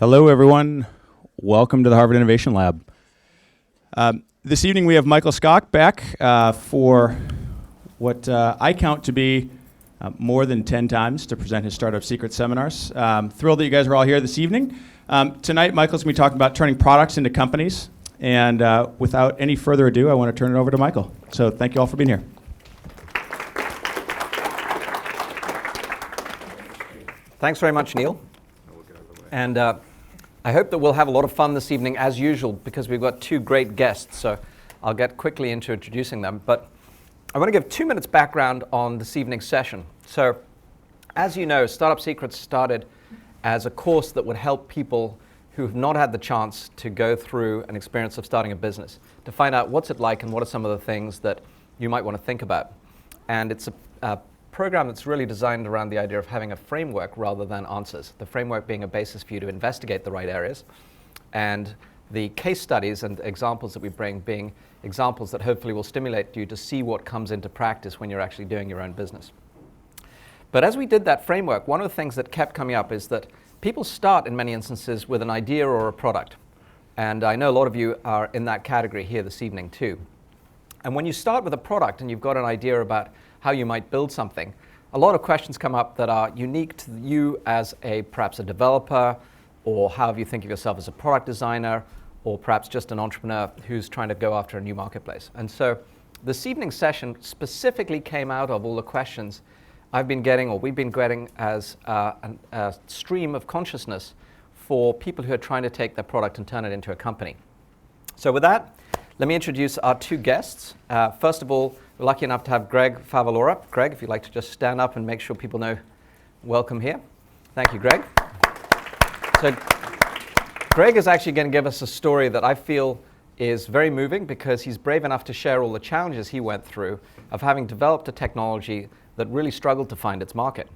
Hello, everyone. Welcome to the Harvard Innovation Lab. This evening we have Michael Skok back for what I count to be more than 10 times to present his Startup Secret seminars. Thrilled that you guys are all here this evening. Tonight, Michael's going to be talking about turning products into companies. And without any further ado, I want to turn it over to Michael. So thank you all for being here. Thanks very much, Neil. And I hope that we'll have a lot of fun this evening, as usual, because we've got two great guests. So I'll get quickly into introducing them. But I want to give 2 minutes background on this evening's session. So as you know, Startup Secrets started as a course that would help people who've not had the chance to go through an experience of starting a business, to find out what's it like and what are some of the things that you might want to think about. And it's a program that's really designed around the idea of having a framework rather than answers. The framework being a basis for you to investigate the right areas, and the case studies and examples that we bring being examples that hopefully will stimulate you to see what comes into practice when you're actually doing your own business. But as we did that framework, one of the things that kept coming up is that people start in many instances with an idea or a product. And I know a lot of you are in that category here this evening too. And when you start with a product and you've got an idea about how you might build something, a lot of questions come up that are unique to you as perhaps a developer, or however you think of yourself as a product designer, or perhaps just an entrepreneur who's trying to go after a new marketplace. And so this evening's session specifically came out of all the questions I've been getting, or we've been getting, as a stream of consciousness for people who are trying to take their product and turn it into a company. So with that, let me introduce our two guests. First of all, we're lucky enough to have Greg Finilora. Greg, if you'd like to just stand up and make sure people know, welcome here. Thank you, Greg. So Greg is actually going to give us a story that I feel is very moving, because he's brave enough to share all the challenges he went through of having developed a technology that really struggled to find its market.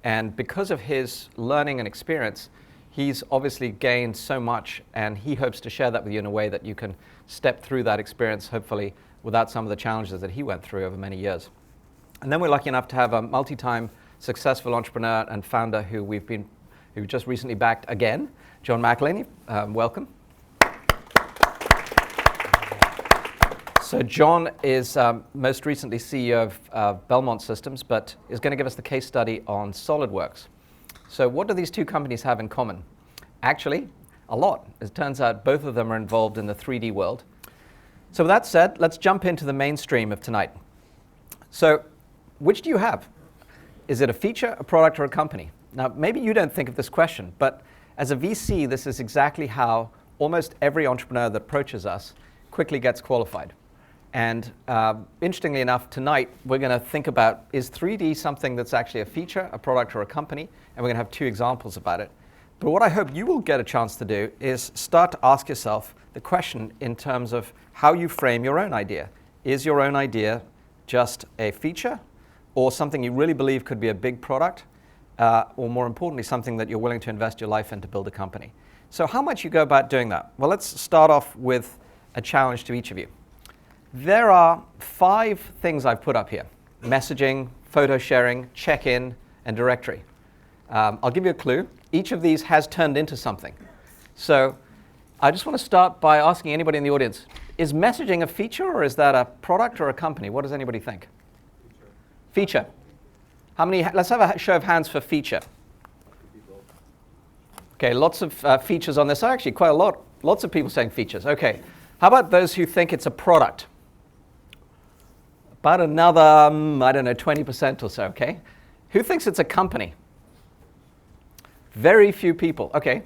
And because of his learning and experience, he's obviously gained so much, and he hopes to share that with you in a way that you can step through that experience, hopefully, without some of the challenges that he went through over many years. And then we're lucky enough to have a multi-time successful entrepreneur and founder who just recently backed again, John McElhaney. Welcome. So John is most recently CEO of Belmont Systems, but is going to give us the case study on SolidWorks. So what do these two companies have in common? Actually, a lot. As it turns out, both of them are involved in the 3D world. So with that said, let's jump into the mainstream of tonight. So which do you have? Is it a feature, a product, or a company? Now, maybe you don't think of this question, but as a VC, this is exactly how almost every entrepreneur that approaches us quickly gets qualified. And interestingly enough, tonight we're going to think about, is 3D something that's actually a feature, a product, or a company? And we're going to have two examples about it. But what I hope you will get a chance to do is start to ask yourself the question in terms of how you frame your own idea. Is your own idea just a feature, or something you really believe could be a big product, or more importantly, something that you're willing to invest your life in to build a company? So how might you go about doing that? Well, let's start off with a challenge to each of you. There are 5 things I've put up here: messaging, photo sharing, check-in, and directory. I'll give you a clue. Each of these has turned into something. So I just want to start by asking anybody in the audience, is messaging a feature, or is that a product or a company? What does anybody think? Feature. How many? Let's have a show of hands for feature. Okay, lots of features on this. Actually, quite a lot. Lots of people saying features. Okay. How about those who think it's a product? About another, 20% or so, okay? Who thinks it's a company? Very few people. Okay.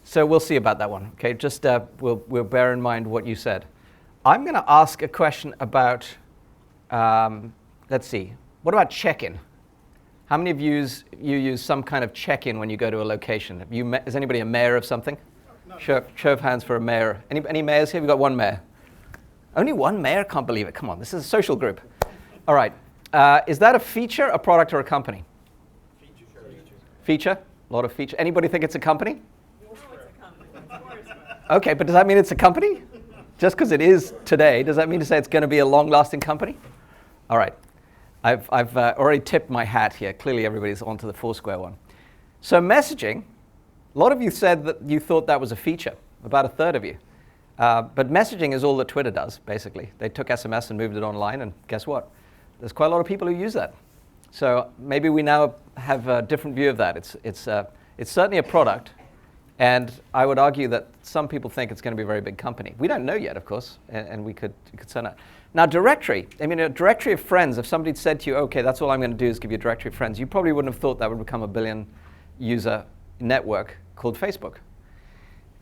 So we'll see about that one. Okay, just we'll bear in mind what you said. I'm going to ask a question about, let's see, what about check-in? How many of you use some kind of check-in when you go to a location? Is anybody a mayor of something? No. Show of hands for a mayor. Any mayors here? We've got one mayor. Only one mayor? Can't believe it. Come on, this is a social group. All right. Is that a feature, a product, or a company? Feature. A lot of feature. Anybody think it's a company? No, it's a company. Of course. Okay, but does that mean it's a company? Just because it is today, does that mean to say it's going to be a long-lasting company? All right. I've already tipped my hat here. Clearly, everybody's onto the Foursquare one. So messaging, A lot of you said that you thought that was a feature, about a third of you. But messaging is all that Twitter does, basically. They took SMS and moved it online, and guess what? There's quite a lot of people who use that. So maybe we now have a different view of that. It's certainly a product, and I would argue that some people think it's going to be a very big company. We don't know yet, of course, and we could say that. Now, directory. I mean, a directory of friends, if somebody said to you, okay, that's all I'm going to do is give you a directory of friends, you probably wouldn't have thought that would become a billion-user network called Facebook.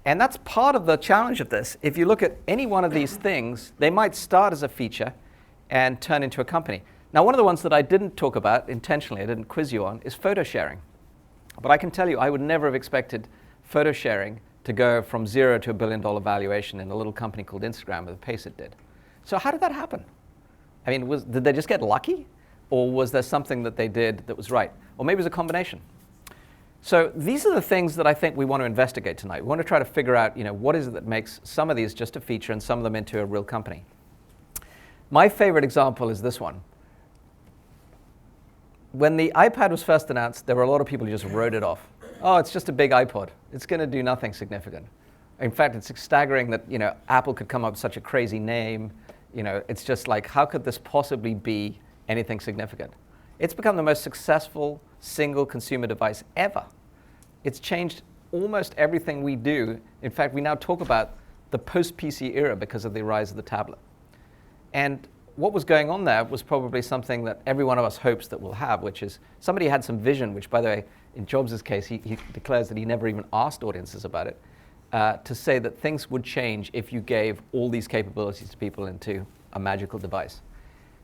And that's part of the challenge of this. If you look at any one of these things, they might start as a feature and turn into a company. Now, one of the ones that I didn't talk about intentionally, I didn't quiz you on, is photo sharing. But I can tell you, I would never have expected photo sharing to go from 0 to $1 billion valuation in a little company called Instagram at the pace it did. So how did that happen? I mean, did they just get lucky? Or was there something that they did that was right? Or maybe it was a combination. So these are the things that I think we want to investigate tonight. We want to try to figure out, what is it that makes some of these just a feature and some of them into a real company. My favorite example is this one. When the iPad was first announced, there were a lot of people who just wrote it off. Oh, it's just a big iPod. It's going to do nothing significant. In fact, it's staggering that Apple could come up with such a crazy name. It's just like, how could this possibly be anything significant? It's become the most successful single consumer device ever. It's changed almost everything we do. In fact, we now talk about the post-PC era because of the rise of the tablet. And what was going on there was probably something that every one of us hopes that we'll have, which is somebody had some vision, which, by the way, in Jobs' case, he declares that he never even asked audiences about it, to say that things would change if you gave all these capabilities to people into a magical device.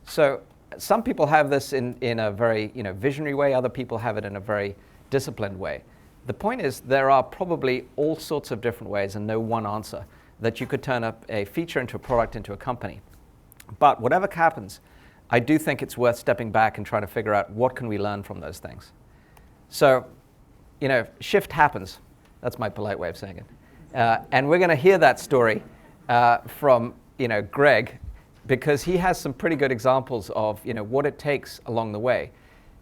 So some people have this in a very visionary way. Other people have it in a very disciplined way. The point is there are probably all sorts of different ways and no one answer that you could turn up a feature into a product into a company. But whatever happens, I do think it's worth stepping back and trying to figure out what can we learn from those things. So, shift happens. That's my polite way of saying it. And we're going to hear that story from Greg, because he has some pretty good examples of what it takes along the way.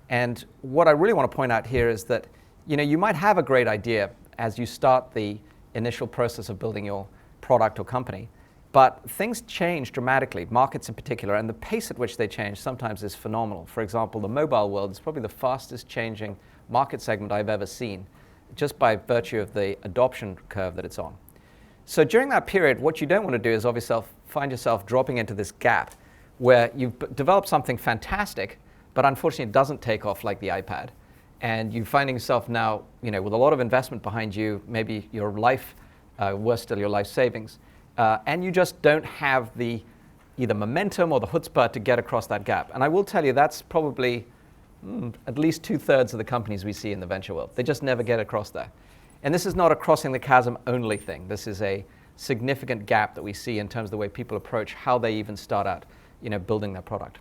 And what I really want to point out here is that you might have a great idea as you start the initial process of building your product or company, but things change dramatically, markets in particular, and the pace at which they change sometimes is phenomenal. For example, the mobile world is probably the fastest changing market segment I've ever seen, just by virtue of the adoption curve that it's on. So during that period, what you don't want to do is obviously find yourself dropping into this gap where you've developed something fantastic, but unfortunately it doesn't take off like the iPad. And you're finding yourself now, with a lot of investment behind you, maybe your life, worse still, your life savings, and you just don't have the either momentum or the chutzpah to get across that gap. And I will tell you, that's probably at least 2/3 of the companies we see in the venture world. They just never get across there. And this is not a crossing the chasm only thing. This is a significant gap that we see in terms of the way people approach how they even start out, building their product.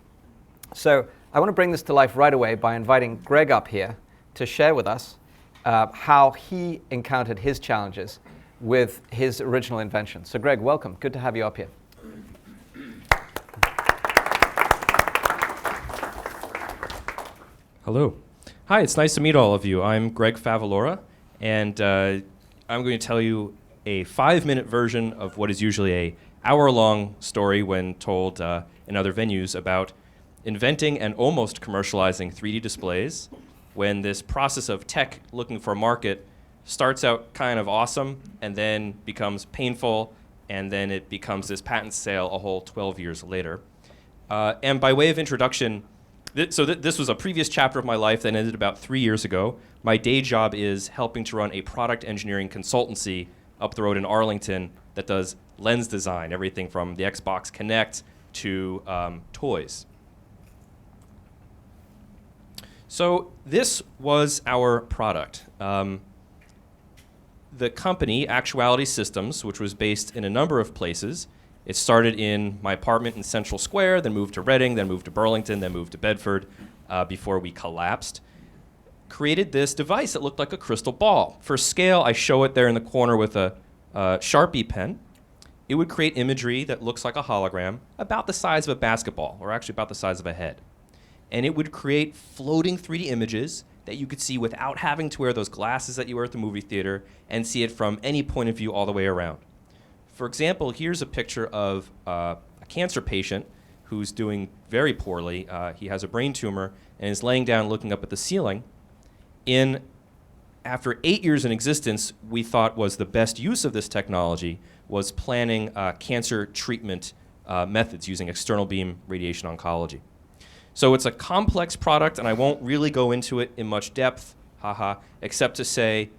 So I want to bring this to life right away by inviting Greg up here to share with us how he encountered his challenges with his original invention. So Greg, welcome. Good to have you up here. Hello. Hi, it's nice to meet all of you. I'm Greg Finilora, and I'm going to tell you a 5-minute version of what is usually a hour-long story when told in other venues about inventing and almost commercializing 3D displays when this process of tech looking for a market starts out kind of awesome and then becomes painful, and then it becomes this patent sale a whole 12 years later. And by way of introduction, this was a previous chapter of my life that ended about 3 years ago. My day job is helping to run a product engineering consultancy up the road in Arlington that does lens design, everything from the Xbox Kinect to toys. So this was our product. The company, Actuality Systems, which was based in a number of places. It started in my apartment in Central Square, then moved to Reading, then moved to Burlington, then moved to Bedford before we collapsed. Created this device that looked like a crystal ball. For scale, I show it there in the corner with a Sharpie pen. It would create imagery that looks like a hologram, about the size of a basketball, or actually about the size of a head. And it would create floating 3D images that you could see without having to wear those glasses that you wear at the movie theater and see it from any point of view all the way around. For example, here's a picture of a cancer patient who's doing very poorly. He has a brain tumor and is laying down looking up at the ceiling. After 8 years in existence, we thought was the best use of this technology was planning cancer treatment methods using external beam radiation oncology. So it's a complex product, and I won't really go into it in much depth, except to say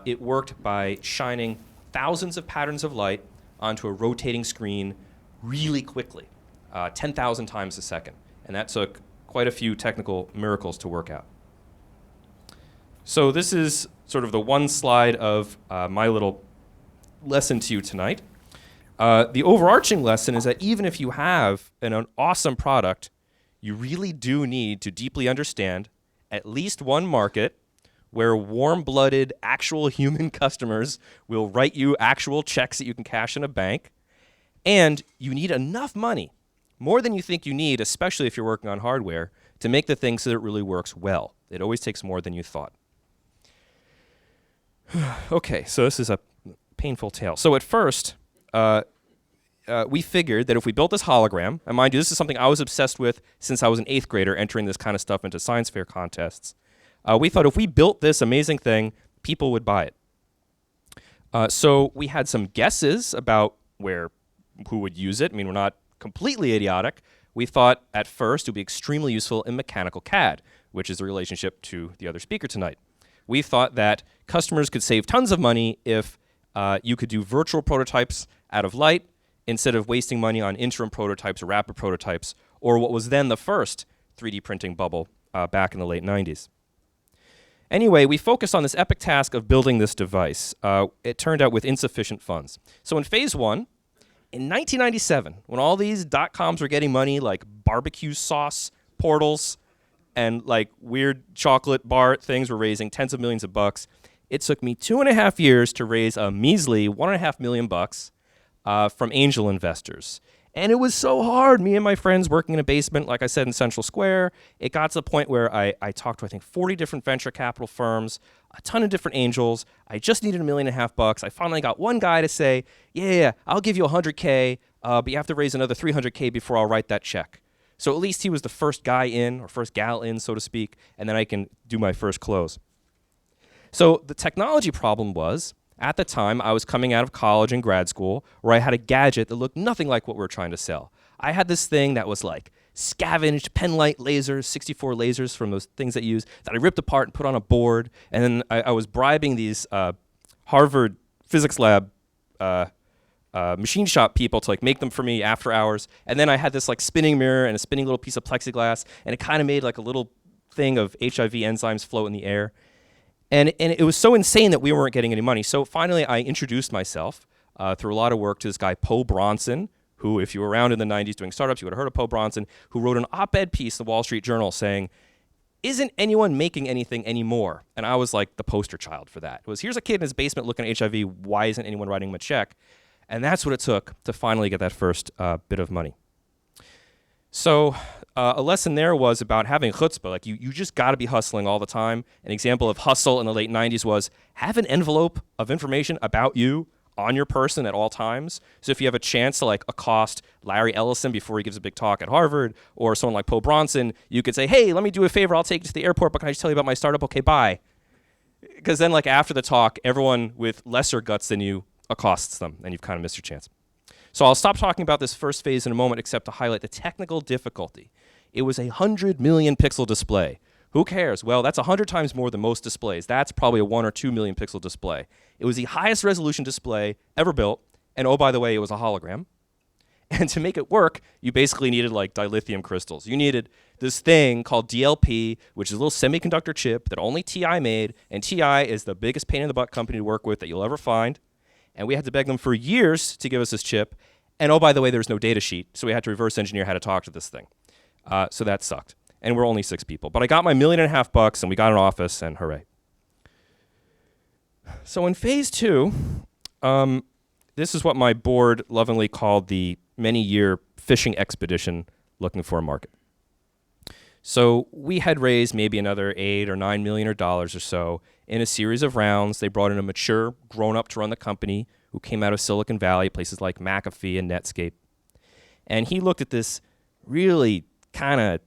it worked by shining thousands of patterns of light onto a rotating screen really quickly, 10,000 times a second. And that took quite a few technical miracles to work out. So this is sort of the one slide of my little lesson to you tonight. The overarching lesson is that even if you have an awesome product, you really do need to deeply understand at least one market where warm-blooded, actual human customers will write you actual checks that you can cash in a bank. And you need enough money, more than you think you need, especially if you're working on hardware, to make the thing so that it really works well. It always takes more than you thought. Okay, so this is a painful tale. So at first, we figured that if we built this hologram, and mind you, this is something I was obsessed with since I was an 8th grader entering this kind of stuff into science fair contests. We thought if we built this amazing thing, people would buy it. So we had some guesses about who would use it. I mean, we're not completely idiotic. We thought at first it would be extremely useful in mechanical CAD, which is the relationship to the other speaker tonight. We thought that customers could save tons of money if you could do virtual prototypes out of light instead of wasting money on interim prototypes or rapid prototypes, or what was then the first 3D printing bubble back in the late 90s. Anyway, we focused on this epic task of building this device. It turned out with insufficient funds. So in phase 1, in 1997, when all these .coms were getting money like barbecue sauce portals and like weird chocolate bar things were raising tens of millions of bucks, it took me 2.5 years to raise a measly $1.5 million from angel investors. And it was so hard. Me and my friends working in a basement, like I said, in Central Square, it got to the point where I talked to, I think, 40 different venture capital firms, a ton of different angels. I just needed $1.5 million. I finally got one guy to say, yeah, I'll give you $100K, but you have to raise another $300K before I'll write that check. So at least he was the first guy in, or first gal in, so to speak, and then I can do my first close. So the technology problem was, at the time, I was coming out of college and grad school where I had a gadget that looked nothing like what we were trying to sell. I had this thing that was like scavenged penlight lasers, 64 lasers from those things that you use, that I ripped apart and put on a board. And then I was bribing these Harvard physics lab machine shop people to like make them for me after hours. And then I had this like spinning mirror and a spinning little piece of plexiglass, and it kind of made like a little thing of HIV enzymes float in the air. And it was so insane that we weren't getting any money. So finally, I introduced myself through a lot of work to this guy, Poe Bronson, who, if you were around in the 90s doing startups, you would have heard of Poe Bronson, who wrote an op-ed piece in the Wall Street Journal saying, isn't anyone making anything anymore? And I was like the poster child for that. It was, here's a kid in his basement looking at HIV. Why isn't anyone writing him a check? And that's what it took to finally get that first bit of money. So a lesson there was about having chutzpah. Like you just got to be hustling all the time. An example of hustle in the late 90s was have an envelope of information about you on your person at all times. So if you have a chance to like accost Larry Ellison before he gives a big talk at Harvard, or someone like Poe Bronson, you could say, hey, let me do a favor. I'll take you to the airport, but can I just tell you about my startup? Okay, bye. Because then like after the talk, everyone with lesser guts than you accosts them, and you've kind of missed your chance. So I'll stop talking about this first phase in a moment, except to highlight the technical difficulty. It was a 100 million pixel display. Who cares? Well, that's 100 times more than most displays. That's probably a 1 or 2 million pixel display. It was the highest resolution display ever built, and oh, by the way, it was a hologram. And to make it work, you basically needed like dilithium crystals. You needed this thing called DLP, which is a little semiconductor chip that only TI made, and TI is the biggest pain in the butt company to work with that you'll ever find. And we had to beg them for years to give us this chip. And oh, by the way, there's no data sheet, so we had to reverse engineer how to talk to this thing. So that sucked. And we're only 6 people. But I got my $1.5 million, and we got an office, and hooray. So in phase 2, this is what my board lovingly called the many-year fishing expedition looking for a market. So we had raised maybe another $8 or $9 million or so in a series of rounds. They brought in a mature, grown-up to run the company who came out of Silicon Valley, places like McAfee and Netscape. And he looked at this really kind of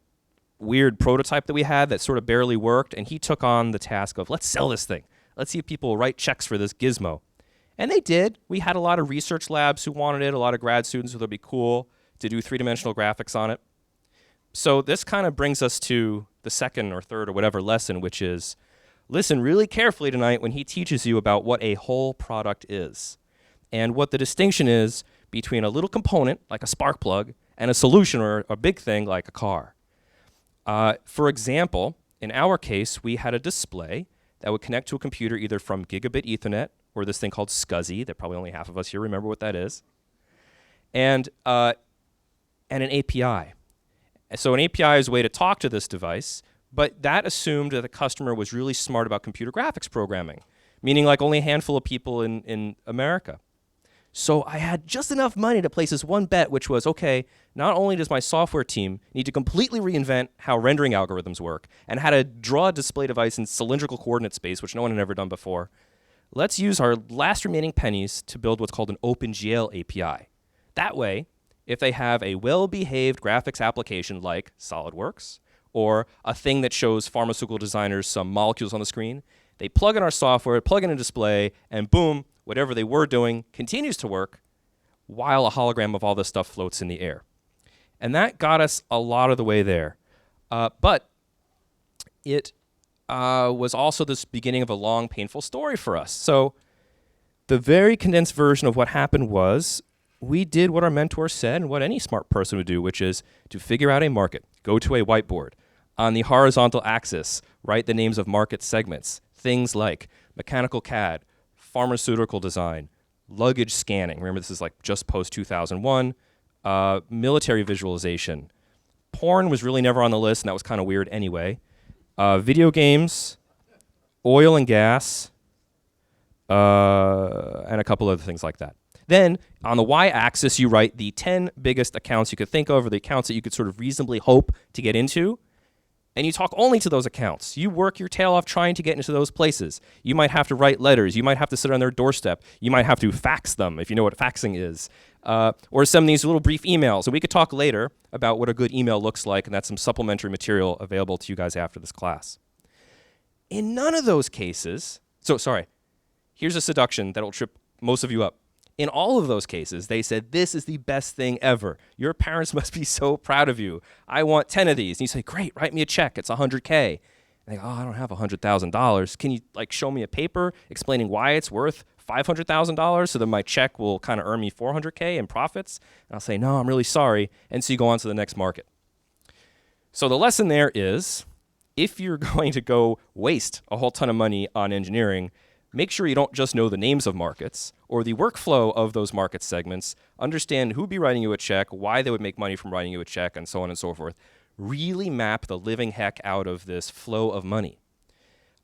weird prototype that we had that sort of barely worked, and he took on the task of, let's sell this thing. Let's see if people will write checks for this gizmo. And they did. We had a lot of research labs who wanted it, a lot of grad students who thought it'd be cool to do three-dimensional graphics on it. So this kind of brings us to the second or third or whatever lesson, which is listen really carefully tonight when he teaches you about what a whole product is and what the distinction is between a little component, like a spark plug, and a solution or a big thing like a car. For example, in our case, we had a display that would connect to a computer either from gigabit Ethernet or this thing called SCSI, that probably only half of us here remember what that is, and an API. So an API is a way to talk to this device, but that assumed that the customer was really smart about computer graphics programming, meaning like only a handful of people in America. So I had just enough money to place this one bet, which was, okay, not only does my software team need to completely reinvent how rendering algorithms work and how to draw a display device in cylindrical coordinate space, which no one had ever done before, let's use our last remaining pennies to build what's called an OpenGL API. That way, if they have a well-behaved graphics application like SolidWorks or a thing that shows pharmaceutical designers some molecules on the screen, they plug in our software, plug in a display, and boom, whatever they were doing continues to work while a hologram of all this stuff floats in the air. And that got us a lot of the way there. But it was also this beginning of a long, painful story for us. So the very condensed version of what happened was we did what our mentor said and what any smart person would do, which is to figure out a market, go to a whiteboard. On the horizontal axis, write the names of market segments, things like mechanical CAD, pharmaceutical design, luggage scanning. Remember, this is like just post-2001. Military visualization. Porn was really never on the list, and that was kind of weird anyway. Video games, oil and gas, and a couple other things like that. Then, on the y-axis, you write the 10 biggest accounts you could think of, or the accounts that you could sort of reasonably hope to get into, and you talk only to those accounts. You work your tail off trying to get into those places. You might have to write letters. You might have to sit on their doorstep. You might have to fax them, if you know what faxing is, or send these little brief emails. And we could talk later about what a good email looks like, and that's some supplementary material available to you guys after this class. In none of those cases, here's a seduction that'll trip most of you up. In all of those cases, they said, this is the best thing ever. Your parents must be so proud of you. I want 10 of these. And you say, great, write me a check. It's $100K. And they go, oh, I don't have $100,000. Can you show me a paper explaining why it's worth $500,000 so that my check will kind of earn me $400K in profits? And I'll say, no, I'm really sorry. And so you go on to the next market. So the lesson there is, if you're going to go waste a whole ton of money on engineering, make sure you don't just know the names of markets or the workflow of those market segments. Understand who'd be writing you a check, why they would make money from writing you a check, and so on and so forth. Really map the living heck out of this flow of money.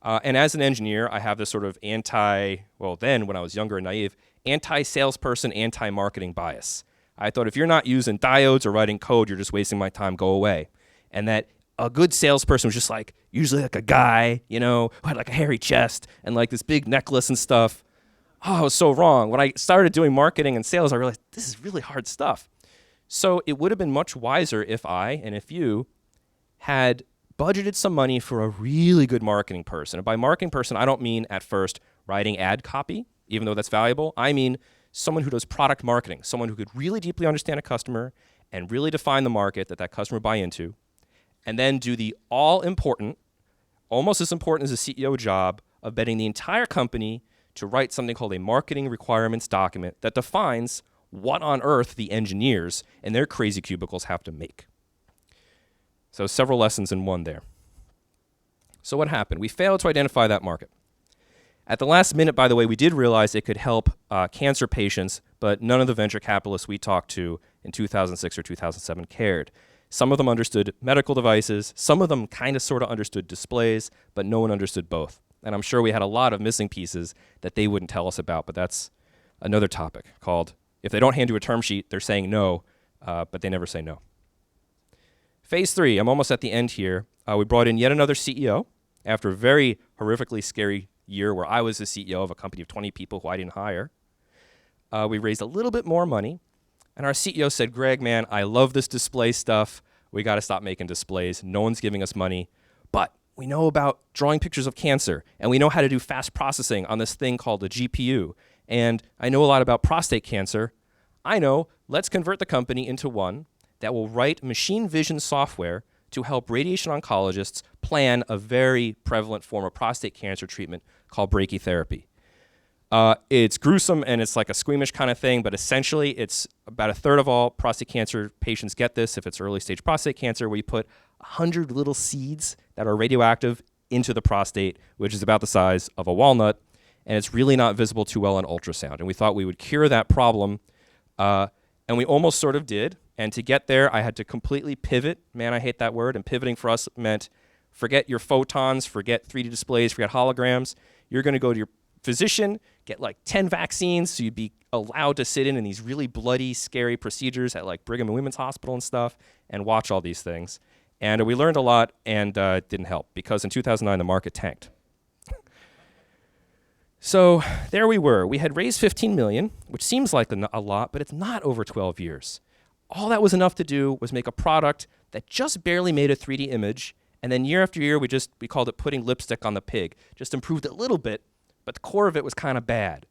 And as an engineer, I have this sort of then when I was younger and naive, anti-salesperson, anti-marketing bias. I thought if you're not using diodes or writing code, you're just wasting my time, go away. And that a good salesperson was just usually a guy, who had a hairy chest and this big necklace and stuff. Oh, I was so wrong. When I started doing marketing and sales, I realized this is really hard stuff. So it would have been much wiser if I and if you had budgeted some money for a really good marketing person. And by marketing person, I don't mean at first writing ad copy, even though that's valuable. I mean someone who does product marketing, someone who could really deeply understand a customer and really define the market that customer would buy into, and then do the all-important, almost as important as a CEO job, of betting the entire company to write something called a marketing requirements document that defines what on earth the engineers in their crazy cubicles have to make. So several lessons in one there. So what happened? We failed to identify that market. At the last minute, by the way, we did realize it could help cancer patients, but none of the venture capitalists we talked to in 2006 or 2007 cared. Some of them understood medical devices. Some of them kind of sort of understood displays, but no one understood both. And I'm sure we had a lot of missing pieces that they wouldn't tell us about, but that's another topic called, if they don't hand you a term sheet, they're saying no, but they never say no. Phase 3, I'm almost at the end here. We brought in yet another CEO after a very horrifically scary year where I was the CEO of a company of 20 people who I didn't hire. We raised a little bit more money, and our CEO said, Greg, man, I love this display stuff. We got to stop making displays. No one's giving us money, but we know about drawing pictures of cancer, and we know how to do fast processing on this thing called a GPU, and I know a lot about prostate cancer. I know, let's convert the company into one that will write machine vision software to help radiation oncologists plan a very prevalent form of prostate cancer treatment called brachytherapy. It's gruesome and it's like a squeamish kind of thing, but essentially it's about a third of all prostate cancer patients get this if it's early stage prostate cancer, where you put 100 little seeds that are radioactive into the prostate, which is about the size of a walnut, and it's really not visible too well on ultrasound. And we thought we would cure that problem, and we almost sort of did. And to get there, I had to completely pivot. Man, I hate that word. And pivoting for us meant forget your photons, forget 3D displays, forget holograms. You're going to go to your physician, get like 10 vaccines so you'd be allowed to sit in these really bloody, scary procedures at like Brigham and Women's Hospital and stuff and watch all these things. And we learned a lot, and it didn't help because in 2009, the market tanked. So there we were. We had raised $15 million, which seems like a lot, but it's not over 12 years. All that was enough to do was make a product that just barely made a 3D image, and then year after year, we called it putting lipstick on the pig. Just improved it a little bit, but the core of it was kind of bad.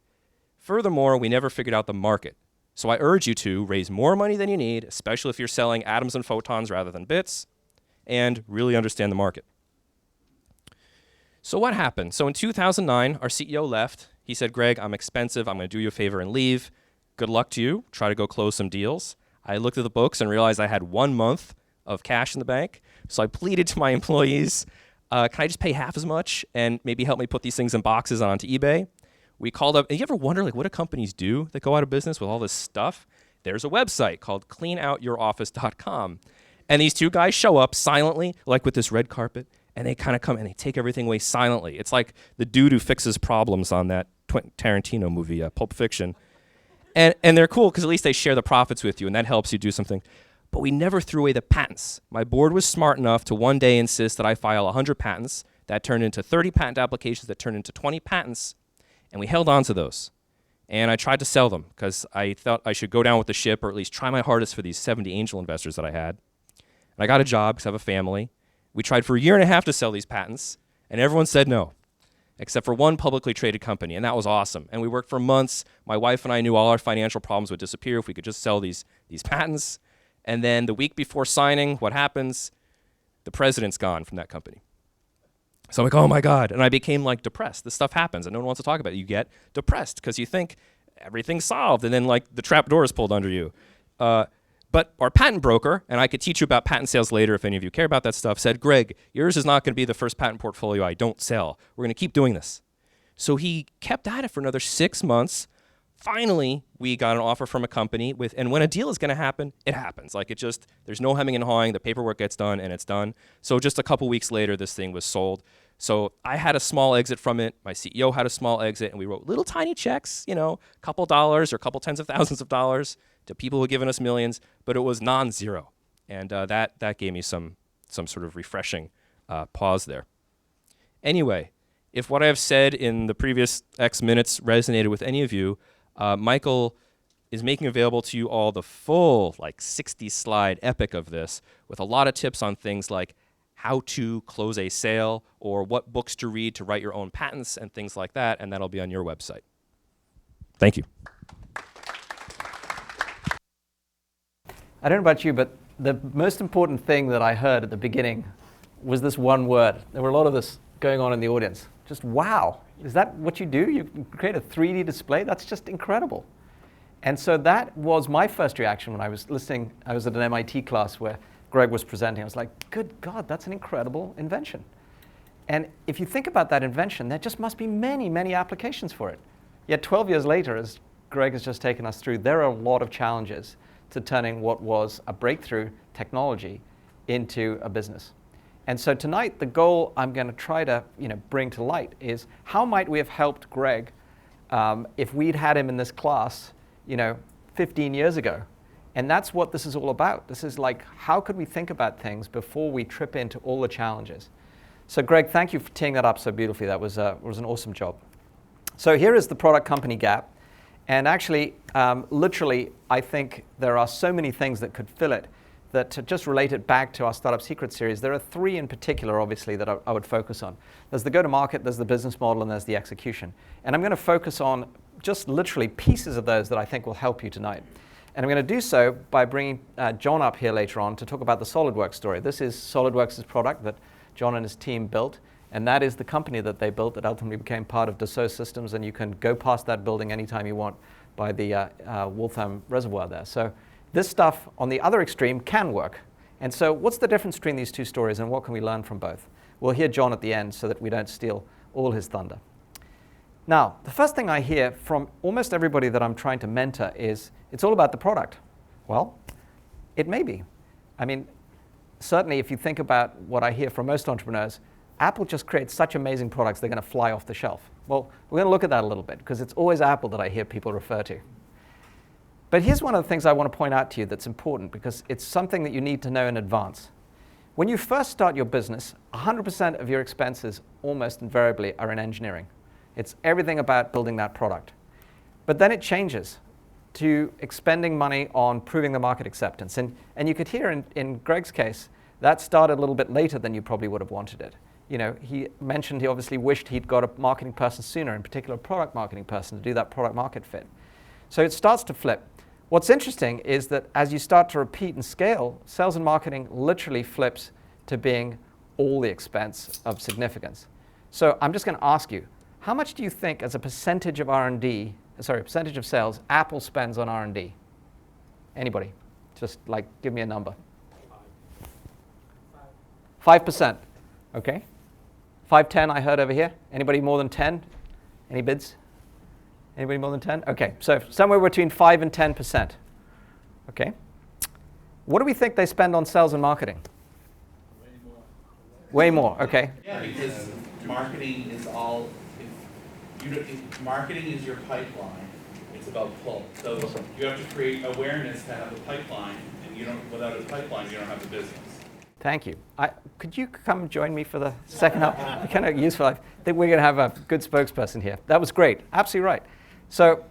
Furthermore, we never figured out the market. So I urge you to raise more money than you need, especially if you're selling atoms and photons rather than bits, and really understand the market. So what happened? So in 2009, our CEO left. He said, Greg, I'm expensive. I'm going to do you a favor and leave. Good luck to you. Try to go close some deals. I looked at the books and realized I had 1 month of cash in the bank. So I pleaded to my employees, can I just pay half as much and maybe help me put these things in boxes onto eBay? We called up, and you ever wonder like what do companies do that go out of business with all this stuff? There's a website called cleanoutyouroffice.com. And these two guys show up silently, like with this red carpet, and they kind of come and they take everything away silently. It's like the dude who fixes problems on that Tarantino movie, Pulp Fiction. And they're cool because at least they share the profits with you, and that helps you do something. But we never threw away the patents. My board was smart enough to one day insist that I file 100 patents. That turned into 30 patent applications that turned into 20 patents, and we held on to those. And I tried to sell them because I thought I should go down with the ship or at least try my hardest for these 70 angel investors that I had. And I got a job because I have a family. We tried for 1.5 years to sell these patents, and everyone said no, except for one publicly traded company, and that was awesome. And we worked for months. My wife and I knew all our financial problems would disappear if we could just sell these patents. And then the week before signing, what happens? The president's gone from that company. So I'm like, oh my God. And I became like depressed. This stuff happens and no one wants to talk about it. You get depressed because you think everything's solved and then like the trap door is pulled under you. But our patent broker, and I could teach you about patent sales later if any of you care about that stuff, said, Greg, yours is not going to be the first patent portfolio I don't sell. We're going to keep doing this. So he kept at it for another 6 months. Finally, we got an offer from a company and when a deal is going to happen, it happens. Like there's no hemming and hawing, the paperwork gets done and it's done. So just a couple weeks later, this thing was sold. So I had a small exit from it. My CEO had a small exit and we wrote little tiny checks, a couple dollars or a couple tens of thousands of dollars to people who had given us millions, but it was non-zero. And that gave me some sort of refreshing pause there. Anyway, if what I have said in the previous X minutes resonated with any of you, Michael is making available to you all the full 60-slide epic of this with a lot of tips on things like how to close a sale or what books to read to write your own patents and things like that, and that'll be on your website. Thank you. I don't know about you, but the most important thing that I heard at the beginning was this one word. There were a lot of this going on in the audience. Just wow. Is that what you do? You create a 3D display? That's just incredible. And so that was my first reaction when I was listening. I was at an MIT class where Greg was presenting. I was like, good God, that's an incredible invention. And if you think about that invention, there just must be many, many applications for it. Yet 12 years later, as Greg has just taken us through, there are a lot of challenges to turning what was a breakthrough technology into a business. And so tonight, the goal I'm going to try to bring to light is how might we have helped Greg if we'd had him in this class 15 years ago And that's what this is all about. This is like, how could we think about things before we trip into all the challenges? So Greg, thank you for teeing that up so beautifully. That was an awesome job. So here is the product company gap. And actually, literally, I think there are so many things that could fill it that to just relate it back to our Startup Secret series, there are 3 in particular, obviously, that I would focus on. There's the go-to-market, there's the business model, and there's the execution. And I'm going to focus on just literally pieces of those that I think will help you tonight. And I'm going to do so by bringing John up here later on to talk about the SolidWorks story. This is SolidWorks' product that John and his team built, and that is the company that they built that ultimately became part of Dassault Systems, and you can go past that building anytime you want by the Waltham Reservoir there. So this stuff on the other extreme can work. And so what's the difference between these 2 stories, and what can we learn from both? We'll hear John at the end so that we don't steal all his thunder. Now, the first thing I hear from almost everybody that I'm trying to mentor is, it's all about the product. Well, it may be. I mean, certainly if you think about what I hear from most entrepreneurs, Apple just creates such amazing products, they're going to fly off the shelf. Well, we're going to look at that a little bit, because it's always Apple that I hear people refer to. But here's one of the things I want to point out to you that's important, because it's something that you need to know in advance. When you first start your business, 100% of your expenses almost invariably are in engineering. It's everything about building that product. But then it changes to expending money on proving the market acceptance. And you could hear in Greg's case, that started a little bit later than you probably would have wanted it. You know, he mentioned he obviously wished he'd got a marketing person sooner, in particular a product marketing person, to do that product market fit. So it starts to flip. What's interesting is that as you start to repeat and scale, sales and marketing literally flips to being all the expense of significance. So I'm just going to ask you, how much do you think as a percentage of percentage of sales, Apple spends on R&D? Anybody? Just like, give me a number. 5%. Okay. 5, 10 I heard over here. Anybody more than 10? Any bids? Anybody more than 10? Okay, so somewhere between 5 and 10%. Okay. What do we think they spend on sales and marketing? Way more, okay. Yeah, because marketing is all, if marketing is your pipeline, it's about pull. So you have to create awareness to have a pipeline, and without a pipeline, you don't have a business. Thank you. Could you come join me for the second half? Kind of useful. I think we're going to have a good spokesperson here. That was great. Absolutely right. So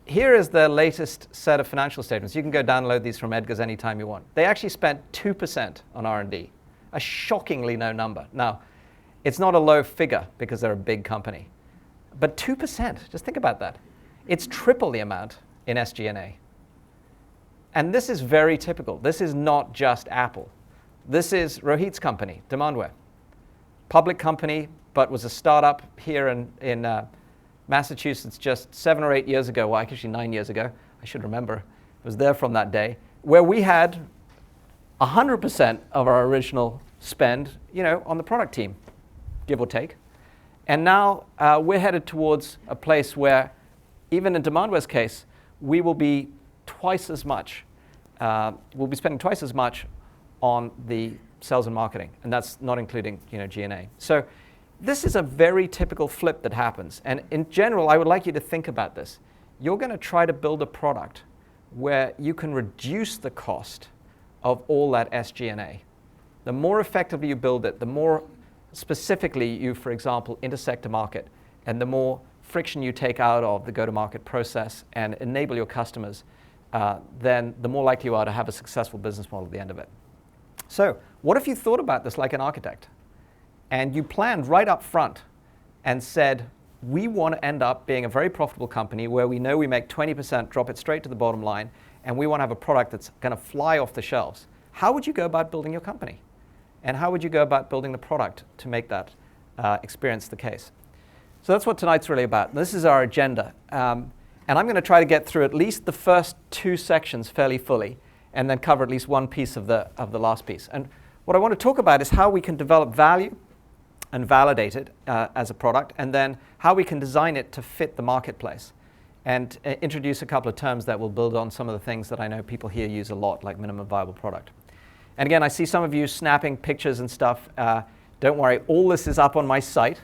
here is the latest set of financial statements. You can go download these from Edgar's anytime you want. They actually spent 2% on R&D, a shockingly low number. Now, it's not a low figure because they're a big company, but 2%, just think about that. It's triple the amount in SG&A. And this is very typical. This is not just Apple. This is Rohit's company, Demandware. Public company, but was a startup here in Massachusetts just 7 or 8 years ago. Well, actually 9 years ago. I should remember. I was there from that day, where we had 100% of our original spend, on the product team, give or take. And now we're headed towards a place where, even in Demandware's case, we will be twice as much. We'll be spending twice as much on the sales and marketing, and that's not including G&A. So this is a very typical flip that happens. And in general, I would like you to think about this. You're going to try to build a product where you can reduce the cost of all that SG&A. The more effectively you build it, the more specifically you, for example, intersect a market, and the more friction you take out of the go-to-market process and enable your customers, then the more likely you are to have a successful business model at the end of it. So what if you thought about this like an architect, and you planned right up front and said, we want to end up being a very profitable company where we know we make 20%, drop it straight to the bottom line, and we want to have a product that's going to fly off the shelves? How would you go about building your company? And how would you go about building the product to make that experience the case? So that's what tonight's really about. This is our agenda. And I'm going to try to get through at least the first 2 sections fairly fully, and then cover at least one piece of the last piece. And what I want to talk about is how we can develop value and validate it as a product, and then how we can design it to fit the marketplace, and introduce a couple of terms that will build on some of the things that I know people here use a lot, like minimum viable product. And again, I see some of you snapping pictures and stuff. Don't worry, all this is up on my site.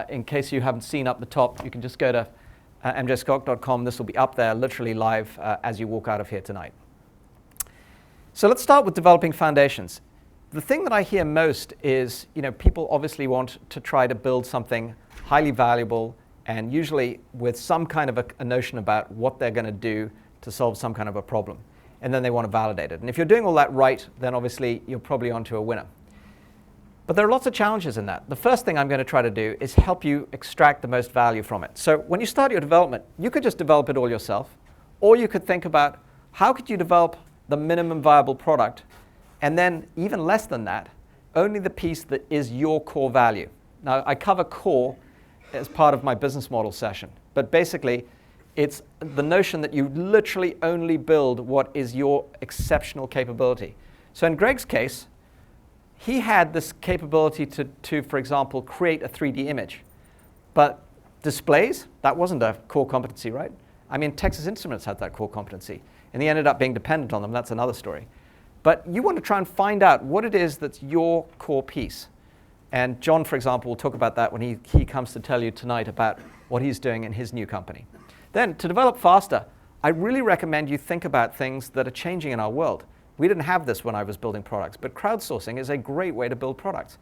In case you haven't seen up the top, you can just go to mjskok.com. This will be up there literally live as you walk out of here tonight. So let's start with developing foundations. The thing that I hear most is, people obviously want to try to build something highly valuable and usually with some kind of a notion about what they're going to do to solve some kind of a problem. And then they want to validate it. And if you're doing all that right, then obviously you're probably onto a winner. But there are lots of challenges in that. The first thing I'm going to try to do is help you extract the most value from it. So when you start your development, you could just develop it all yourself, or you could think about how could you develop the minimum viable product, and then even less than that, only the piece that is your core value. Now, I cover core as part of my business model session, but basically, it's the notion that you literally only build what is your exceptional capability. So in Greg's case, he had this capability to, for example, create a 3D image. But displays, that wasn't a core competency, right? I mean, Texas Instruments had that core competency, and he ended up being dependent on them. That's another story. But you want to try and find out what it is that's your core piece. And John, for example, will talk about that when he comes to tell you tonight about what he's doing in his new company. Then, to develop faster, I really recommend you think about things that are changing in our world. We didn't have this when I was building products, but crowdsourcing is a great way to build products.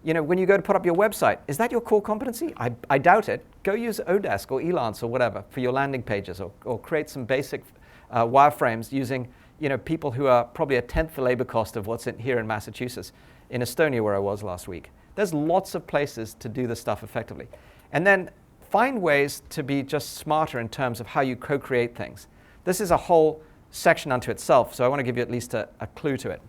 When you go to put up your website, is that your core competency? I doubt it. Go use Odesk or Elance or whatever for your landing pages, or create some basic wireframes using people who are probably a tenth the labor cost of what's here in Massachusetts, in Estonia where I was last week. There's lots of places to do this stuff effectively. And then find ways to be just smarter in terms of how you co-create things. This is a whole section unto itself, so I want to give you at least a clue to it.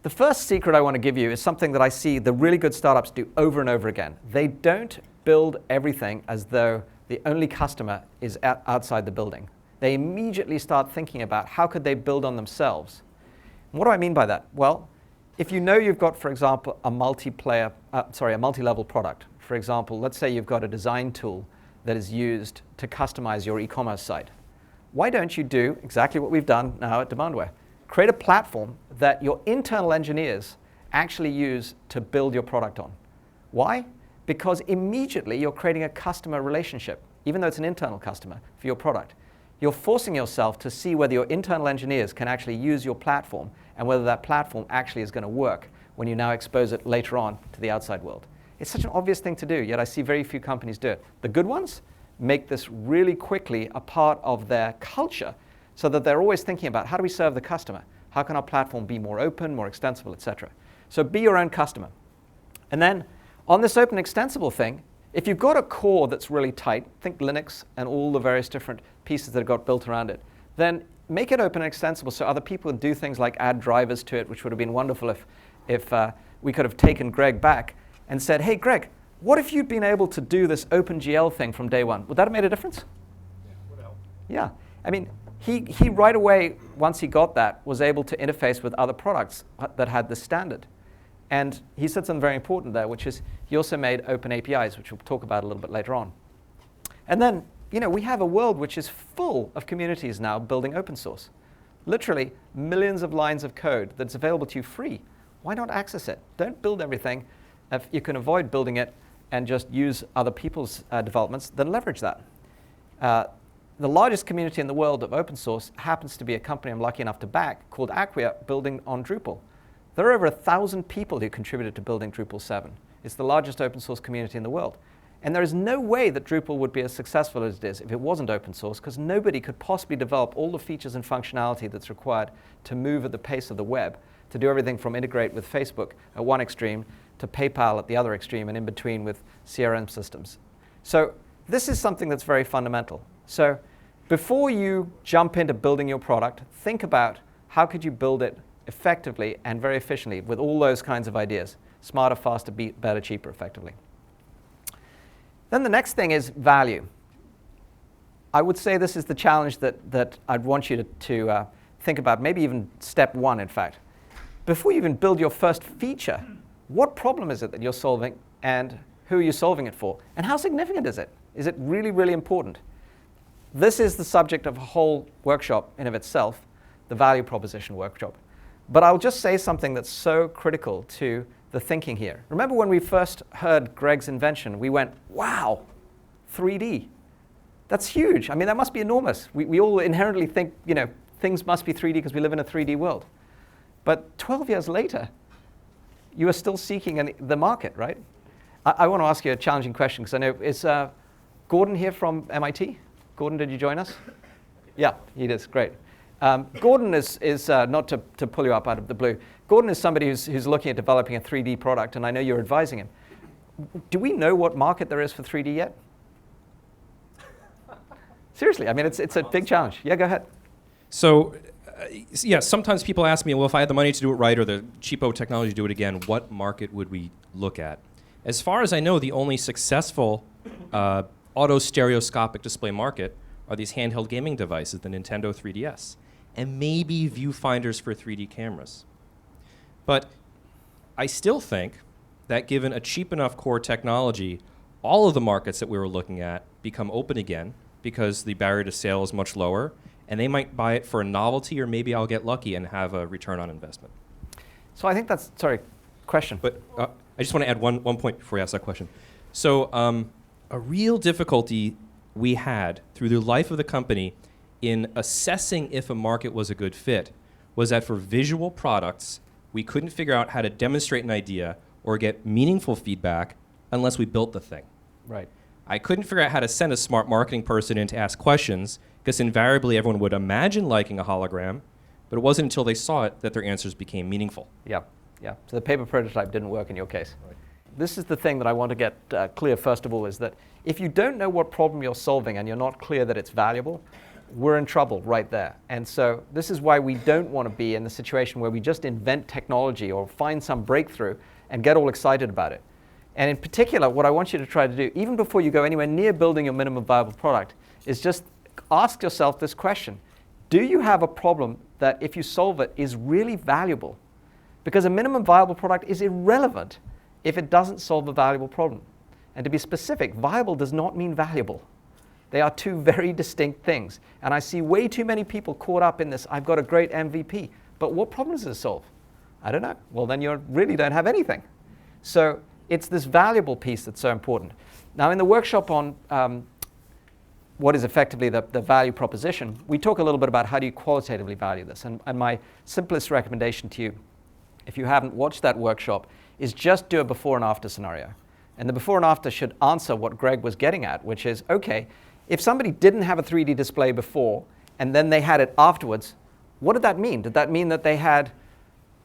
The first secret I want to give you is something that I see the really good startups do over and over again. They don't build everything as though the only customer is outside the building. They immediately start thinking about how could they build on themselves. And what do I mean by that? Well, if you know you've got, for example, a multi-level product. For example, let's say you've got a design tool that is used to customize your e-commerce site. Why don't you do exactly what we've done now at Demandware? Create a platform that your internal engineers actually use to build your product on. Why? Because immediately you're creating a customer relationship, even though it's an internal customer for your product. You're forcing yourself to see whether your internal engineers can actually use your platform and whether that platform actually is going to work when you now expose it later on to the outside world. It's such an obvious thing to do, yet I see very few companies do it. The good ones make this really quickly a part of their culture so that they're always thinking about how do we serve the customer? How can our platform be more open, more extensible, etc.? So be your own customer. And then on this open extensible thing, if you've got a core that's really tight, think Linux and all the various different pieces that have got built around it, then make it open and extensible so other people can do things like add drivers to it, which would have been wonderful if we could have taken Greg back and said, hey, Greg, what if you'd been able to do this OpenGL thing from day one? Would that have made a difference? Yeah, would help. Yeah. I mean, he right away, once he got that, was able to interface with other products that had this standard. And he said something very important there, which is he also made open APIs, which we'll talk about a little bit later on. And then, we have a world which is full of communities now building open source. Literally millions of lines of code that's available to you free. Why not access it? Don't build everything. If you can avoid building it and just use other people's developments, then leverage that. The largest community in the world of open source happens to be a company I'm lucky enough to back called Acquia, building on Drupal. There are over 1,000 people who contributed to building Drupal 7. It's the largest open source community in the world. And there is no way that Drupal would be as successful as it is if it wasn't open source, because nobody could possibly develop all the features and functionality that's required to move at the pace of the web, to do everything from integrate with Facebook at one extreme to PayPal at the other extreme, and in between with CRM systems. So this is something that's very fundamental. So before you jump into building your product, think about how could you build it effectively and very efficiently with all those kinds of ideas. Smarter, faster, better, cheaper, effectively. Then the next thing is value. I would say this is the challenge that I'd want you to think about, maybe even step one, in fact. Before you even build your first feature, what problem is it that you're solving, and who are you solving it for? And how significant is it? Is it really, really important? This is the subject of a whole workshop in of itself, the value proposition workshop. But I'll just say something that's so critical to the thinking here. Remember when we first heard Greg's invention, we went, wow, 3D. That's huge. I mean, that must be enormous. We all inherently think, things must be 3D because we live in a 3D world. But 12 years later, you are still seeking the market, right? I want to ask you a challenging question because I know, is Gordon here from MIT? Gordon, did you join us? Yeah, he is, great. Gordon is not to pull you up out of the blue. Gordon is somebody who's looking at developing a 3D product, and I know you're advising him. Do we know what market there is for 3D yet? Seriously, I mean, it's a big challenge. Yeah, go ahead. So, yeah, sometimes people ask me, well, if I had the money to do it right or the cheapo technology to do it again, what market would we look at? As far as I know, the only successful auto-stereoscopic display market are these handheld gaming devices, the Nintendo 3DS, and maybe viewfinders for 3D cameras. But I still think that given a cheap enough core technology, all of the markets that we were looking at become open again because the barrier to sale is much lower, and they might buy it for a novelty, or maybe I'll get lucky and have a return on investment. So I think that's, sorry, question. But I just want to add one point before you ask that question. So a real difficulty we had through the life of the company in assessing if a market was a good fit was that for visual products, we couldn't figure out how to demonstrate an idea or get meaningful feedback unless we built the thing. Right. I couldn't figure out how to send a smart marketing person in to ask questions because invariably everyone would imagine liking a hologram, but it wasn't until they saw it that their answers became meaningful. Yeah, yeah. So the paper prototype didn't work in your case. Right. This is the thing that I want to get clear, first of all, is that if you don't know what problem you're solving and you're not clear that it's valuable, we're in trouble right there. And so this is why we don't want to be in the situation where we just invent technology or find some breakthrough and get all excited about it. And in particular, what I want you to try to do, even before you go anywhere near building your minimum viable product, is just ask yourself this question. Do you have a problem that if you solve it is really valuable? Because a minimum viable product is irrelevant if it doesn't solve a valuable problem. And to be specific, viable does not mean valuable. They are two very distinct things. And I see way too many people caught up in this, I've got a great MVP, but what problem does it solve? I don't know. Well, then you really don't have anything. So it's this valuable piece that's so important. Now, in the workshop on what is effectively the value proposition, we talk a little bit about how do you qualitatively value this. And my simplest recommendation to you, if you haven't watched that workshop, is just do a before and after scenario. And the before and after should answer what Greg was getting at, which is, okay, if somebody didn't have a 3D display before and then they had it afterwards, what did that mean? Did that mean that they had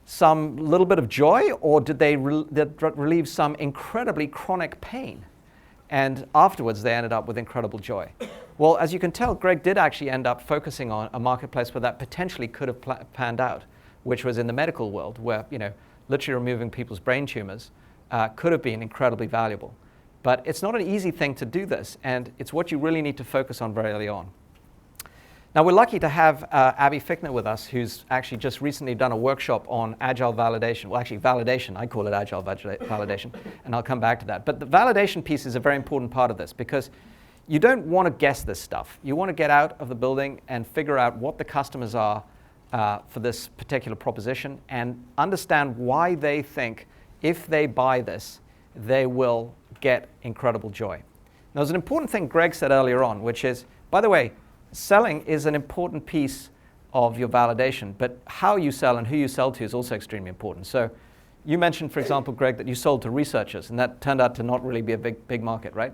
some little bit of joy, or did they relieve some incredibly chronic pain? And afterwards, they ended up with incredible joy. Well, as you can tell, Greg did actually end up focusing on a marketplace where that potentially could have panned out, which was in the medical world, where literally removing people's brain tumors could have been incredibly valuable. But it's not an easy thing to do this, and it's what you really need to focus on very early on. Now, we're lucky to have Abby Fichtner with us, who's actually just recently done a workshop on Agile validation. Well, actually, validation. I call it Agile validation, and I'll come back to that. But the validation piece is a very important part of this, because you don't want to guess this stuff. You want to get out of the building and figure out what the customers are for this particular proposition and understand why they think if they buy this, they will get incredible joy. Now, there's an important thing Greg said earlier on, which is, by the way, selling is an important piece of your validation, but how you sell and who you sell to is also extremely important. So you mentioned, for example, Greg, that you sold to researchers, and that turned out to not really be a big market, right?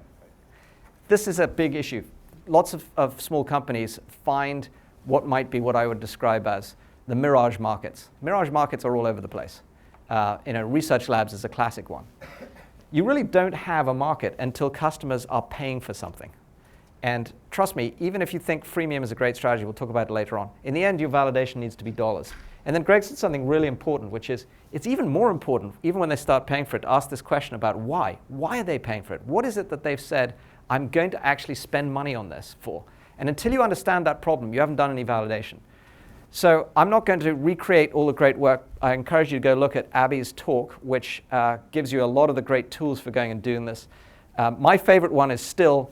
This is a big issue. Lots of small companies find what might be what I would describe as the mirage markets. Mirage markets are all over the place. Research labs is a classic one. You really don't have a market until customers are paying for something. And trust me, even if you think freemium is a great strategy, we'll talk about it later on, in the end, your validation needs to be dollars. And then Greg said something really important, which is it's even more important, even when they start paying for it, to ask this question about why. Why are they paying for it? What is it that they've said, I'm going to actually spend money on this for? And until you understand that problem, you haven't done any validation. So I'm not going to recreate all the great work. I encourage you to go look at Abby's talk, which gives you a lot of the great tools for going and doing this. My favorite one is still,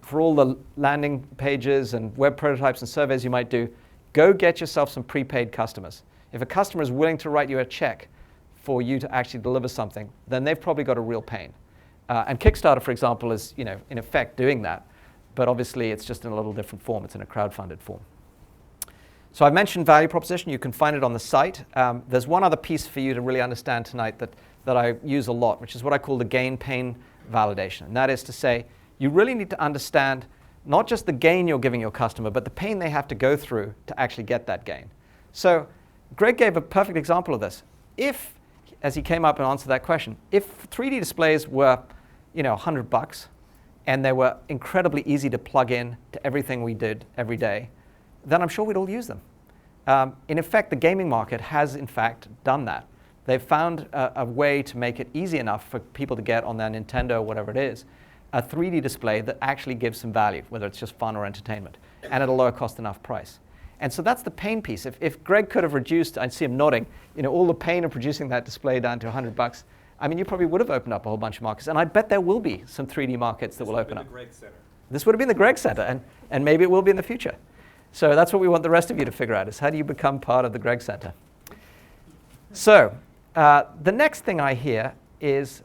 for all the landing pages and web prototypes and surveys you might do, go get yourself some prepaid customers. If a customer is willing to write you a check for you to actually deliver something, then they've probably got a real pain. And Kickstarter, for example, is in effect doing that. But obviously, it's just in a little different form. It's in a crowdfunded form. So I mentioned value proposition. You can find it on the site. There's one other piece for you to really understand tonight that I use a lot, which is what I call the gain pain validation. And that is to say, you really need to understand not just the gain you're giving your customer, but the pain they have to go through to actually get that gain. So Greg gave a perfect example of this. If, as he came up and answered that question, if 3D displays were, $100 and they were incredibly easy to plug in to everything we did every day, then I'm sure we'd all use them. In effect, the gaming market has, in fact, done that. They've found a way to make it easy enough for people to get on their Nintendo or whatever it is, a 3D display that actually gives some value, whether it's just fun or entertainment, and at a lower cost enough price. And so that's the pain piece. If Greg could have reduced, I see him nodding, all the pain of producing that display down to $100, I mean, you probably would have opened up a whole bunch of markets. And I bet there will be some 3D markets that will open up. This would have been the Greg Center, and maybe it will be in the future. So that's what we want the rest of you to figure out, is how do you become part of the Greg Center? So the next thing I hear is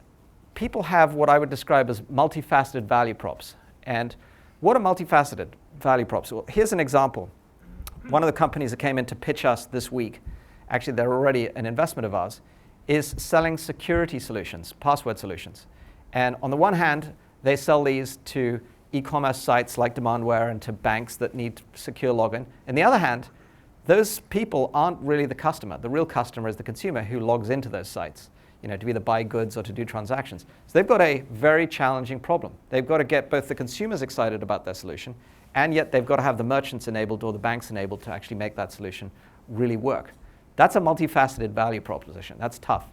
people have what I would describe as multifaceted value props. And what are multifaceted value props? Well, here's an example. One of the companies that came in to pitch us this week, actually they're already an investment of ours, is selling security solutions, password solutions. And on the one hand, they sell these to e-commerce sites like Demandware and to banks that need secure login. On the other hand, those people aren't really the customer. The real customer is the consumer who logs into those sites, to either buy goods or to do transactions. So they've got a very challenging problem. They've got to get both the consumers excited about their solution, and yet they've got to have the merchants enabled or the banks enabled to actually make that solution really work. That's a multifaceted value proposition. That's tough.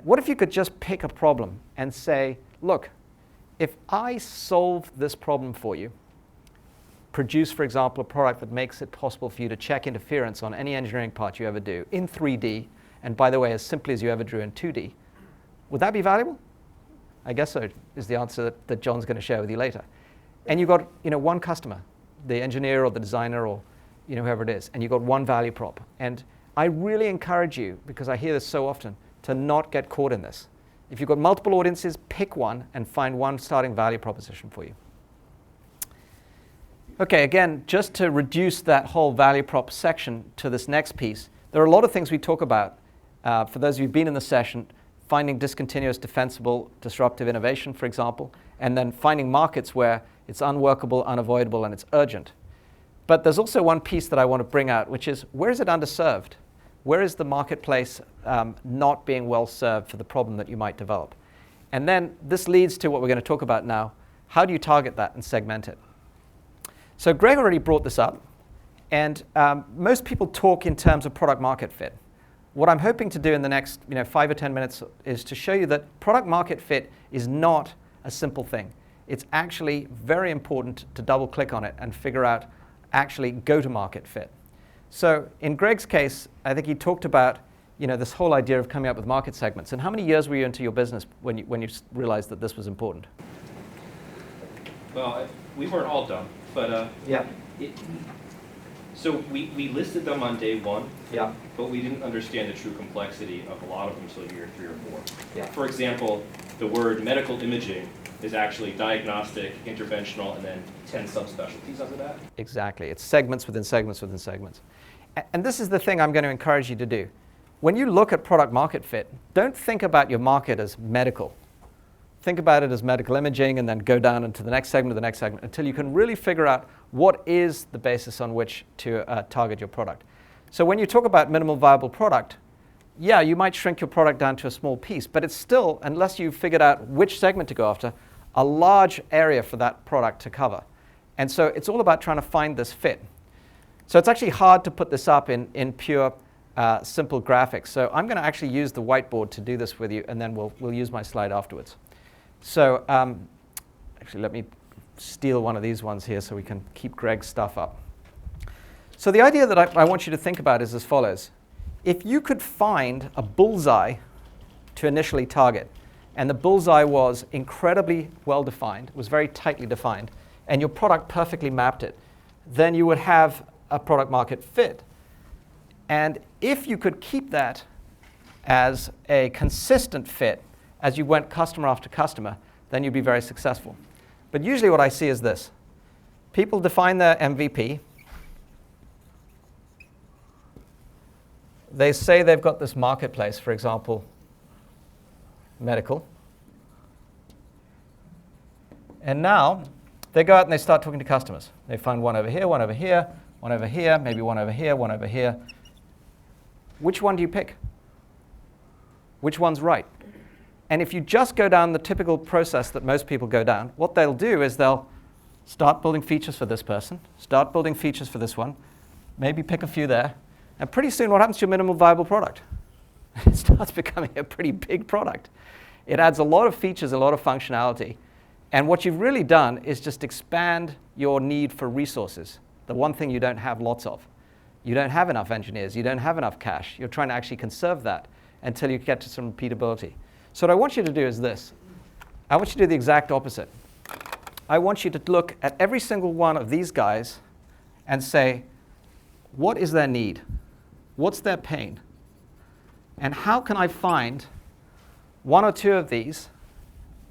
What if you could just pick a problem and say, look, if I solve this problem for you, produce, for example, a product that makes it possible for you to check interference on any engineering part you ever do in 3D, and by the way, as simply as you ever drew in 2D, would that be valuable? I guess so, is the answer that John's going to share with you later. And you've got one customer, the engineer or the designer or whoever it is, and you've got one value prop. And I really encourage you, because I hear this so often, to not get caught in this. If you've got multiple audiences, pick one and find one starting value proposition for you. Okay, again, just to reduce that whole value prop section to this next piece, there are a lot of things we talk about. For those of you who've been in the session, finding discontinuous, defensible, disruptive innovation, for example, and then finding markets where it's unworkable, unavoidable, and it's urgent. But there's also one piece that I want to bring out, which is, where is it underserved? Where is the marketplace not being well served for the problem that you might develop? And then this leads to what we're going to talk about now. How do you target that and segment it? So Greg already brought this up, and most people talk in terms of product market fit. What I'm hoping to do in the next 5 or 10 minutes is to show you that product market fit is not a simple thing. It's actually very important to double click on it and figure out actually go-to-market fit. So in Greg's case, I think he talked about this whole idea of coming up with market segments. And how many years were you into your business when you realized that this was important? Well, we weren't all dumb, but Yeah. So we listed them on day one, Yeah. but we didn't understand the true complexity of a lot of them until year 3 or 4. Yeah. For example, the word medical imaging is actually diagnostic, interventional, and then 10 subspecialties under that. Exactly. It's segments within segments within segments. And this is the thing I'm going to encourage you to do. When you look at product market fit, don't think about your market as medical. Think about it as medical imaging and then go down into the next segment until you can really figure out what is the basis on which to target your product. So when you talk about minimal viable product, yeah, you might shrink your product down to a small piece, but it's still, unless you've figured out which segment to go after, a large area for that product to cover. And so it's all about trying to find this fit. So it's actually hard to put this up in pure simple graphics. So I'm going to actually use the whiteboard to do this with you, and then we'll use my slide afterwards. So actually, let me steal one of these ones here so we can keep Greg's stuff up. So the idea that I want you to think about is as follows. If you could find a bullseye to initially target, and the bullseye was incredibly well defined, was very tightly defined, and your product perfectly mapped it, then you would have a product market fit. And if you could keep that as a consistent fit as you went customer after customer, then you'd be very successful. But usually what I see is this. People define their MVP, they say they've got this marketplace, for example, medical. And now they go out and they start talking to customers. They find one over here, one over here, one over here, maybe one over here, one over here. Which one do you pick? Which one's right? And if you just go down the typical process that most people go down, what they'll do is they'll start building features for this person, start building features for this one, maybe pick a few there, and pretty soon what happens to your minimum viable product? It starts becoming a pretty big product. It adds a lot of features, a lot of functionality, and what you've really done is just expand your need for resources, the one thing you don't have lots of. You don't have enough engineers, you don't have enough cash. You're trying to actually conserve that until you get to some repeatability. So what I want you to do is this. I want you to do the exact opposite. I want you to look at every single one of these guys and say, what is their need? What's their pain? And how can I find one or two of these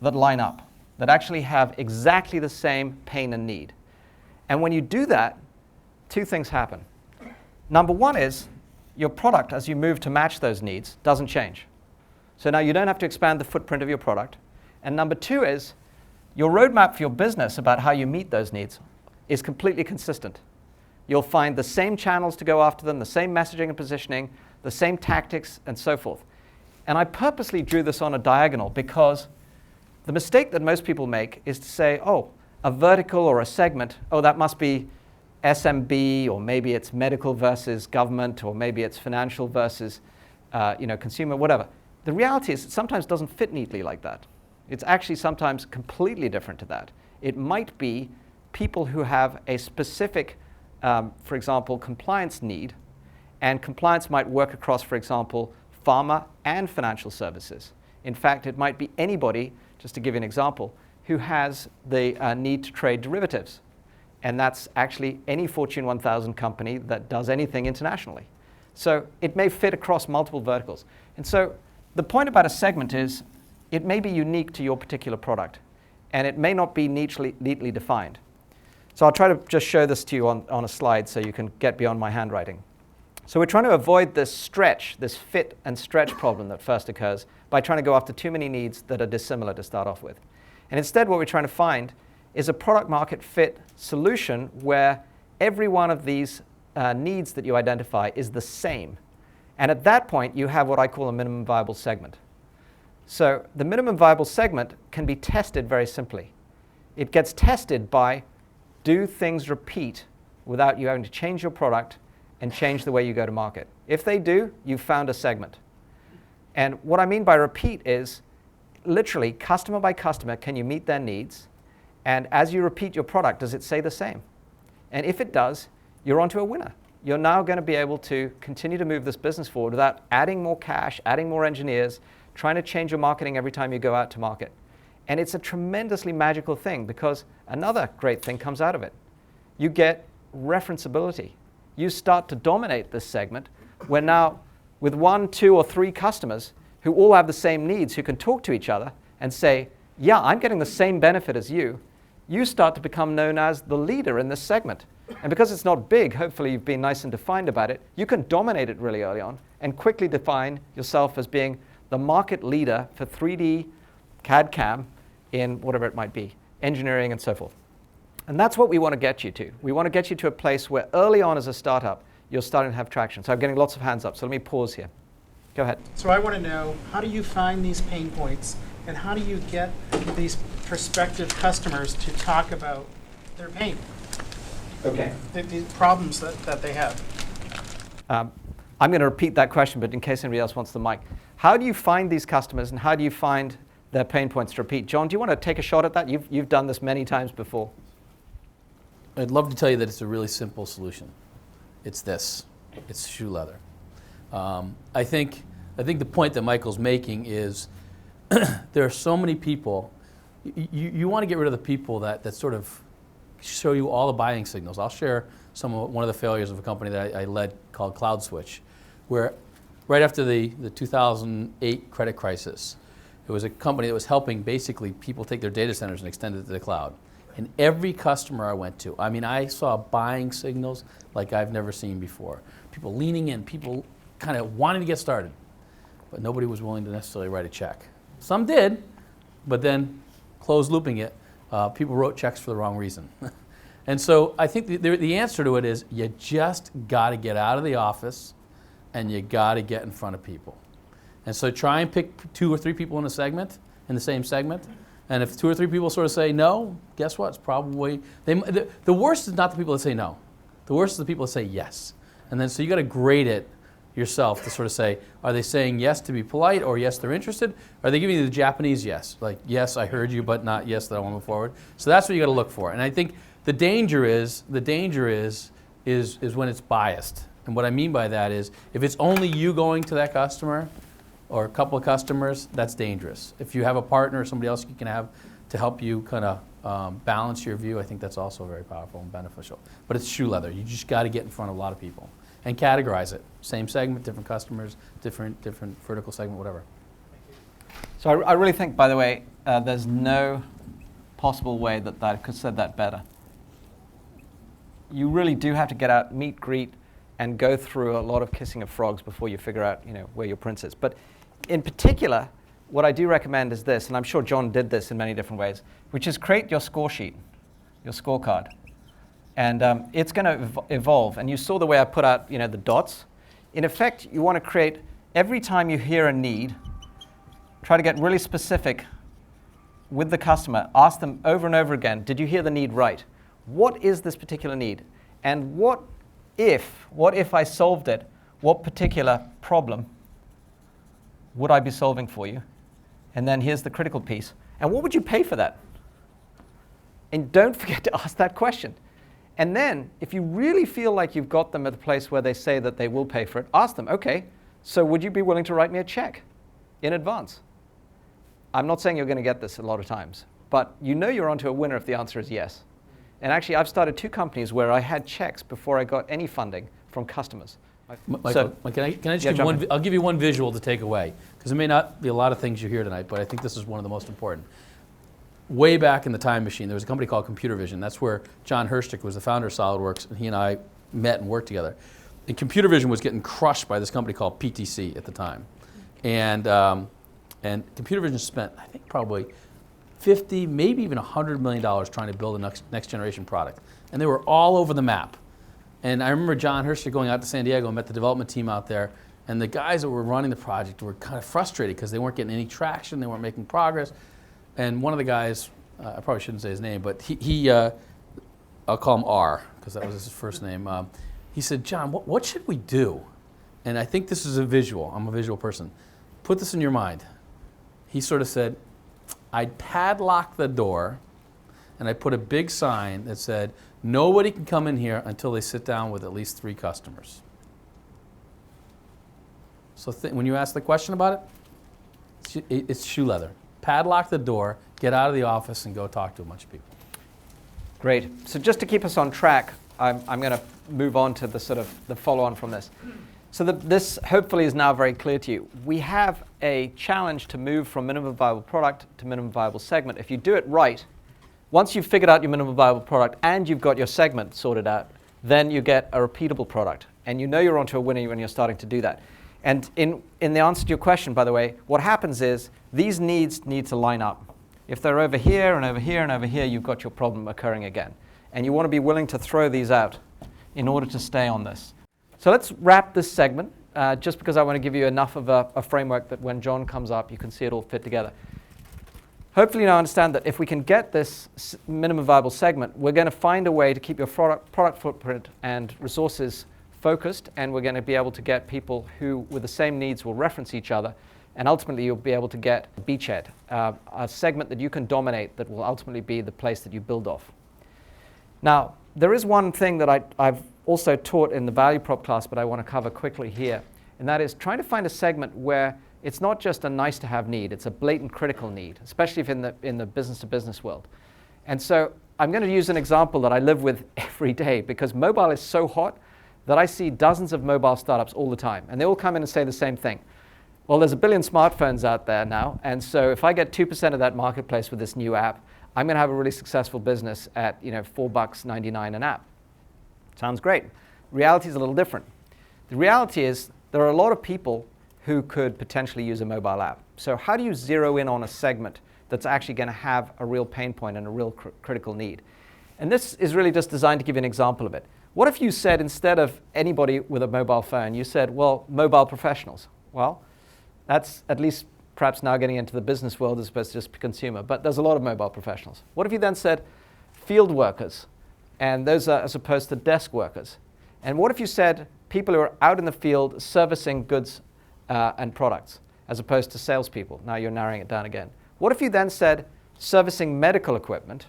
that line up, that actually have exactly the same pain and need? And when you do that, two things happen. Number one is your product, as you move to match those needs, doesn't change. So now you don't have to expand the footprint of your product. And number two is your roadmap for your business about how you meet those needs is completely consistent. You'll find the same channels to go after them, the same messaging and positioning, the same tactics, and so forth. And I purposely drew this on a diagonal because the mistake that most people make is to say, oh, a vertical or a segment, oh, that must be SMB, or maybe it's medical versus government, or maybe it's financial versus consumer, whatever. The reality is it sometimes doesn't fit neatly like that. It's actually sometimes completely different to that. It might be people who have a specific, for example, compliance need, and compliance might work across, for example, pharma and financial services. In fact, it might be anybody, just to give you an example, who has the need to trade derivatives. And that's actually any Fortune 1000 company that does anything internationally. So it may fit across multiple verticals. And so the point about a segment is it may be unique to your particular product, and it may not be neatly defined. So I'll try to just show this to you on a slide so you can get beyond my handwriting. So we're trying to avoid this stretch, this fit and stretch problem that first occurs by trying to go after too many needs that are dissimilar to start off with. And instead what we're trying to find is a product market fit solution where every one of these needs that you identify is the same. And at that point, you have what I call a minimum viable segment. So the minimum viable segment can be tested very simply. It gets tested by, do things repeat without you having to change your product and change the way you go to market? If they do, you've found a segment. And what I mean by repeat is literally customer by customer, can you meet their needs? And as you repeat your product, does it say the same? And if it does, you're onto a winner. You're now going to be able to continue to move this business forward without adding more cash, adding more engineers, trying to change your marketing every time you go out to market. And it's a tremendously magical thing because another great thing comes out of it. You get referenceability. You start to dominate this segment where now with 1, 2, or 3 customers who all have the same needs, who can talk to each other and say, yeah, I'm getting the same benefit as you, you start to become known as the leader in this segment. And because it's not big, hopefully you've been nice and defined about it, you can dominate it really early on and quickly define yourself as being the market leader for 3D CAD/CAM in whatever it might be, engineering and so forth. And that's what we want to get you to. We want to get you to a place where early on as a startup, you're starting to have traction. So I'm getting lots of hands up, so let me pause here. Go ahead. So I want to know, how do you find these pain points, and how do you get these prospective customers to talk about their pain? Okay. The problems that they have. I'm going to repeat that question, but in case anybody else wants the mic. How do you find these customers, and how do you find their pain points to repeat? John, do you want to take a shot at that? You've done this many times before. I'd love to tell you that it's a really simple solution. It's this. It's shoe leather. I think the point that Michael's making is there are so many people. You want to get rid of the people that sort of show you all the buying signals. I'll share one of the failures of a company that I led called CloudSwitch, where right after the 2008 credit crisis, it was a company that was helping basically people take their data centers and extend it to the cloud. And every customer I went to, I mean, I saw buying signals like I've never seen before. People leaning in, people kind of wanting to get started, but nobody was willing to necessarily write a check. Some did, but then closed looping it, people wrote checks for the wrong reason. And so I think the answer to it is you just got to get out of the office and you got to get in front of people. And so try and pick 2 or 3 people in a segment, in the same segment. And if 2 or 3 people sort of say no, guess what? It's probably, the worst is not the people that say no. The worst is the people that say yes. And then so you got to grade it yourself to sort of say, are they saying yes to be polite, or yes, they're interested? Are they giving you the Japanese yes? Like, yes, I heard you, but not yes, that I want to move forward. So that's what you got to look for. And I think the danger is when it's biased. And what I mean by that is, if it's only you going to that customer, or a couple of customers, that's dangerous. If you have a partner or somebody else you can have to help you kind of balance your view, I think that's also very powerful and beneficial. But it's shoe leather. You just got to get in front of a lot of people and categorize it. Same segment, different customers, different vertical segment, whatever. So I really think, by the way, there's no possible way that I could have said that better. You really do have to get out, meet, greet, and go through a lot of kissing of frogs before you figure out, where your prince is. But in particular, what I do recommend is this, and I'm sure John did this in many different ways, which is create your score sheet, your scorecard. And it's going to evolve. And you saw the way I put out, the dots. In effect, you want to create, every time you hear a need, try to get really specific with the customer. Ask them over and over again, did you hear the need right? What is this particular need? And what if I solved it, what particular problem would I be solving for you? And then here's the critical piece. And what would you pay for that? And don't forget to ask that question. And then, if you really feel like you've got them at the place where they say that they will pay for it, ask them, okay, so would you be willing to write me a check in advance? I'm not saying you're going to get this a lot of times, but you're onto a winner if the answer is yes. And actually, I've started 2 companies where I had checks before I got any funding from customers. Michael, can I just give you one? I'll give you one visual to take away, because there may not be a lot of things you hear tonight, but I think this is one of the most important. Way back in the time machine, there was a company called Computer Vision. That's where John Herstick was the founder of SolidWorks, and he and I met and worked together. And Computer Vision was getting crushed by this company called PTC at the time. And Computer Vision spent, I think, probably $50, maybe even $100 million trying to build a next generation product. And they were all over the map. And I remember John Herstick going out to San Diego and met the development team out there. And the guys that were running the project were kind of frustrated because they weren't getting any traction, they weren't making progress. And one of the guys, I probably shouldn't say his name, but he I'll call him R, because that was his first name. He said, John, what should we do? And I think this is a visual. I'm a visual person. Put this in your mind. He sort of said, I'd padlock the door, and I put a big sign that said, nobody can come in here until they sit down with at least 3 customers. So when you ask the question about it, it's shoe leather. Padlock the door, get out of the office, and go talk to a bunch of people. Great. So just to keep us on track, I'm going to move on to the sort of the follow-on from this. So this hopefully is now very clear to you. We have a challenge to move from minimum viable product to minimum viable segment. If you do it right, once you've figured out your minimum viable product and you've got your segment sorted out, then you get a repeatable product. And you're onto a winner when you're starting to do that. And in the answer to your question, by the way, what happens is these needs need to line up. If they're over here and over here and over here, you've got your problem occurring again. And you want to be willing to throw these out in order to stay on this. So let's wrap this segment, just because I want to give you enough of a framework that when John comes up, you can see it all fit together. Hopefully you now understand that if we can get this minimum viable segment, we're going to find a way to keep your product footprint and resources focused, and we're going to be able to get people who, with the same needs, will reference each other, and ultimately you'll be able to get a beachhead, a segment that you can dominate that will ultimately be the place that you build off. Now, there is one thing that I've also taught in the value prop class, but I want to cover quickly here, and that is trying to find a segment where it's not just a nice-to-have need, it's a blatant critical need, especially if in the business-to-business world. And so I'm going to use an example that I live with every day, because mobile is so hot that I see dozens of mobile startups all the time. And they all come in and say the same thing. Well, there's 1 billion smartphones out there now, and so if I get 2% of that marketplace with this new app, I'm going to have a really successful business at $4.99 an app. Sounds great. Reality is a little different. The reality is there are a lot of people who could potentially use a mobile app. So how do you zero in on a segment that's actually going to have a real pain point and a real critical need? And this is really just designed to give you an example of it. What if you said, instead of anybody with a mobile phone, you said, well, mobile professionals? Well, that's at least perhaps now getting into the business world as opposed to just consumer, but there's a lot of mobile professionals. What if you then said field workers, and those are as opposed to desk workers? And what if you said people who are out in the field servicing goods and products, as opposed to salespeople? Now you're narrowing it down again. What if you then said servicing medical equipment,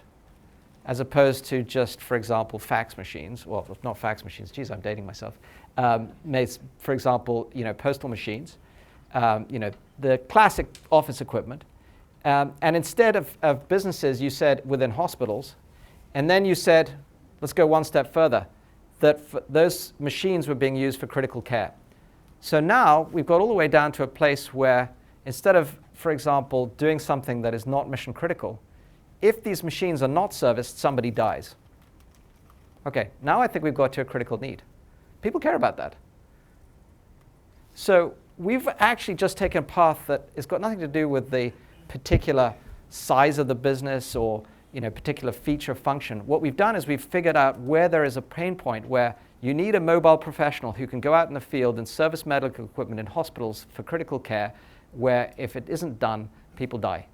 as opposed to just, for example, fax machines? Well, not fax machines. Geez, I'm dating myself. For example, postal machines. The classic office equipment. And instead of businesses, you said within hospitals. And then you said, let's go one step further, that those machines were being used for critical care. So now we've got all the way down to a place where instead of, for example, doing something that is not mission critical, if these machines are not serviced, somebody dies. Okay, now I think we've got to a critical need. People care about that. So we've actually just taken a path that has got nothing to do with the particular size of the business or particular feature function. What we've done is we've figured out where there is a pain point where you need a mobile professional who can go out in the field and service medical equipment in hospitals for critical care, where if it isn't done, people die.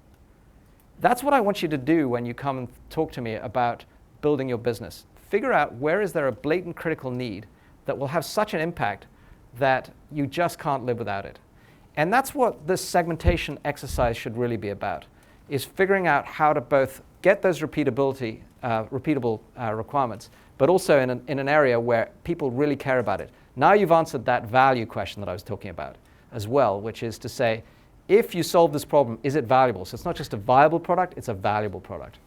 That's what I want you to do when you come and talk to me about building your business. Figure out where is there a blatant critical need that will have such an impact that you just can't live without it. And that's what this segmentation exercise should really be about, is figuring out how to both get those repeatable requirements, but also in an area where people really care about it. Now you've answered that value question that I was talking about as well, which is to say, if you solve this problem, is it valuable? So it's not just a viable product, it's a valuable product.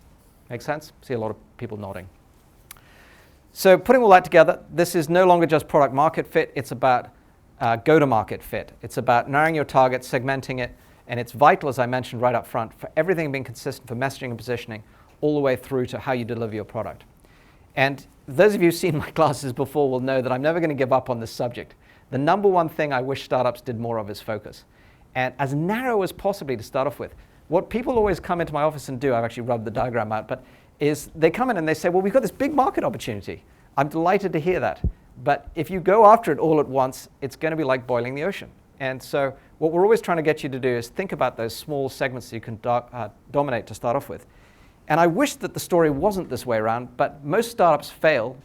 Make sense? See a lot of people nodding. So putting all that together, this is no longer just product market fit, it's about go-to-market fit. It's about narrowing your target, segmenting it, and it's vital, as I mentioned right up front, for everything being consistent for messaging and positioning, all the way through to how you deliver your product. And those of you who've seen my classes before will know that I'm never going to give up on this subject. The number one thing I wish startups did more of is focus. And as narrow as possibly to start off with. What people always come into my office and do, I've actually rubbed the diagram out, but is they come in and they say, well, we've got this big market opportunity. I'm delighted to hear that. But if you go after it all at once, it's going to be like boiling the ocean. And so what we're always trying to get you to do is think about those small segments that you can dominate to start off with. And I wish that the story wasn't this way around, but most startups fail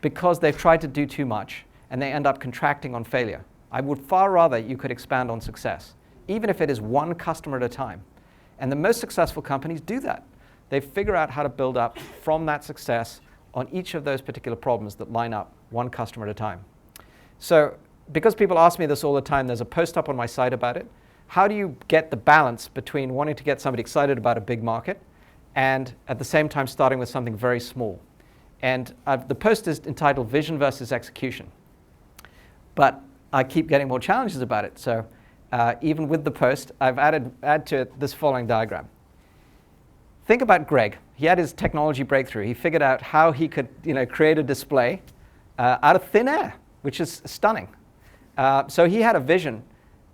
because they've tried to do too much and they end up contracting on failure. I would far rather you could expand on success, even if it is one customer at a time. And the most successful companies do that. They figure out how to build up from that success on each of those particular problems that line up one customer at a time. So because people ask me this all the time, there's a post up on my site about it. How do you get the balance between wanting to get somebody excited about a big market and at the same time starting with something very small? And the post is entitled Vision versus Execution. But I keep getting more challenges about it. So even with the post, I've added to it this following diagram. Think about Greg. He had his technology breakthrough. He figured out how he could create a display out of thin air, which is stunning. So he had a vision,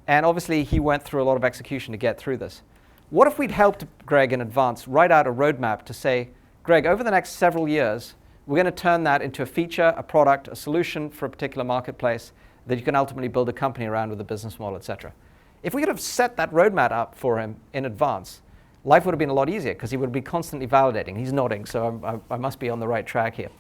and obviously he went through a lot of execution to get through this. What if we'd helped Greg in advance write out a roadmap to say, Greg, over the next several years, we're going to turn that into a feature, a product, a solution for a particular marketplace that you can ultimately build a company around with a business model, et cetera. If we could have set that roadmap up for him in advance, life would have been a lot easier because he would be constantly validating. He's nodding, so I must be on the right track here.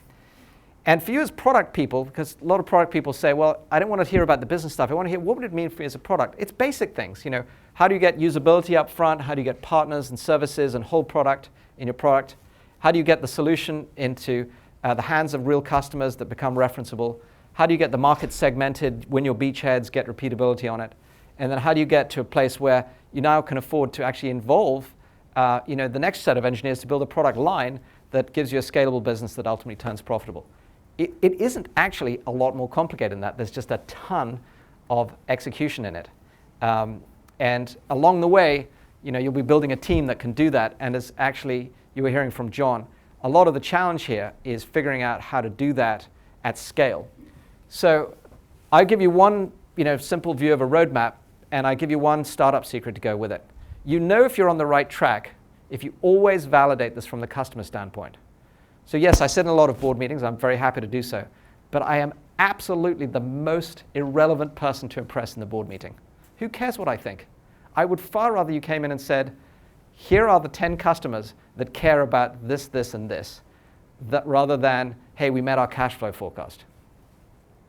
And for you as product people, because a lot of product people say, well, I don't want to hear about the business stuff. I want to hear what would it mean for me as a product. It's basic things. How do you get usability up front? How do you get partners and services and whole product in your product? How do you get the solution into the hands of real customers that become referenceable? How do you get the market segmented, win your beachheads, get repeatability on it? And then how do you get to a place where you now can afford to actually involve the next set of engineers to build a product line that gives you a scalable business that ultimately turns profitable? It isn't actually a lot more complicated than that. There's just a ton of execution in it. And along the way, you'll be building a team that can do that. And as actually you were hearing from John, a lot of the challenge here is figuring out how to do that at scale. So I'll give you one simple view of a roadmap, and I give you one startup secret to go with it. You know if you're on the right track if you always validate this from the customer standpoint. So yes, I sit in a lot of board meetings. I'm very happy to do so. But I am absolutely the most irrelevant person to impress in the board meeting. Who cares what I think? I would far rather you came in and said, here are the 10 customers that care about this, this, and this, rather than, hey, we met our cash flow forecast.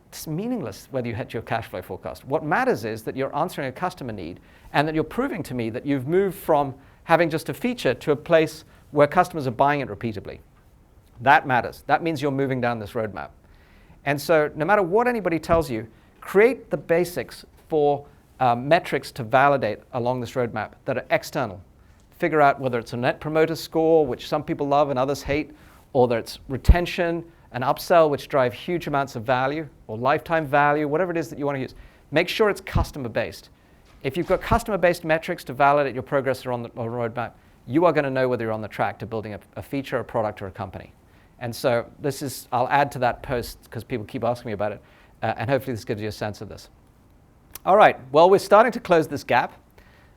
It's meaningless whether you hit your cash flow forecast. What matters is that you're answering a customer need and that you're proving to me that you've moved from having just a feature to a place where customers are buying it repeatedly. That matters. That means you're moving down this roadmap. And so no matter what anybody tells you, create the basics for metrics to validate along this roadmap that are external. Figure out whether it's a net promoter score, which some people love and others hate, or whether it's retention and upsell, which drive huge amounts of value, or lifetime value, whatever it is that you want to use. Make sure it's customer-based. If you've got customer-based metrics to validate your progress on the roadmap, you are going to know whether you're on the track to building a feature, a product, or a company. And so I'll add to that post because people keep asking me about it, and hopefully this gives you a sense of this. All right, well, we're starting to close this gap.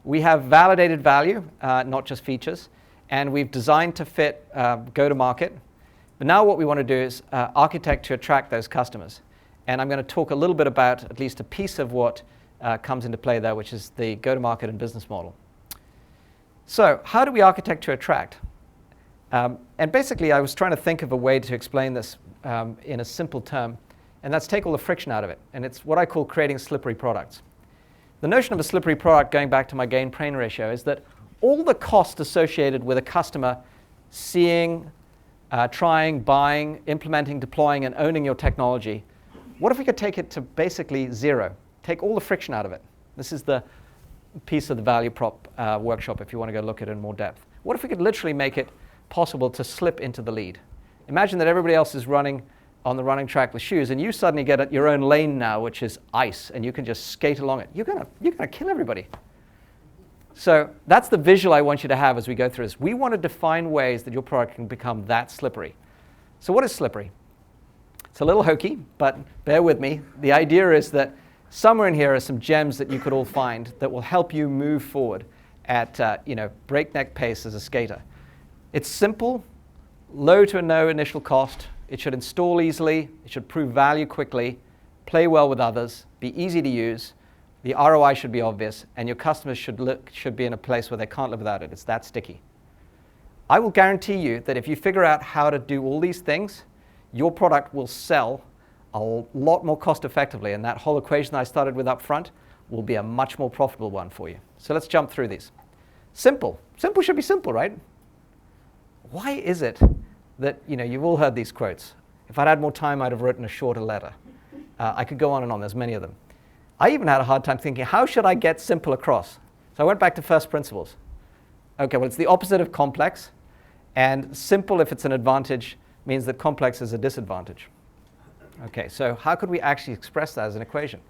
We have validated value, not just features, and we've designed to fit go-to-market. But now what we want to do is architect to attract those customers. And I'm going to talk a little bit about at least a piece of what comes into play there, which is the go-to-market and business model. So how do we architect to attract? And basically, I was trying to think of a way to explain this in a simple term, and that's take all the friction out of it. And it's what I call creating slippery products. The notion of a slippery product, going back to my gain-pain ratio, is that all the cost associated with a customer seeing, trying, buying, implementing, deploying, and owning your technology, what if we could take it to basically zero? Take all the friction out of it. This is the piece of the value prop workshop if you want to go look at it in more depth. What if we could literally make it possible to slip into the lead? Imagine that everybody else is running on the running track with shoes, and you suddenly get your own lane now, which is ice, and you can just skate along it. You're gonna kill everybody. So that's the visual I want you to have as we go through this. We want to define ways that your product can become that slippery. So what is slippery? It's a little hokey, but bear with me. The idea is that somewhere in here are some gems that you could all find that will help you move forward at breakneck pace as a skater. It's simple, low to no initial cost. It should install easily. It should prove value quickly, play well with others, be easy to use. The ROI should be obvious, and your customers should be in a place where they can't live without it. It's that sticky. I will guarantee you that if you figure out how to do all these things, your product will sell a lot more cost effectively, and that whole equation I started with up front will be a much more profitable one for you. So let's jump through these. Simple. Simple should be simple, right? Why is it that, you've all heard these quotes? If I'd had more time, I'd have written a shorter letter. I could go on and on. There's many of them. I even had a hard time thinking, how should I get simple across? So I went back to first principles. Okay, well, it's the opposite of complex. And simple, if it's an advantage, means that complex is a disadvantage. Okay, so how could we actually express that as an equation?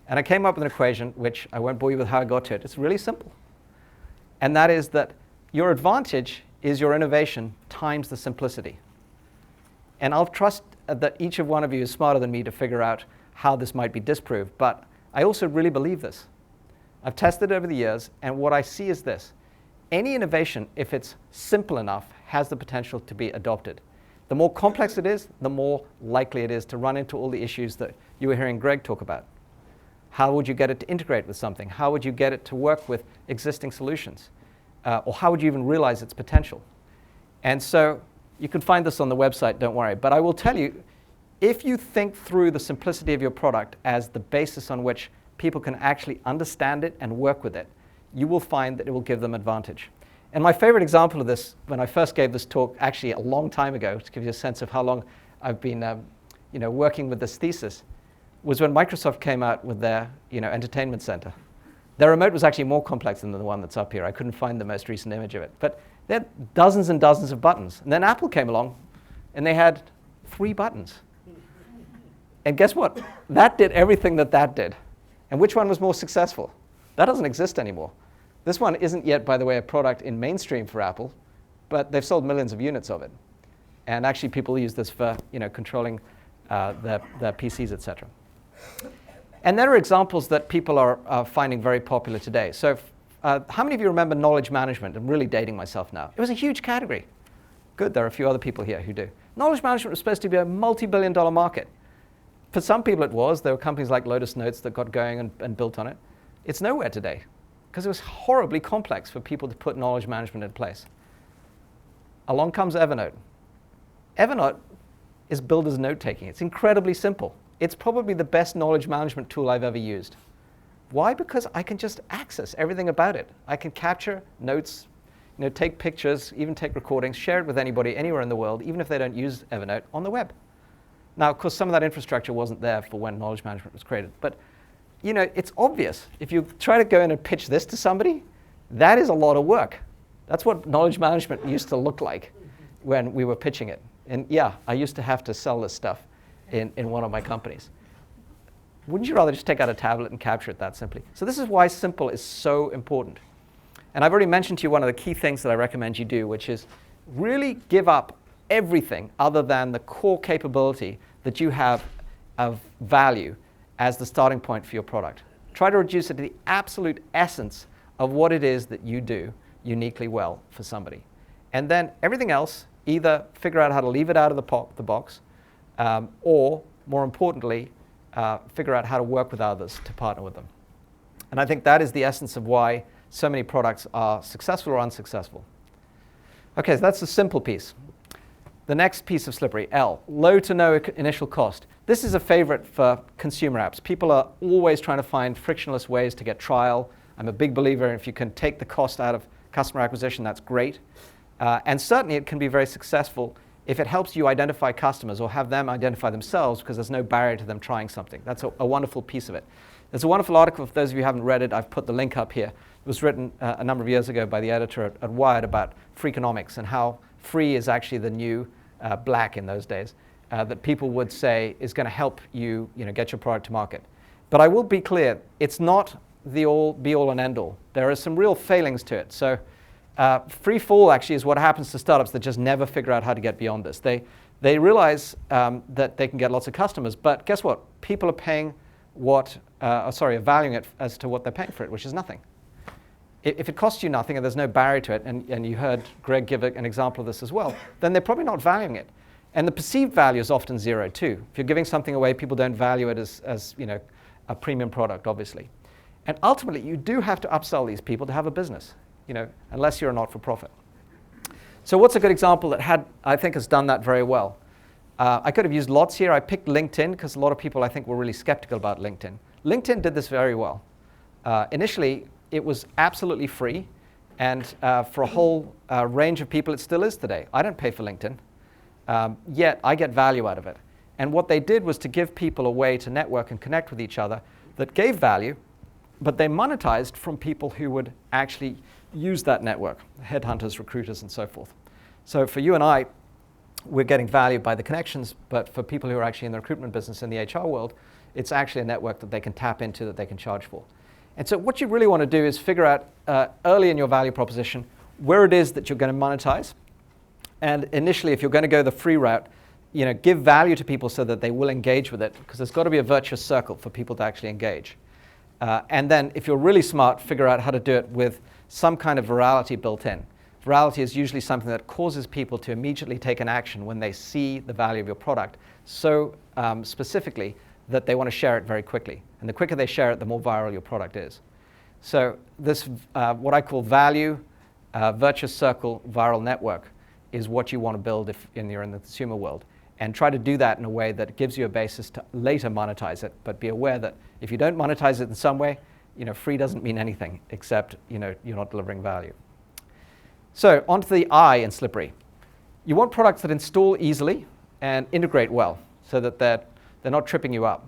And I came up with an equation, which I won't bore you with how I got to it. It's really simple. And that is that your advantage is your innovation times the simplicity. And I'll trust that each of one of you is smarter than me to figure out how this might be disproved. But I also really believe this. I've tested it over the years, and what I see is this. Any innovation, if it's simple enough, has the potential to be adopted. The more complex it is, the more likely it is to run into all the issues that you were hearing Greg talk about. How would you get it to integrate with something? How would you get it to work with existing solutions? Or how would you even realize its potential? And so you can find this on the website, don't worry. But I will tell you, if you think through the simplicity of your product as the basis on which people can actually understand it and work with it, you will find that it will give them advantage. And my favorite example of this, when I first gave this talk, actually a long time ago, to give you a sense of how long I've been working with this thesis, was when Microsoft came out with their entertainment center. Their remote was actually more complex than the one that's up here. I couldn't find the most recent image of it. But they had dozens and dozens of buttons. And then Apple came along, and they had 3 buttons. And guess what? That did everything that did. And which one was more successful? That doesn't exist anymore. This one isn't yet, by the way, a product in mainstream for Apple, but they've sold millions of units of it. And actually, people use this for controlling their PCs, et cetera. And there are examples that people are finding very popular today. So how many of you remember knowledge management? I'm really dating myself now. It was a huge category. Good, there are a few other people here who do. Knowledge management was supposed to be a multi-billion-dollar market. For some people it was. There were companies like Lotus Notes that got going and built on it. It's nowhere today because it was horribly complex for people to put knowledge management in place. Along comes Evernote. Evernote is built as note-taking. It's incredibly simple. It's probably the best knowledge management tool I've ever used. Why? Because I can just access everything about it. I can capture notes, take pictures, even take recordings, share it with anybody anywhere in the world, even if they don't use Evernote, on the web. Now, of course, some of that infrastructure wasn't there for when knowledge management was created. But, it's obvious. If you try to go in and pitch this to somebody, that is a lot of work. That's what knowledge management used to look like when we were pitching it. And yeah, I used to have to sell this stuff in one of my companies. Wouldn't you rather just take out a tablet and capture it that simply? So this is why simple is so important. And I've already mentioned to you one of the key things that I recommend you do, which is really give up everything other than the core capability that you have of value as the starting point for your product. Try to reduce it to the absolute essence of what it is that you do uniquely well for somebody. And then everything else, either figure out how to leave it out of the box, or more importantly, figure out how to work with others to partner with them. And I think that is the essence of why so many products are successful or unsuccessful. Okay, so that's the simple piece. The next piece of slippery, L, low to no initial cost. This is a favorite for consumer apps. People are always trying to find frictionless ways to get trial. I'm a big believer if you can take the cost out of customer acquisition, that's great. And certainly it can be very successful if it helps you identify customers or have them identify themselves because there's no barrier to them trying something. That's a wonderful piece of it. There's a wonderful article, for those of you who haven't read it, I've put the link up here. It was written a number of years ago by the editor at Wired about freakonomics and how free is actually the new black in those days, that people would say is going to help you, get your product to market. But I will be clear, it's not the be-all and end-all. There are some real failings to it. So free fall actually is what happens to startups that just never figure out how to get beyond this. They realize that they can get lots of customers, but guess what? People are paying are valuing it as to what they're paying for it, which is nothing. If it costs you nothing and there's no barrier to it, and you heard Greg give an example of this as well, then they're probably not valuing it. And the perceived value is often zero too. If you're giving something away, people don't value it as a premium product, obviously. And ultimately, you do have to upsell these people to have a business, unless you're a not-for-profit. So what's a good example that I think has done that very well? I could have used lots here. I picked LinkedIn because a lot of people, I think, were really skeptical about LinkedIn. LinkedIn did this very well. Initially, it was absolutely free, and for a whole range of people, it still is today. I don't pay for LinkedIn, yet I get value out of it. And what they did was to give people a way to network and connect with each other that gave value, but they monetized from people who would actually use that network, headhunters, recruiters, and so forth. So for you and I, we're getting value by the connections, but for people who are actually in the recruitment business in the HR world, it's actually a network that they can tap into that they can charge for. And so what you really want to do is figure out early in your value proposition where it is that you're going to monetize. And initially, if you're going to go the free route, give value to people so that they will engage with it, because there's got to be a virtuous circle for people to actually engage. And then if you're really smart, figure out how to do it with some kind of virality built in. Virality is usually something that causes people to immediately take an action when they see the value of your product so specifically that they want to share it very quickly. And the quicker they share it, the more viral your product is. So this, what I call value, virtuous circle, viral network is what you want to build if you're in the consumer world. And try to do that in a way that gives you a basis to later monetize it, but be aware that if you don't monetize it in some way, free doesn't mean anything except you're not delivering value. So onto the I in slippery. You want products that install easily and integrate well so that they're not tripping you up.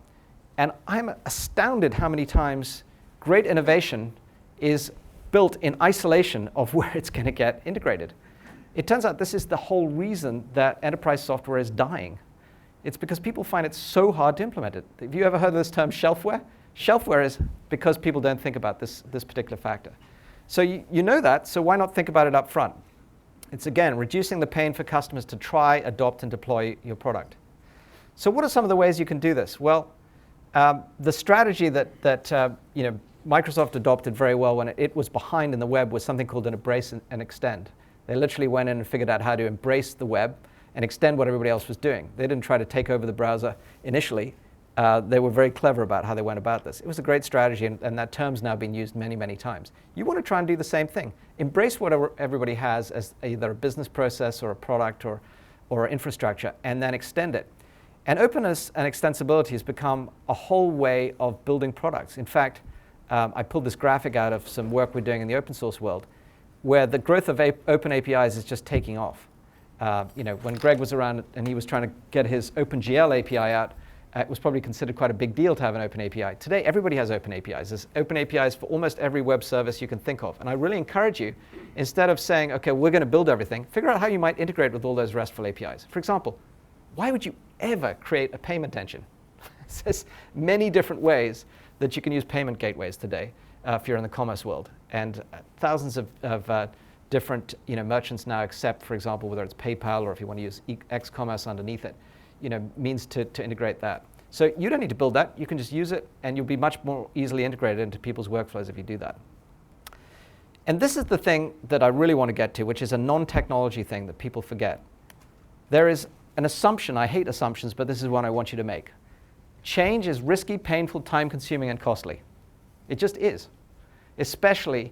And I'm astounded how many times great innovation is built in isolation of where it's going to get integrated. It turns out this is the whole reason that enterprise software is dying. It's because people find it so hard to implement it. Have you ever heard of this term shelfware? Shelfware is because people don't think about this particular factor. So you know that, so why not think about it up front? It's, again, reducing the pain for customers to try, adopt, and deploy your product. So what are some of the ways you can do this? Well, The strategy that Microsoft adopted very well when it was behind in the web was something called an embrace and extend. They literally went in and figured out how to embrace the web and extend what everybody else was doing. They didn't try to take over the browser initially. They were very clever about how they went about this. It was a great strategy, and that term's now been used many, many times. You want to try and do the same thing. Embrace whatever everybody has as either a business process or a product or infrastructure, and then extend it. And openness and extensibility has become a whole way of building products. In fact, I pulled this graphic out of some work we're doing in the open source world, where the growth of open APIs is just taking off. When Greg was around and he was trying to get his OpenGL API out, it was probably considered quite a big deal to have an open API. Today, everybody has open APIs. There's open APIs for almost every web service you can think of. And I really encourage you, instead of saying, OK, we're going to build everything, figure out how you might integrate with all those RESTful APIs. For example, why would you ever create a payment engine? There's many different ways that you can use payment gateways today if you're in the commerce world. And thousands of different merchants now accept, for example, whether it's PayPal or if you want to use X-commerce underneath it, means to integrate that. So you don't need to build that. You can just use it, and you'll be much more easily integrated into people's workflows if you do that. And this is the thing that I really want to get to, which is a non-technology thing that people forget. There is an assumption. I hate assumptions, but this is one I want you to make. Change is risky, painful, time-consuming, and costly. It just is, especially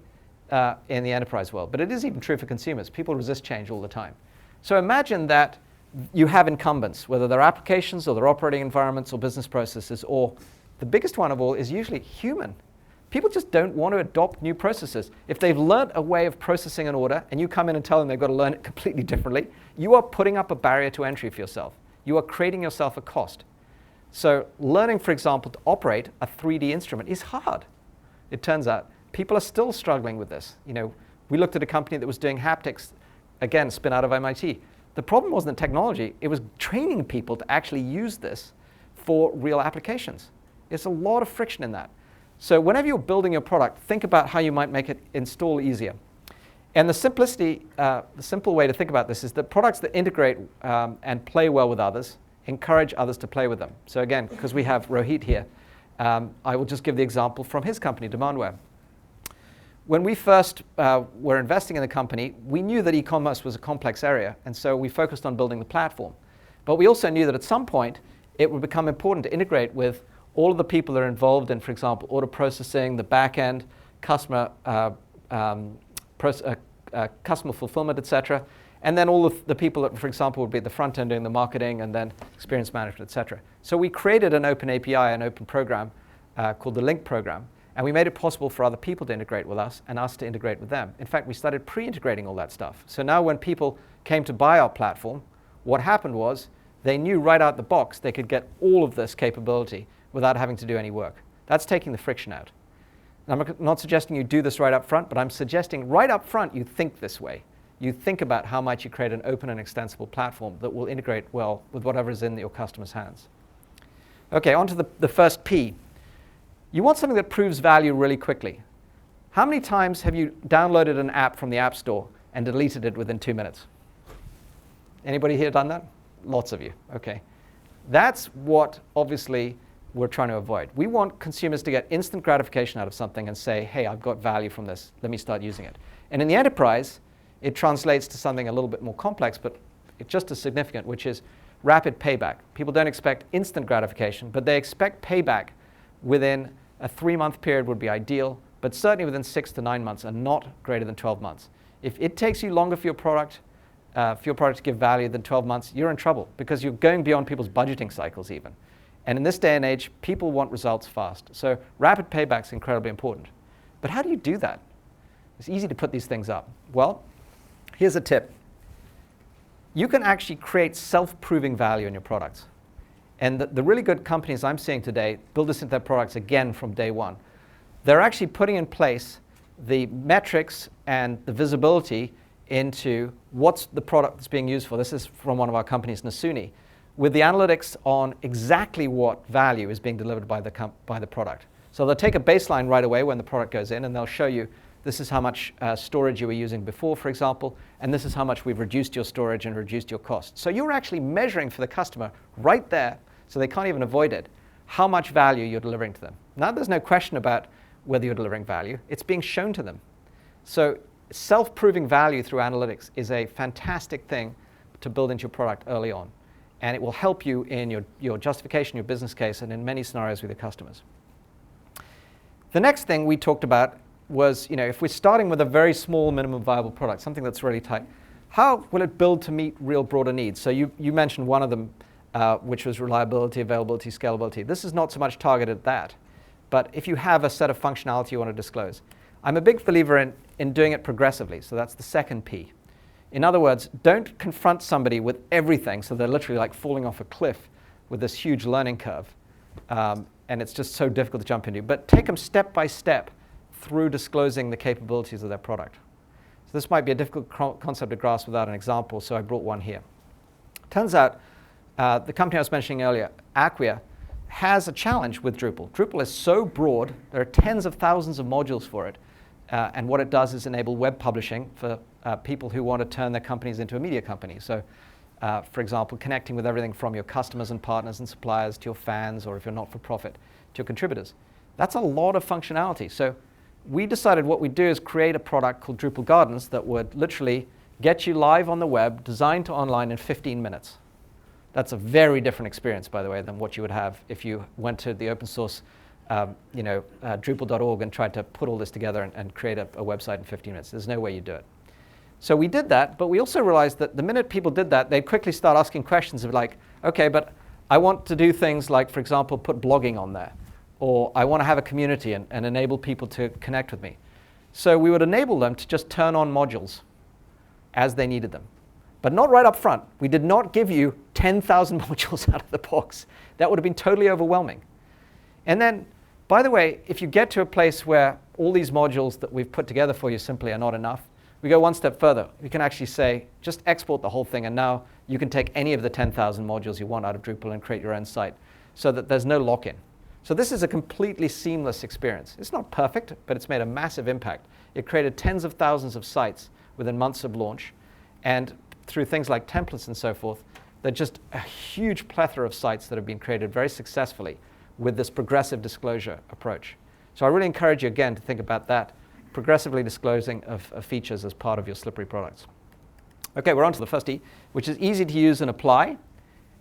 in the enterprise world. But it is even true for consumers. People resist change all the time. So imagine that you have incumbents, whether they're applications or they're operating environments or business processes, or the biggest one of all is usually human. People just don't want to adopt new processes. If they've learned a way of processing an order and you come in and tell them they've got to learn it completely differently, you are putting up a barrier to entry for yourself. You are creating yourself a cost. So learning, for example, to operate a 3D instrument is hard. It turns out people are still struggling with this. We looked at a company that was doing haptics, again, spin out of MIT. The problem wasn't the technology. It was training people to actually use this for real applications. There's a lot of friction in that. So whenever you're building your product, think about how you might make it install easier. And the simple way to think about this is that products that integrate and play well with others encourage others to play with them. So again, because we have Rohit here, I will just give the example from his company, Demandware. When we first were investing in the company, we knew that e-commerce was a complex area, and so we focused on building the platform. But we also knew that at some point, it would become important to integrate with all of the people that are involved in, for example, order processing, the back end, customer fulfillment, et cetera, and then all of the people that, for example, would be at the front end doing the marketing and then experience management, et cetera. So we created an open API, an open program called the Link program. And we made it possible for other people to integrate with us and us to integrate with them. In fact, we started pre-integrating all that stuff. So now when people came to buy our platform, what happened was they knew right out the box they could get all of this capability without having to do any work. That's taking the friction out. And I'm not suggesting you do this right up front, but I'm suggesting right up front you think this way. You think about how might you create an open and extensible platform that will integrate well with whatever is in your customer's hands. OK, on to the first P. You want something that proves value really quickly. How many times have you downloaded an app from the App Store and deleted it within 2 minutes? Anybody here done that? Lots of you. OK. That's what, obviously, we're trying to avoid. We want consumers to get instant gratification out of something and say, hey, I've got value from this. Let me start using it. And in the enterprise, it translates to something a little bit more complex, but it's just as significant, which is rapid payback. People don't expect instant gratification, but they expect payback within a 3-month period would be ideal, but certainly within 6 to 9 months and not greater than 12 months. If it takes you longer for your product to give value than 12 months, you're in trouble because you're going beyond people's budgeting cycles even. And in this day and age, people want results fast. So rapid payback is incredibly important. But how do you do that? It's easy to put these things up. Well, here's a tip. You can actually create self-proving value in your products. And the really good companies I'm seeing today build this into their products again from day one. They're actually putting in place the metrics and the visibility into what's the product that's being used for. This is from one of our companies, Nasuni, with the analytics on exactly what value is being delivered by the product. So they'll take a baseline right away when the product goes in, and they'll show you this is how much storage you were using before, for example, and this is how much we've reduced your storage and reduced your cost. So you're actually measuring for the customer right there, so they can't even avoid it, how much value you're delivering to them. Now there's no question about whether you're delivering value. It's being shown to them. So self-proving value through analytics is a fantastic thing to build into your product early on. And it will help you in your justification, your business case, and in many scenarios with your customers. The next thing we talked about was, if we're starting with a very small minimum viable product, something that's really tight, how will it build to meet real broader needs? So you mentioned one of them, which was reliability, availability, scalability. This is not so much targeted at that, but if you have a set of functionality you want to disclose. I'm a big believer in doing it progressively, so that's the second P. In other words, don't confront somebody with everything so they're literally like falling off a cliff with this huge learning curve, and it's just so difficult to jump into. But take them step by step through disclosing the capabilities of their product. So this might be a difficult concept to grasp without an example, so I brought one here. Turns out the company I was mentioning earlier, Acquia, has a challenge with Drupal. Drupal is so broad, there are tens of thousands of modules for it, and what it does is enable web publishing for people who want to turn their companies into a media company. So, for example, connecting with everything from your customers and partners and suppliers to your fans, or if you're not for profit, to your contributors. That's a lot of functionality. So we decided what we'd do is create a product called Drupal Gardens that would literally get you live on the web, designed to online in 15 minutes. That's a very different experience, by the way, than what you would have if you went to the open source Drupal.org and tried to put all this together and create a website in 15 minutes. There's no way you do it. So we did that, but we also realized that the minute people did that, they'd quickly start asking questions of like, okay, but I want to do things like, for example, put blogging on there, or I want to have a community and enable people to connect with me. So we would enable them to just turn on modules as they needed them, but not right up front. We did not give you 10,000 modules out of the box. That would have been totally overwhelming. And then, by the way, if you get to a place where all these modules that we've put together for you simply are not enough, we go one step further. We can actually say, just export the whole thing, and now you can take any of the 10,000 modules you want out of Drupal and create your own site so that there's no lock-in. So this is a completely seamless experience. It's not perfect, but it's made a massive impact. It created tens of thousands of sites within months of launch, and through things like templates and so forth, there's just a huge plethora of sites that have been created very successfully with this progressive disclosure approach. So I really encourage you again to think about that, progressively disclosing of features as part of your slippery products. Okay, we're on to the first E, which is easy to use and apply.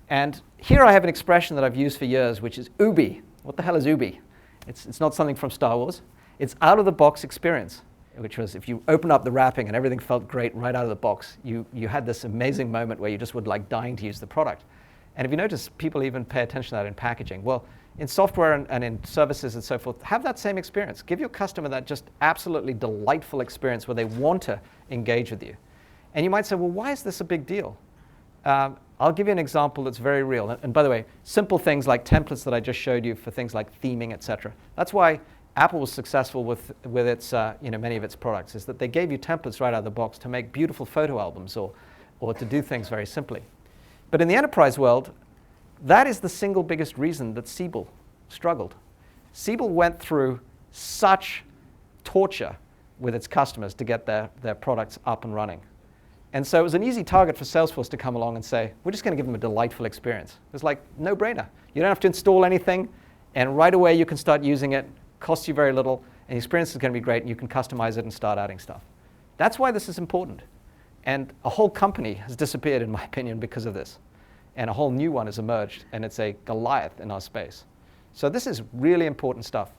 And here I have an expression that I've used for years, which is UBI. What the hell is UBI? It's not something from Star Wars. It's out-of-the-box experience, which was if you open up the wrapping and everything felt great right out of the box, you had this amazing moment where you just would like dying to use the product. And if you notice, people even pay attention to that in packaging. Well, in software and in services and so forth, have that same experience. Give your customer that just absolutely delightful experience where they want to engage with you. And you might say, well, why is this a big deal? I'll give you an example that's very real. And by the way, simple things like templates that I just showed you for things like theming, etc. That's why Apple was successful with its, many of its products, is that they gave you templates right out of the box to make beautiful photo albums or to do things very simply. But in the enterprise world, that is the single biggest reason that Siebel struggled. Siebel went through such torture with its customers to get their products up and running. And so it was an easy target for Salesforce to come along and say, we're just going to give them a delightful experience. It was like, no-brainer. You don't have to install anything, and right away you can start using it, costs you very little, and the experience is going to be great, and you can customize it and start adding stuff. That's why this is important. And a whole company has disappeared, in my opinion, because of this. And a whole new one has emerged, and it's a Goliath in our space. So this is really important stuff.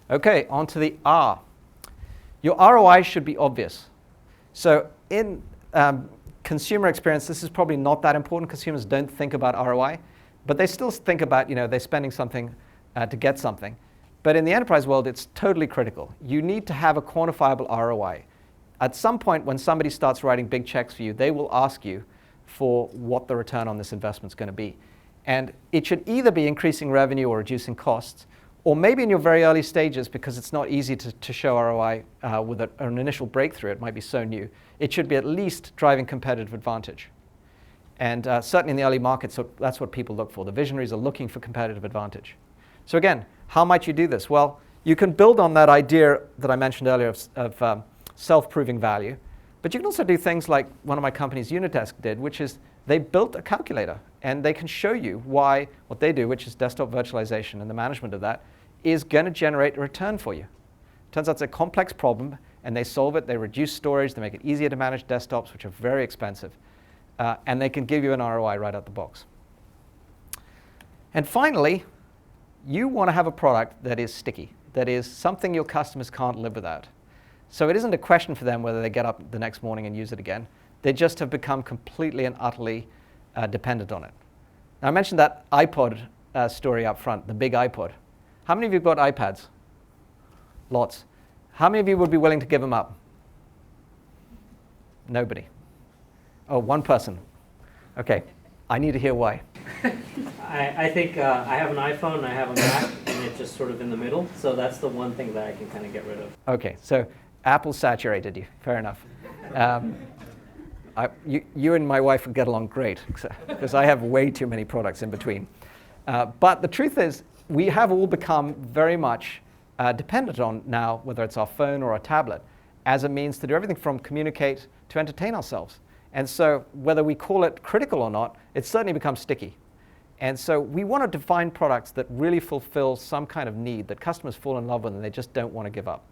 Okay, on to the R. Your ROI should be obvious. So in consumer experience, this is probably not that important. Consumers don't think about ROI, but they still think about, they're spending something to get something. But in the enterprise world, it's totally critical. You need to have a quantifiable ROI. At some point, when somebody starts writing big checks for you, they will ask you for what the return on this investment is going to be. And it should either be increasing revenue or reducing costs, or maybe in your very early stages, because it's not easy to show ROI with an initial breakthrough, it might be so new, it should be at least driving competitive advantage. And certainly in the early markets, so that's what people look for. The visionaries are looking for competitive advantage. So again, how might you do this? Well, you can build on that idea that I mentioned earlier of self-proving value. But you can also do things like one of my companies, Unidesk, did, which is they built a calculator. and they can show you why what they do, which is desktop virtualization and the management of that, is going to generate a return for you. Turns out it's a complex problem, and they solve it. They reduce storage. They make it easier to manage desktops, which are very expensive. And they can give you an ROI right out the box. And finally, you want to have a product that is sticky, that is something your customers can't live without. So it isn't a question for them whether they get up the next morning and use it again. They just have become completely and utterly dependent on it. Now, I mentioned that iPod story up front, the big iPod. How many of you have got iPads? Lots. How many of you would be willing to give them up? Nobody. Oh, one person. Okay, I need to hear why. I think I have an iPhone and I have a Mac, and it's just sort of in the middle. So that's the one thing that I can kind of get rid of. Okay, so Apple saturated you. Fair enough. You and my wife would get along great, because I have way too many products in between. But the truth is, we have all become very much dependent on now, whether it's our phone or our tablet, as a means to do everything from communicate to entertain ourselves. And so whether we call it critical or not, it certainly becomes sticky. And so we want to define products that really fulfill some kind of need that customers fall in love with and they just don't want to give up.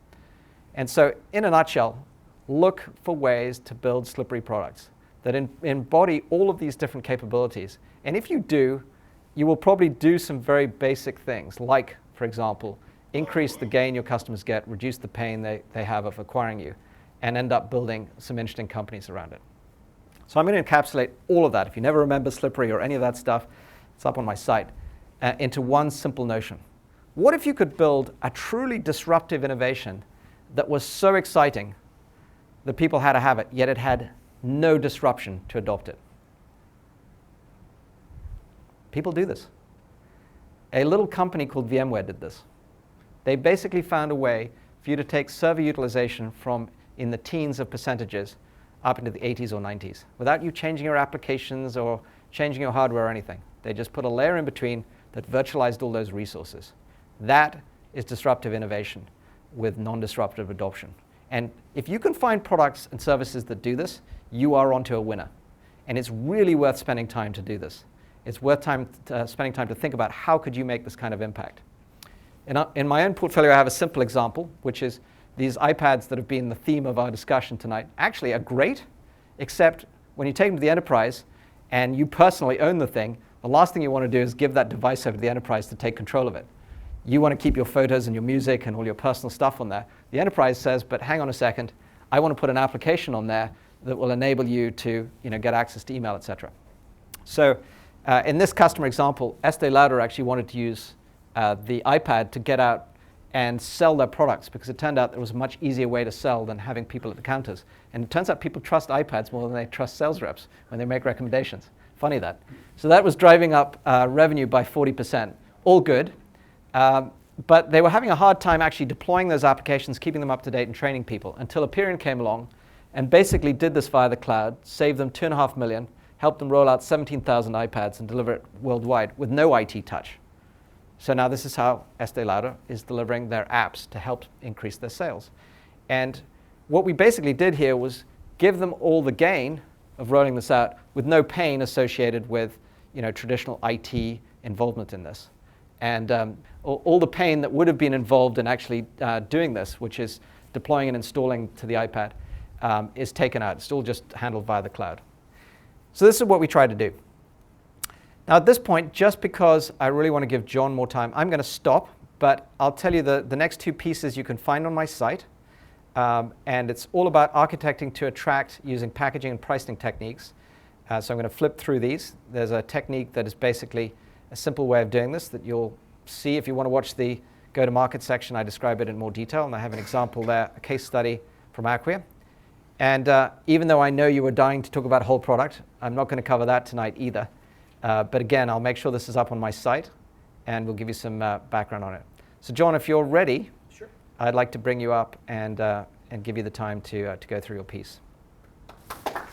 And so in a nutshell, look for ways to build slippery products that embody all of these different capabilities. And if you do, you will probably do some very basic things, like, for example, increase the gain your customers get, reduce the pain they have of acquiring you, and end up building some interesting companies around it. So I'm going to encapsulate all of that. If you never remember slippery or any of that stuff, it's up on my site, into one simple notion. What if you could build a truly disruptive innovation that was so exciting that people had to have it, yet it had no disruption to adopt it? People do this. A little company called VMware did this. They basically found a way for you to take server utilization from in the teens of percentages up into the 80s or 90s without you changing your applications or changing your hardware or anything. They just put a layer in between that virtualized all those resources. That is disruptive innovation with non-disruptive adoption. And if you can find products and services that do this, you are onto a winner. And it's really worth spending time to do this. It's worth spending time to think about how could you make this kind of impact. In my own portfolio, I have a simple example, which is these iPads that have been the theme of our discussion tonight actually are great, except when you take them to the enterprise and you personally own the thing, the last thing you want to do is give that device over to the enterprise to take control of it. You want to keep your photos and your music and all your personal stuff on there. The enterprise says, but hang on a second, I want to put an application on there that will enable you to get access to email, etc. So in this customer example, Estee Lauder actually wanted to use the iPad to get out and sell their products, because it turned out there was a much easier way to sell than having people at the counters. And it turns out people trust iPads more than they trust sales reps when they make recommendations. Funny that. So that was driving up revenue by 40%. All good. But they were having a hard time actually deploying those applications, keeping them up to date, and training people, until Aperion came along and basically did this via the cloud, saved them $2.5 million, helped them roll out 17,000 iPads and deliver it worldwide with no IT touch. So now this is how Estee Lauder is delivering their apps to help increase their sales. And what we basically did here was give them all the gain of rolling this out with no pain associated with traditional IT involvement in this. And all the pain that would have been involved in actually doing this, which is deploying and installing to the iPad, is taken out. It's all just handled via the cloud. So this is what we tried to do. Now at this point, just because I really want to give John more time, I'm going to stop, but I'll tell you the next two pieces you can find on my site. And it's all about architecting to attract using packaging and pricing techniques. So I'm going to flip through these. There's a technique that is basically a simple way of doing this that you'll see if you want to watch the go-to-market section. I describe it in more detail, and I have an example there, a case study from Acquia. And even though I know you were dying to talk about whole product, I'm not going to cover that tonight either. But again, I'll make sure this is up on my site, and we'll give you some background on it. So John, if you're ready, sure. I'd like to bring you up and give you the time to go through your piece. Good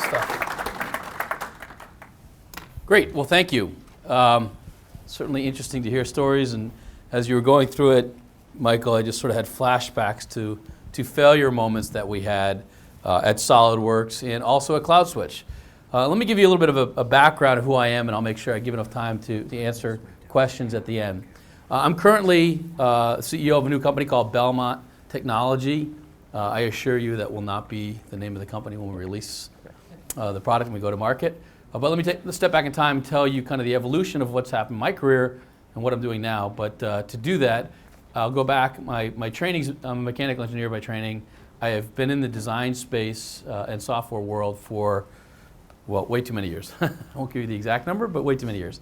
stuff. Great. Well, thank you. Certainly interesting to hear stories. And as you were going through it, Michael, I just sort of had flashbacks to failure moments that we had at SolidWorks and also at CloudSwitch. Let me give you a little bit of a background of who I am, and I'll make sure I give enough time to answer questions at the end. I'm currently CEO of a new company called Belmont Technology. I assure you that will not be the name of the company when we release the product and we go to market. But let me take a step back in time and tell you kind of the evolution of what's happened in my career and what I'm doing now. But to do that, I'll go back. My training's, I'm a mechanical engineer by training. I have been in the design space and software world for, well, way too many years. I won't give you the exact number, but way too many years.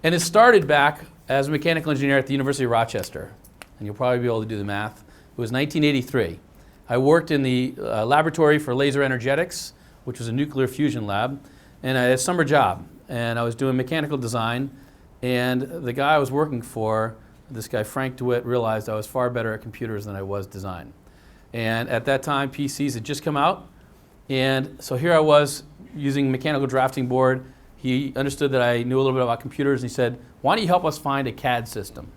And it started back as a mechanical engineer at the University of Rochester. And you'll probably be able to do the math. It was 1983. I worked in the laboratory for laser energetics, which was a nuclear fusion lab. And I had a summer job, and I was doing mechanical design, and the guy I was working for, this guy Frank DeWitt, realized I was far better at computers than I was design. And at that time, PCs had just come out, and so here I was using mechanical drafting board. He understood that I knew a little bit about computers, and he said, why don't you help us find a CAD system?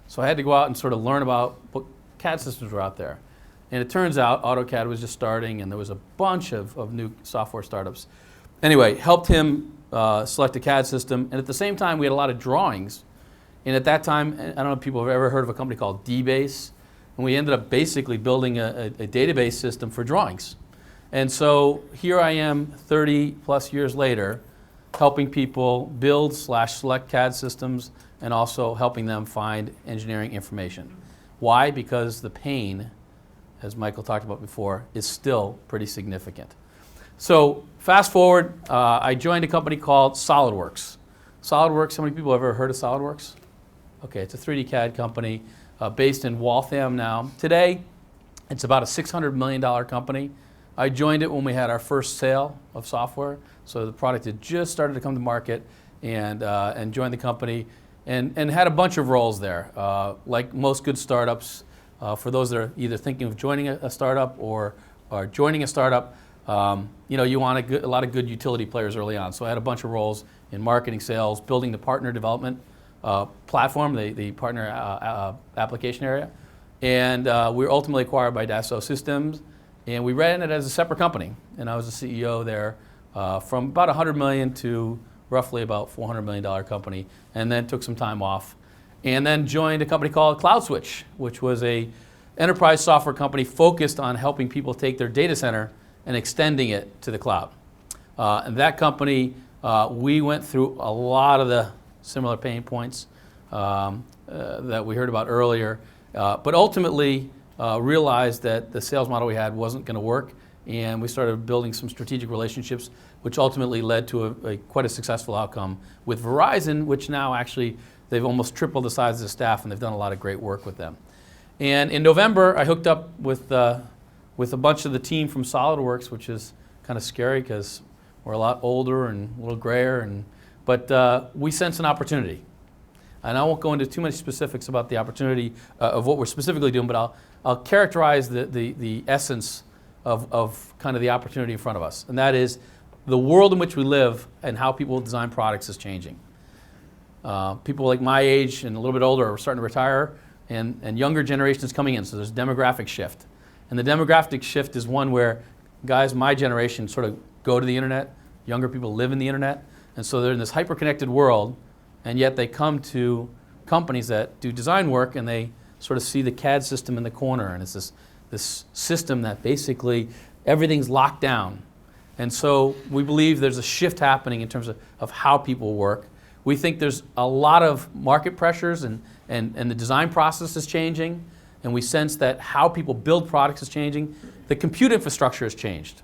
So I had to go out and sort of learn about what CAD systems were out there. And it turns out AutoCAD was just starting, and there was a bunch of new software startups. Anyway, helped him select a CAD system, and at the same time, we had a lot of drawings. And at that time, I don't know if people have ever heard of a company called DBase, and we ended up basically building a database system for drawings. And so here I am 30 plus years later, helping people build/select CAD systems and also helping them find engineering information. Why? Because the pain, as Michael talked about before, is still pretty significant. So fast forward, I joined a company called SolidWorks. SolidWorks, how many people have ever heard of SolidWorks? Okay, it's a 3D CAD company based in Waltham now. Today, it's about a $600 million company. I joined it when we had our first sale of software. So the product had just started to come to market, and joined the company and had a bunch of roles there. Like most good startups, for those that are either thinking of joining a startup or joining a startup, you want a lot of good utility players early on. So I had a bunch of roles in marketing, sales, building the partner development platform, the partner application area. And we were ultimately acquired by Dassault Systems, and we ran it as a separate company. And I was the CEO there from about $100 million to roughly about $400 million company, and then took some time off. And then joined a company called CloudSwitch, which was a enterprise software company focused on helping people take their data center and extending it to the cloud. And that company, we went through a lot of the similar pain points that we heard about earlier, but ultimately realized that the sales model we had wasn't going to work, and we started building some strategic relationships, which ultimately led to quite a successful outcome with Verizon, which now actually they've almost tripled the size of the staff, and they've done a lot of great work with them. And in November, I hooked up with a bunch of the team from SolidWorks, which is kind of scary because we're a lot older and a little grayer, but we sense an opportunity. And I won't go into too many specifics about the opportunity of what we're specifically doing, but I'll characterize the essence of kind of the opportunity in front of us. And that is the world in which we live and how people design products is changing. People like my age and a little bit older are starting to retire, and younger generations coming in, so there's a demographic shift. And the demographic shift is one where guys my generation sort of go to the internet, younger people live in the internet, and so they're in this hyper-connected world, and yet they come to companies that do design work, and they sort of see the CAD system in the corner, and it's this system that basically everything's locked down. And so we believe there's a shift happening in terms of how people work. We think there's a lot of market pressures, and the design process is changing, and we sense that how people build products is changing. The compute infrastructure has changed.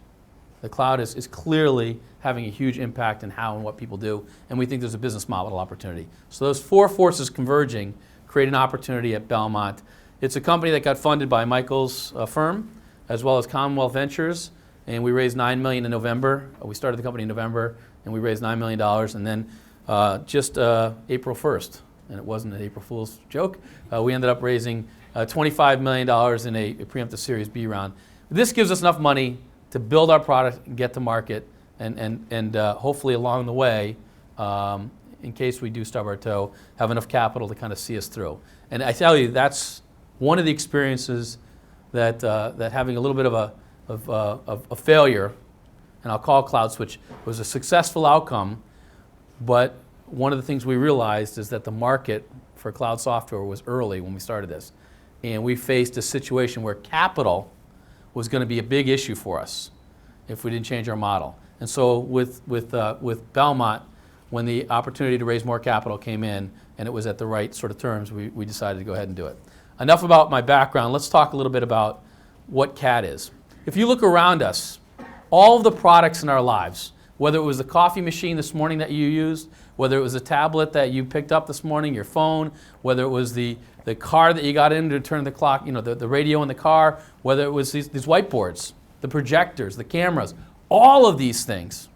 The cloud is clearly having a huge impact in how and what people do, and we think there's a business model opportunity. So those four forces converging create an opportunity at Belmont. It's a company that got funded by Michael's firm, as well as Commonwealth Ventures, and we raised $9 million in November. We started the company in November, and we raised $9 million, and then just April 1st, and it wasn't an April Fool's joke, we ended up raising $25 million in a preemptive Series B round. This gives us enough money to build our product and get to market, and hopefully along the way, in case we do stub our toe, have enough capital to kind of see us through. And I tell you, that's one of the experiences that having a little bit of a failure and I'll call Cloud Switch. It was a successful outcome, but one of the things we realized is that the market for cloud software was early when we started this. And we faced a situation where capital was going to be a big issue for us if we didn't change our model. And so with Belmont, when the opportunity to raise more capital came in and it was at the right sort of terms, we decided to go ahead and do it. Enough about my background. Let's talk a little bit about what CAD is. If you look around us, all of the products in our lives, whether it was the coffee machine this morning that you used, whether it was a tablet that you picked up this morning, your phone, whether it was the car that you got in to turn the clock, the radio in the car, whether it was these whiteboards, the projectors, the cameras, all of these things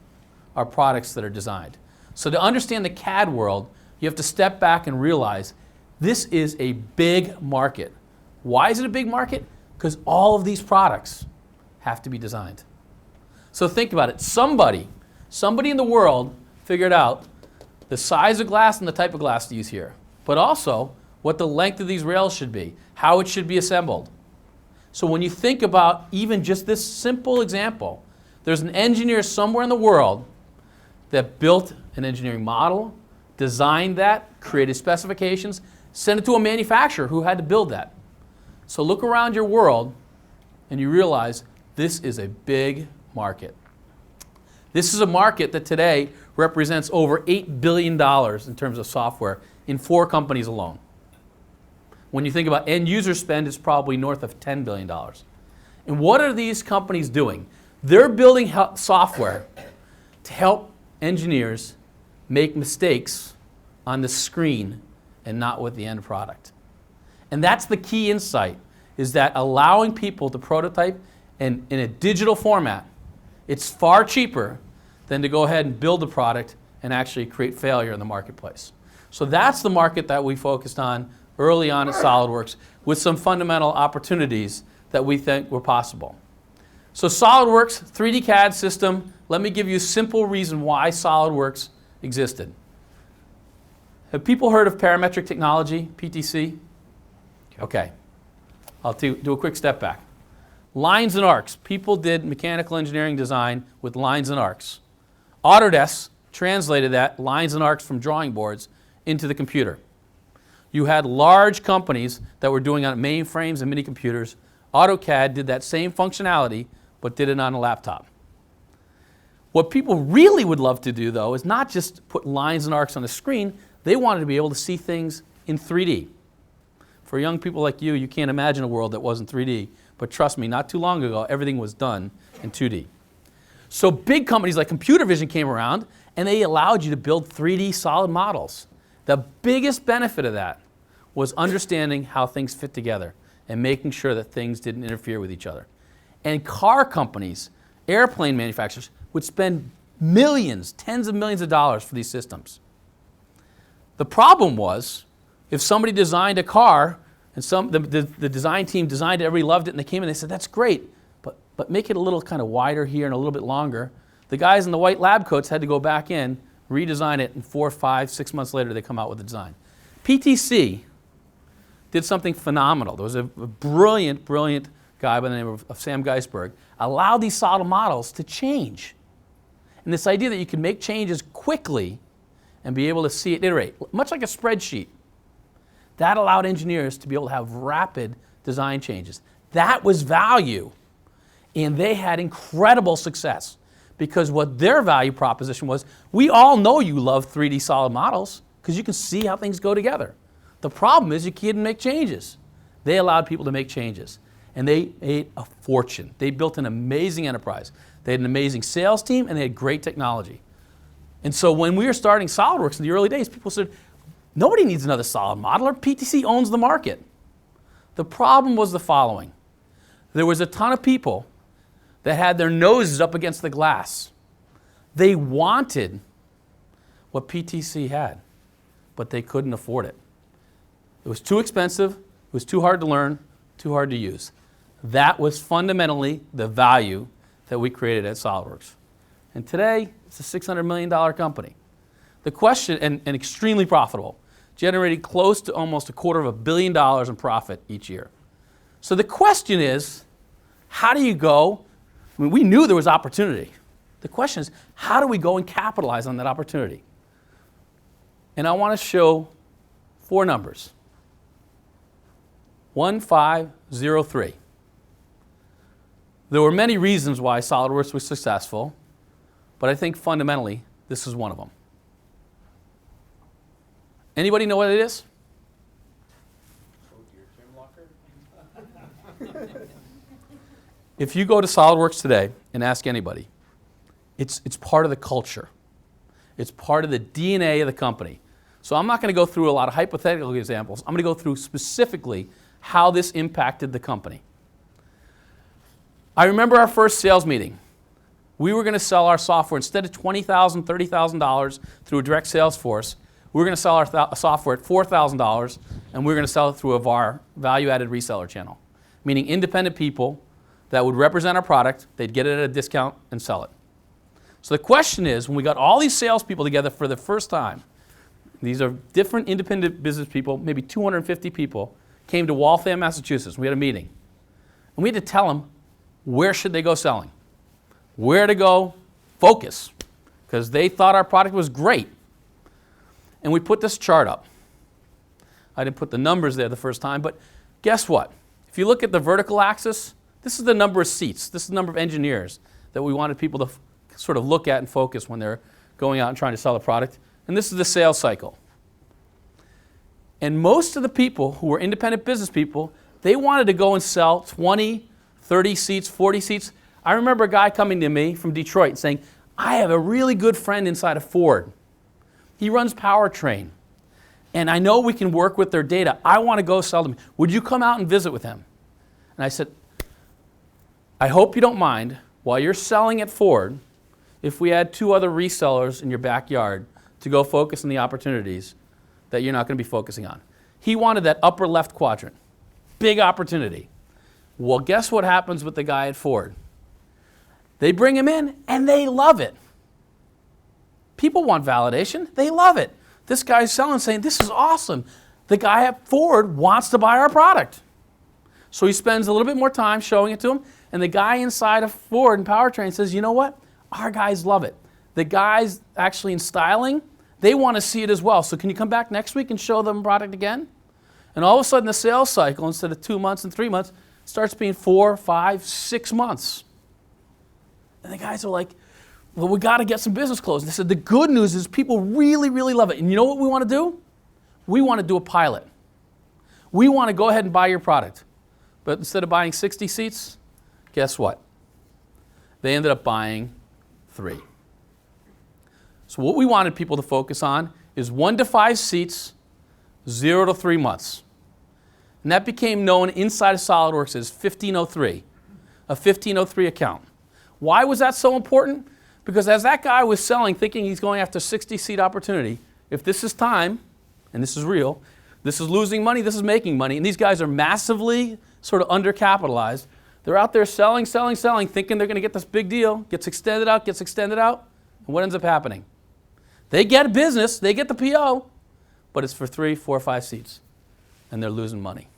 are products that are designed. So to understand the CAD world, you have to step back and realize this is a big market. Why is it a big market? Because all of these products have to be designed. So think about it. Somebody in the world figured out the size of glass and the type of glass to use here, but also what the length of these rails should be, how it should be assembled. So when you think about even just this simple example, there's an engineer somewhere in the world that built an engineering model, designed that, created specifications, sent it to a manufacturer who had to build that. So look around your world and you realize this is a big market. This is a market that today represents over $8 billion in terms of software in 4 companies alone. When you think about end user spend, it's probably north of $10 billion. And what are these companies doing? They're building software to help engineers make mistakes on the screen and not with the end product. And that's the key insight, is that allowing people to prototype in a digital format, it's far cheaper than to go ahead and build a product and actually create failure in the marketplace. So that's the market that we focused on early on at SolidWorks with some fundamental opportunities that we think were possible. So SolidWorks, 3D CAD system, let me give you a simple reason why SolidWorks existed. Have people heard of parametric technology, PTC? Okay. I'll do a quick step back. Lines and arcs. People did mechanical engineering design with lines and arcs. Autodesk translated that, lines and arcs, from drawing boards into the computer. You had large companies that were doing on mainframes and mini computers. AutoCAD did that same functionality, but did it on a laptop. What people really would love to do, though, is not just put lines and arcs on a screen. They wanted to be able to see things in 3D. For young people like you, you can't imagine a world that wasn't 3D. But trust me, not too long ago, everything was done in 2D. So big companies like computer vision came around, and they allowed you to build 3D solid models. The biggest benefit of that was understanding how things fit together and making sure that things didn't interfere with each other. And car companies, airplane manufacturers, would spend millions, tens of millions of dollars for these systems. The problem was, if somebody designed a car, and the design team designed it, everybody loved it, and they came in and they said, that's great, but make it a little kind of wider here and a little bit longer. The guys in the white lab coats had to go back in, redesign it, and 4, 5, 6 months later they come out with the design. PTC did something phenomenal. There was a brilliant guy by the name of Sam Geisberg, allowed these solid models to change. And this idea that you can make changes quickly and be able to see it iterate, much like a spreadsheet, that allowed engineers to be able to have rapid design changes. That was value. And they had incredible success because what their value proposition was, we all know you love 3D solid models because you can see how things go together. The problem is you can't make changes. They allowed people to make changes. And they made a fortune. They built an amazing enterprise. They had an amazing sales team, and they had great technology. And so when we were starting SolidWorks in the early days, people said, nobody needs another solid modeler. PTC owns the market. The problem was the following. There was a ton of people that had their noses up against the glass. They wanted what PTC had, but they couldn't afford it. It was too expensive, it was too hard to learn, too hard to use. That was fundamentally the value that we created at SolidWorks. And today, it's a $600 million company. The question, and extremely profitable, generating close to almost $250 million in profit each year. So the question is, how do you go? I mean, we knew there was opportunity. The question is, how do we go and capitalize on that opportunity? And I want to show 4 numbers. 1503. There were many reasons why SolidWorks was successful, but I think fundamentally, this is one of them. Anybody know what it is? If you go to SolidWorks today and ask anybody, it's part of the culture. It's part of the DNA of the company. So I'm not going to go through a lot of hypothetical examples. I'm going to go through specifically how this impacted the company. I remember our first sales meeting. We were going to sell our software. Instead of $20,000, $30,000 through a direct sales force, we were going to sell our software at $4,000, and we were going to sell it through a VAR, value-added reseller channel, meaning independent people that would represent our product, they'd get it at a discount and sell it. So the question is, when we got all these salespeople together for the first time, these are different independent business people, maybe 250 people, came to Waltham, Massachusetts. We had a meeting. And we had to tell them where should they go selling, where to go focus, because they thought our product was great. And we put this chart up. I didn't put the numbers there the first time, but guess what? If you look at the vertical axis, this is the number of seats. This is the number of engineers that we wanted people to sort of look at and focus when they're going out and trying to sell a product. And this is the sales cycle. And most of the people who were independent business people, they wanted to go and sell 20, 30 seats, 40 seats. I remember a guy coming to me from Detroit and saying, I have a really good friend inside of Ford. He runs powertrain. And I know we can work with their data. I want to go sell them. Would you come out and visit with him? And I said, I hope you don't mind, while you're selling at Ford, if we had 2 other resellers in your backyard to go focus on the opportunities that you're not going to be focusing on. He wanted that upper left quadrant. Big opportunity. Well, guess what happens with the guy at Ford? They bring him in and they love it. People want validation. They love it. This guy's selling, saying, this is awesome. The guy at Ford wants to buy our product. So he spends a little bit more time showing it to him, and the guy inside of Ford and Powertrain says, you know what? Our guys love it. The guys actually in styling, they want to see it as well. So can you come back next week and show them product again? And all of a sudden the sales cycle, instead of 2 months and 3 months, starts being 4, 5, 6 months. And the guys are like, well, we got to get some business closed. And they said, the good news is people really, really love it. And you know what we want to do? We want to do a pilot. We want to go ahead and buy your product. But instead of buying 60 seats, guess what? They ended up buying 3. So what we wanted people to focus on is 1 to 5 seats, 0 to 3 months. And that became known inside of SolidWorks as 1503, a 1503 account. Why was that so important? Because as that guy was selling, thinking he's going after 60-seat opportunity, if this is time, and this is real, this is losing money, this is making money, and these guys are massively sort of undercapitalized, they're out there selling, thinking they're going to get this big deal, gets extended out, and what ends up happening? They get business, they get the PO, but it's for 3, 4, 5 seats, and they're losing money.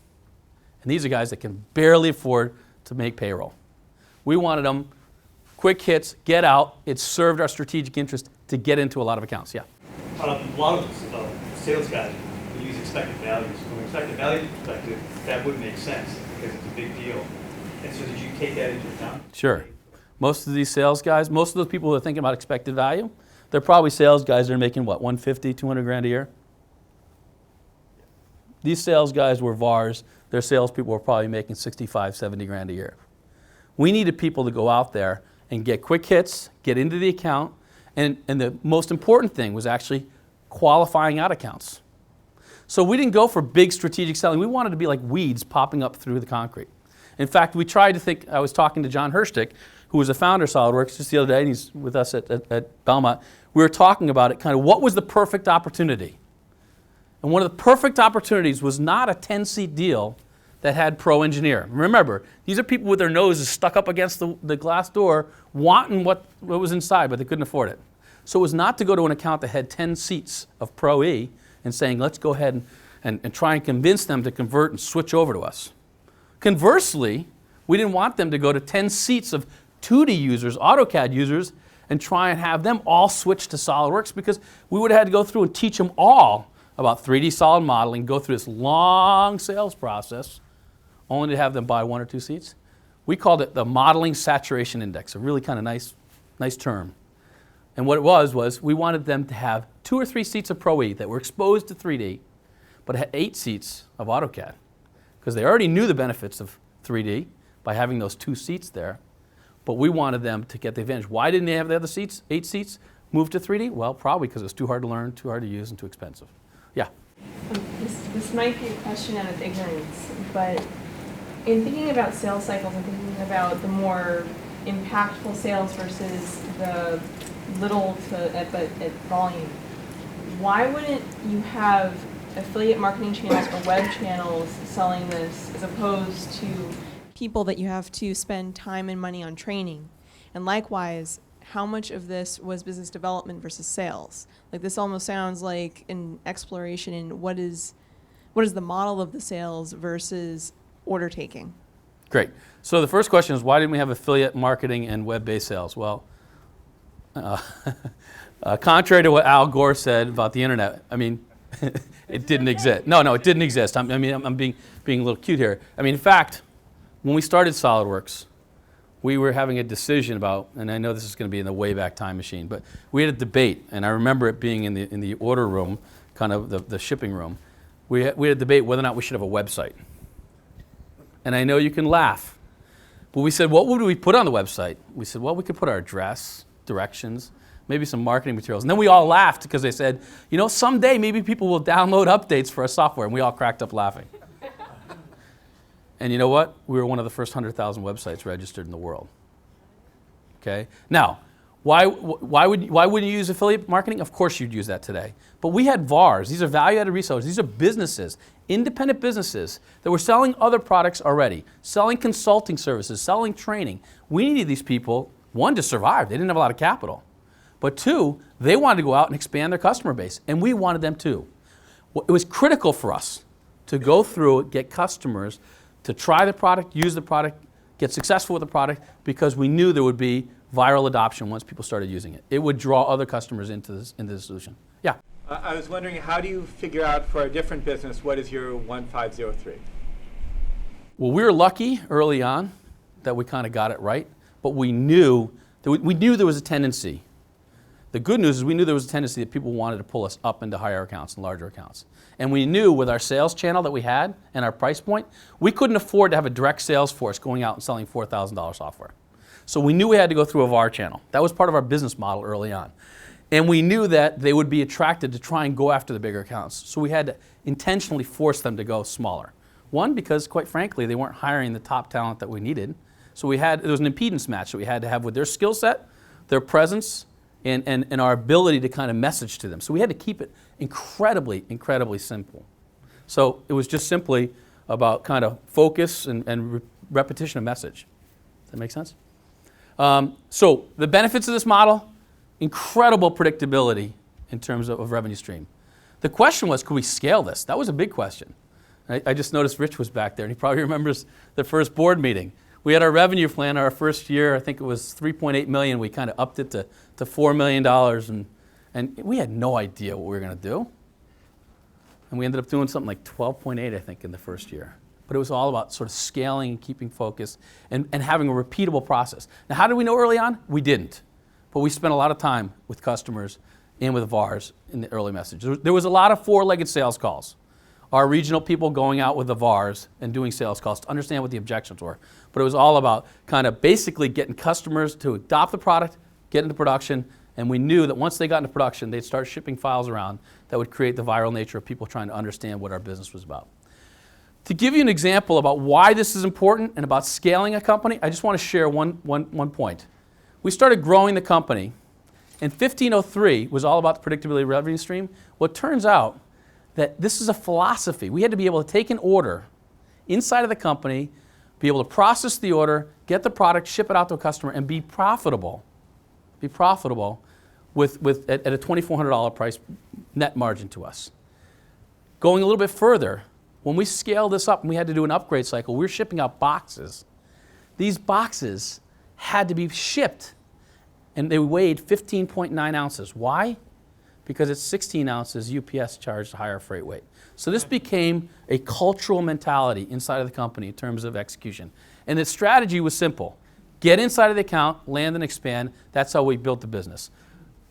And these are guys that can barely afford to make payroll. We wanted them quick hits, get out. It served our strategic interest to get into a lot of accounts. Yeah. A lot of sales guys will use expected values. From an expected value perspective, that would make sense because it's a big deal. And so did you take that into account? Sure. Most of these sales guys, most of those people who are thinking about expected value, they're probably sales guys that are making what, 150, 200 grand a year? These sales guys were VARs. Their salespeople were probably making 65, 70 grand a year. We needed people to go out there and get quick hits, get into the account, and the most important thing was actually qualifying out accounts. So we didn't go for big strategic selling. We wanted to be like weeds popping up through the concrete. In fact, we tried to think, I was talking to John Herstick, who was a founder of SolidWorks just the other day, and he's with us at Belmont. We were talking about it, kind of what was the perfect opportunity? And one of the perfect opportunities was not a 10-seat deal that had pro engineer. Remember, these are people with their noses stuck up against the glass door, wanting what was inside, but they couldn't afford it. So it was not to go to an account that had 10 seats of Pro E and saying, let's go ahead and try and convince them to convert and switch over to us. Conversely, we didn't want them to go to 10 seats of 2D users, AutoCAD users, and try and have them all switch to SolidWorks, because we would have had to go through and teach them all about 3D solid modeling, go through this long sales process, only to have them buy 1 or 2 seats. We called it the modeling saturation index, a really kind of nice term. And what it was we wanted them to have 2 or 3 seats of Pro E that were exposed to 3D, but had 8 seats of AutoCAD, because they already knew the benefits of 3D by having those 2 seats there. But we wanted them to get the advantage. Why didn't they have the other seats, 8 seats, move to 3D? Well, probably because it was too hard to learn, too hard to use, and too expensive. Yeah? This might be a question out of ignorance, but in thinking about sales cycles and thinking about the more impactful sales versus the little to but at volume, why wouldn't you have affiliate marketing channels or web channels selling this as opposed to people that you have to spend time and money on training? And likewise, how much of this was business development versus sales? Like, this almost sounds like an exploration in what is the model of the sales versus order taking. Great. So the first question is, why didn't we have affiliate marketing and web-based sales? Well, contrary to what Al Gore said about the internet, I mean, it didn't exist. No, it didn't exist. I'm being a little cute here. I mean, in fact, when we started SolidWorks, we were having a decision about, and I know this is going to be in the way back time machine, but we had a debate, and I remember it being in the order room, kind of the shipping room. We had a debate whether or not we should have a website. And I know you can laugh, but we said, what would we put on the website? We said, well, we could put our address, directions, maybe some marketing materials. And then we all laughed because they said, you know, someday maybe people will download updates for our software, and we all cracked up laughing. And you know what? We were one of the first 100,000 websites registered in the world. Okay? Now, why wouldn't you use affiliate marketing? Of course you'd use that today. But we had VARs. These are value-added resellers. These are businesses, independent businesses that were selling other products already, selling consulting services, selling training. We needed these people, 1, to survive. They didn't have a lot of capital. But 2, they wanted to go out and expand their customer base, and we wanted them too. It was critical for us to go through it, get customers to try the product, use the product, get successful with the product, because we knew there would be viral adoption once people started using it. It would draw other customers into the solution. Yeah? I was wondering, how do you figure out for a different business what is your 1503? Well, we were lucky early on that we kind of got it right, but we knew there was a tendency. The good news is we knew there was a tendency that people wanted to pull us up into higher accounts and larger accounts. And we knew with our sales channel that we had and our price point, we couldn't afford to have a direct sales force going out and selling $4,000 software. So we knew we had to go through a VAR channel. That was part of our business model early on. And we knew that they would be attracted to try and go after the bigger accounts. So we had to intentionally force them to go smaller. 1, because quite frankly, they weren't hiring the top talent that we needed. So there was an impedance match that we had to have with their skill set, their presence, and our ability to kind of message to them. So we had to keep it incredibly, incredibly simple. So it was just simply about kind of focus and repetition of message. Does that make sense? So the benefits of this model, incredible predictability in terms of revenue stream. The question was, could we scale this? That was a big question. I just noticed Rich was back there, and he probably remembers the first board meeting. We had our revenue plan our first year, I think it was $3.8 million. We kind of upped it to $4 million, and we had no idea what we were going to do. And we ended up doing something like 12.8, I think, in the first year. But it was all about sort of scaling and keeping focus and having a repeatable process. Now, how did we know early on? We didn't. But we spent a lot of time with customers and with VARs in the early message. There was a lot of 4-legged sales calls. Our regional people going out with the VARs and doing sales calls to understand what the objections were. But it was all about kind of basically getting customers to adopt the product, get into production, and we knew that once they got into production, they'd start shipping files around that would create the viral nature of people trying to understand what our business was about. To give you an example about why this is important and about scaling a company, I just want to share one point. We started growing the company, and 1503 was all about the predictability of revenue stream. Well, it turns out that this is a philosophy. We had to be able to take an order inside of the company, be able to process the order, get the product, ship it out to a customer, and be profitable. Be profitable at a $2,400 price net margin to us. Going a little bit further, when we scaled this up and we had to do an upgrade cycle, we were shipping out boxes. These boxes had to be shipped and they weighed 15.9 ounces. Why? Because at 16 ounces, UPS charged a higher freight weight. So this became a cultural mentality inside of the company in terms of execution. And the strategy was simple. Get inside of the account, land and expand. That's how we built the business.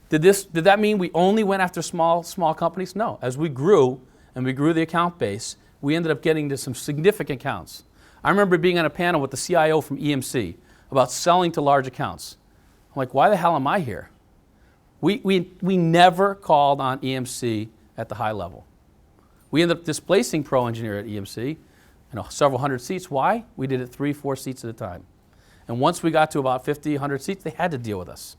Did that mean we only went after small companies? No. As we grew and we grew the account base, we ended up getting to some significant accounts. I remember being on a panel with the CIO from EMC about selling to large accounts. I'm like, why the hell am I here? We never called on EMC at the high level. We ended up displacing Pro Engineer at EMC, several hundred seats. Why? We did it 3-4 seats at a time. And once we got to about 50, 100 seats, they had to deal with us.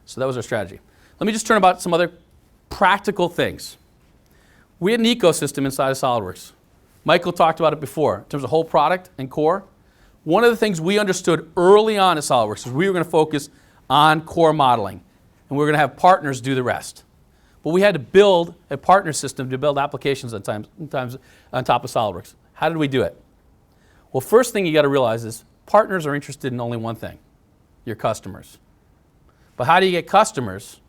So that was our strategy. Let me just turn about some other practical things. We had an ecosystem inside of SOLIDWORKS. Michael talked about it before in terms of whole product and core. One of the things we understood early on at SOLIDWORKS is we were going to focus on core modeling, and we were going to have partners do the rest. But we had to build a partner system to build applications sometimes on top of SOLIDWORKS. How did we do it? Well, first thing you got to realize is partners are interested in only one thing, your customers. But how do you get customers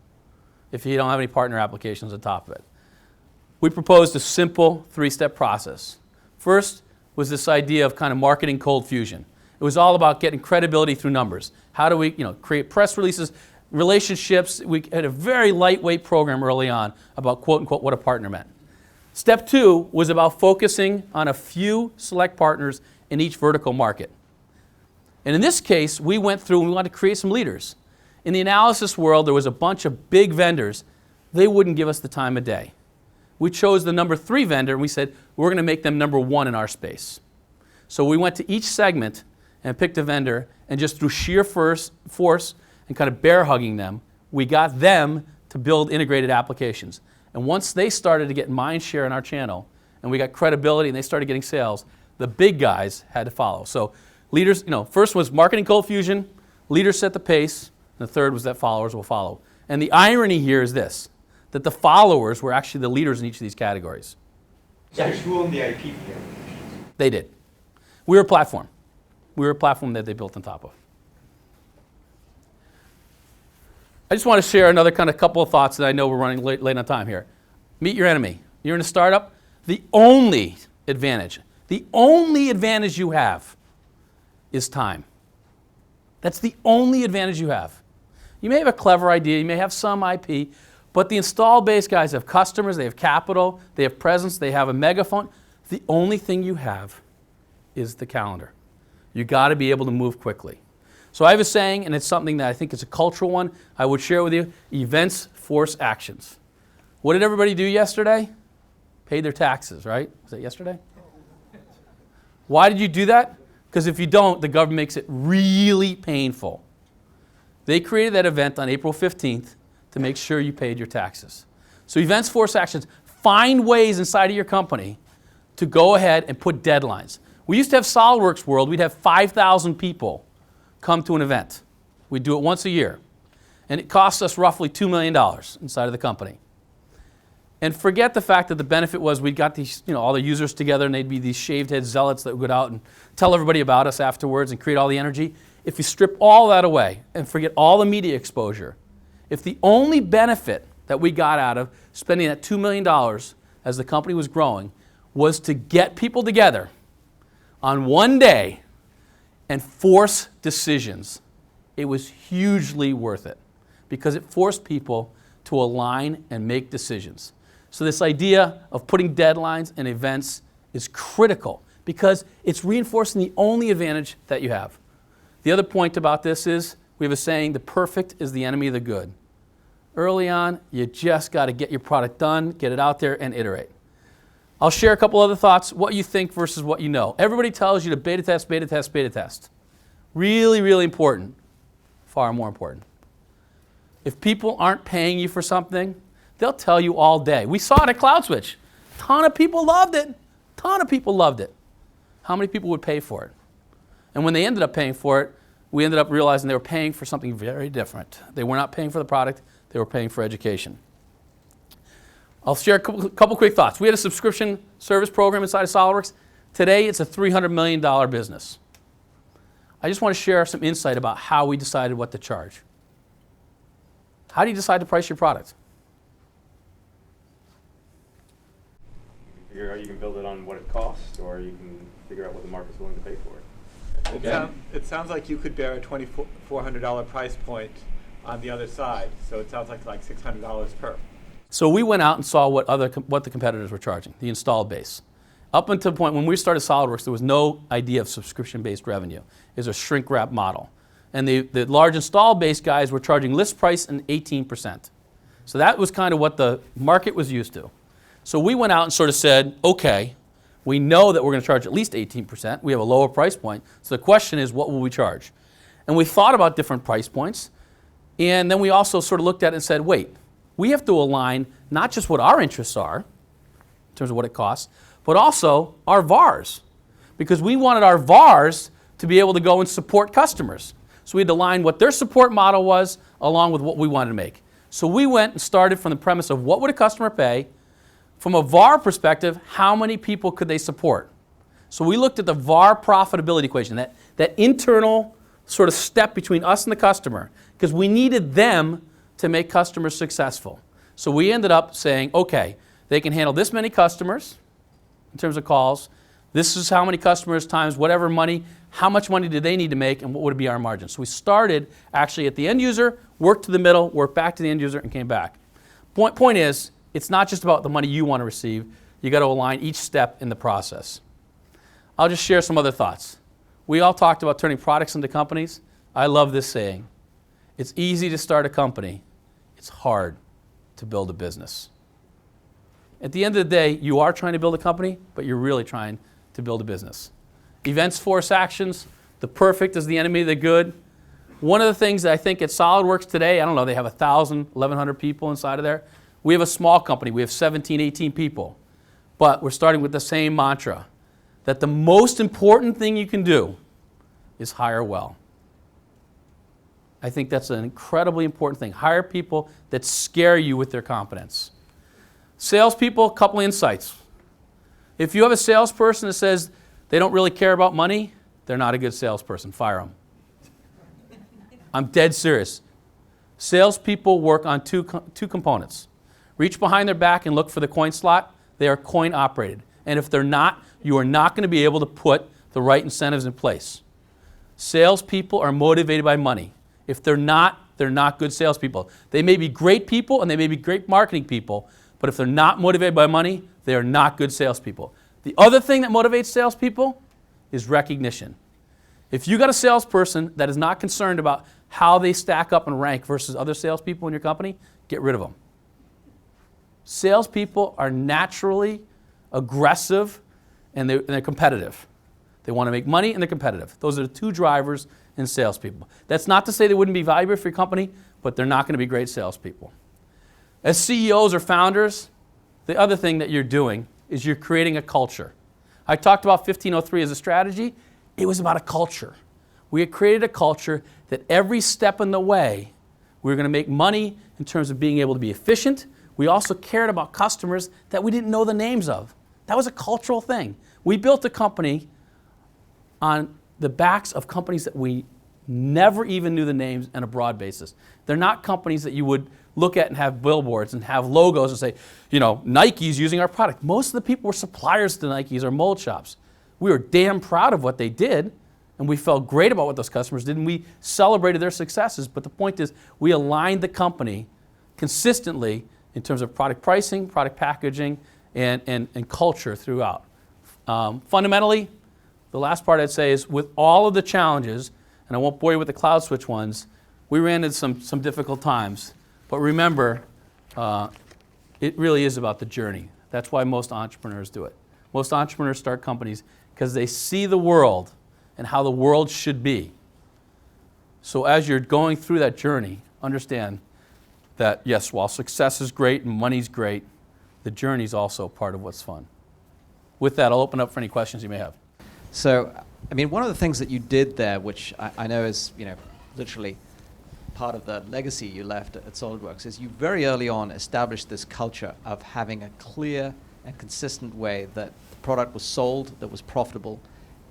if you don't have any partner applications on top of it? We proposed a simple 3-step process. First was this idea of kind of marketing cold fusion. It was all about getting credibility through numbers. How do we create press releases, relationships? We had a very lightweight program early on about quote unquote what a partner meant. Step 2 was about focusing on a few select partners in each vertical market. And in this case, we went through and we wanted to create some leaders. In the analysis world, there was a bunch of big vendors. They wouldn't give us the time of day. We chose the number 3 vendor and we said, we're going to make them number 1 in our space. So we went to each segment and picked a vendor, and just through sheer force and kind of bear hugging them, we got them to build integrated applications. And once they started to get mind share in our channel, and we got credibility and they started getting sales, the big guys had to follow. So leaders, first was marketing cold fusion, leaders set the pace, and the third was that followers will follow. And the irony here is this, that the followers were actually the leaders in each of these categories. So who owned the IP here? They did. We were a platform. We were a platform that they built on top of. I just want to share another kind of couple of thoughts that I know we're running late on time here. Meet your enemy. You're in a startup. The only advantage you have is time. That's the only advantage you have. You may have a clever idea, you may have some IP, but the install base guys have customers, they have capital, they have presence, they have a megaphone. The only thing you have is the calendar. You got to be able to move quickly. So I have a saying, and it's something that I think is a cultural one. I would share with you. Events force actions. What did everybody do yesterday? Paid their taxes, right? Was that yesterday? Why did you do that? Because if you don't, the government makes it really painful. They created that event on April 15th to make sure you paid your taxes. So events force actions. Find ways inside of your company to go ahead and put deadlines. We used to have SOLIDWORKS World. We'd have 5,000 people come to an event. We'd do it once a year. And it cost us roughly $2 million inside of the company. And forget the fact that the benefit was we got these, all the users together and they'd be these shaved head zealots that would go out and tell everybody about us afterwards and create all the energy. If you strip all that away and forget all the media exposure, if the only benefit that we got out of spending that $2 million as the company was growing was to get people together on one day and force decisions, it was hugely worth it because it forced people to align and make decisions. So this idea of putting deadlines and events is critical because it's reinforcing the only advantage that you have. The other point about this is we have a saying, the perfect is the enemy of the good. Early on, you just got to get your product done, get it out there, and iterate. I'll share a couple other thoughts, what you think versus what you know. Everybody tells you to beta test, beta test, beta test. Really, really important. Far more important. If people aren't paying you for something, they'll tell you all day. We saw it at CloudSwitch. Ton of people loved it. Ton of people loved it. How many people would pay for it? And when they ended up paying for it, we ended up realizing they were paying for something very different. They were not paying for the product, they were paying for education. I'll share a couple quick thoughts. We had a subscription service program inside of SOLIDWORKS. Today, it's a $300 million business. I just want to share some insight about how we decided what to charge. How do you decide to price your product? Figure out you can build it on what it costs, or you can figure out what the market's willing to pay for it. It sounds like you could bear a $2,400 price point on the other side, so it sounds like $600 per. So we went out and saw what the competitors were charging, the installed base. Up until the point when we started SolidWorks, there was no idea of subscription-based revenue. It was a shrink-wrap model. And the large installed base guys were charging list price and 18%. So that was kind of what the market was used to. So we went out and sort of said, okay, we know that we're going to charge at least 18%. We have a lower price point. So the question is, what will we charge? And we thought about different price points. And then we also sort of looked at it and said, wait, we have to align not just what our interests are, in terms of what it costs, but also our VARs. Because we wanted our VARs to be able to go and support customers. So we had to align what their support model was along with what we wanted to make. So we went and started from the premise of what would a customer pay. From a VAR perspective, how many people could they support? So we looked at the VAR profitability equation, that internal sort of step between us and the customer, because we needed them to make customers successful. So we ended up saying, okay, they can handle this many customers in terms of calls. This is how many customers times whatever money, how much money do they need to make, and what would be our margin? So we started actually at the end user, worked to the middle, worked back to the end user, and came back. Point is, it's not just about the money you want to receive. You got to align each step in the process. I'll just share some other thoughts. We all talked about turning products into companies. I love this saying. It's easy to start a company. It's hard to build a business. At the end of the day, you are trying to build a company, but you're really trying to build a business. Events force actions. The perfect is the enemy of the good. One of the things that I think at SolidWorks today, I don't know, they have 1,000, 1,100 people inside of there. We have a small company. We have 17, 18 people. But we're starting with the same mantra, that the most important thing you can do is hire well. I think that's an incredibly important thing. Hire people that scare you with their competence. Salespeople, a couple insights. If you have a salesperson that says they don't really care about money, they're not a good salesperson. Fire them. I'm dead serious. Salespeople work on two components. Reach behind their back and look for the coin slot. They are coin operated. And if they're not, you are not going to be able to put the right incentives in place. Salespeople are motivated by money. If they're not good salespeople. They may be great people and they may be great marketing people, but if they're not motivated by money, they are not good salespeople. The other thing that motivates salespeople is recognition. If you got a salesperson that is not concerned about how they stack up and rank versus other salespeople in your company, get rid of them. Salespeople are naturally aggressive and they're competitive. They want to make money and they're competitive. Those are the two drivers in salespeople. That's not to say they wouldn't be valuable for your company, but they're not going to be great salespeople. As CEOs or founders, the other thing that you're doing is you're creating a culture. I talked about 1503 as a strategy. It was about a culture. We had created a culture that every step in the way, we were going to make money in terms of being able to be efficient. We also cared about customers that we didn't know the names of. That was a cultural thing. We built a company on the backs of companies that we never even knew the names on a broad basis. They're not companies that you would look at and have billboards and have logos and say, you know, Nike's using our product. Most of the people were suppliers to Nike's or mold shops. We were damn proud of what they did, and we felt great about what those customers did, and we celebrated their successes. But the point is, we aligned the company consistently in terms of product pricing, product packaging, and culture throughout. Fundamentally, the last part I'd say is with all of the challenges, and I won't bore you with the cloud switch ones, we ran into some difficult times. But remember, it really is about the journey. That's why most entrepreneurs do it. Most entrepreneurs start companies because they see the world and how the world should be. So as you're going through that journey, understand that, yes, while success is great and money's great, the journey is also part of what's fun. With that, I'll open up for any questions you may have. So, I mean, one of the things that you did there, which I know is, you know, literally part of the legacy you left at SolidWorks, is you very early on established this culture of having a clear and consistent way that the product was sold, that was profitable,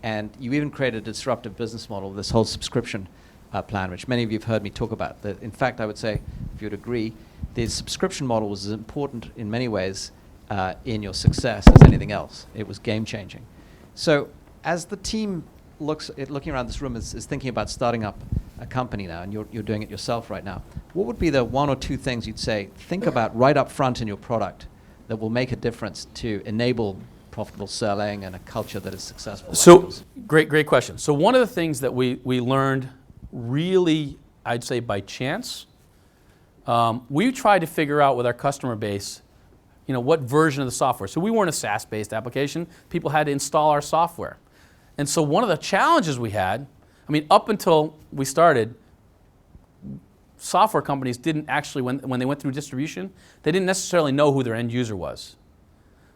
and you even created a disruptive business model, this whole subscription plan, which many of you have heard me talk about. That, in fact, I would say if you'd agree, the subscription model was as important in many ways in your success as anything else. It was game-changing. So as the team looking around this room is thinking about starting up a company now, and you're doing it yourself right now, what would be the one or two things you'd say, think about right up front in your product that will make a difference to enable profitable selling and a culture that is successful? So, great question. So one of the things that we learned really, I'd say by chance, we tried to figure out with our customer base, what version of the software. So we weren't a SaaS-based application. People had to install our software. And so one of the challenges we had, up until we started, software companies didn't actually, when they went through distribution, they didn't necessarily know who their end user was.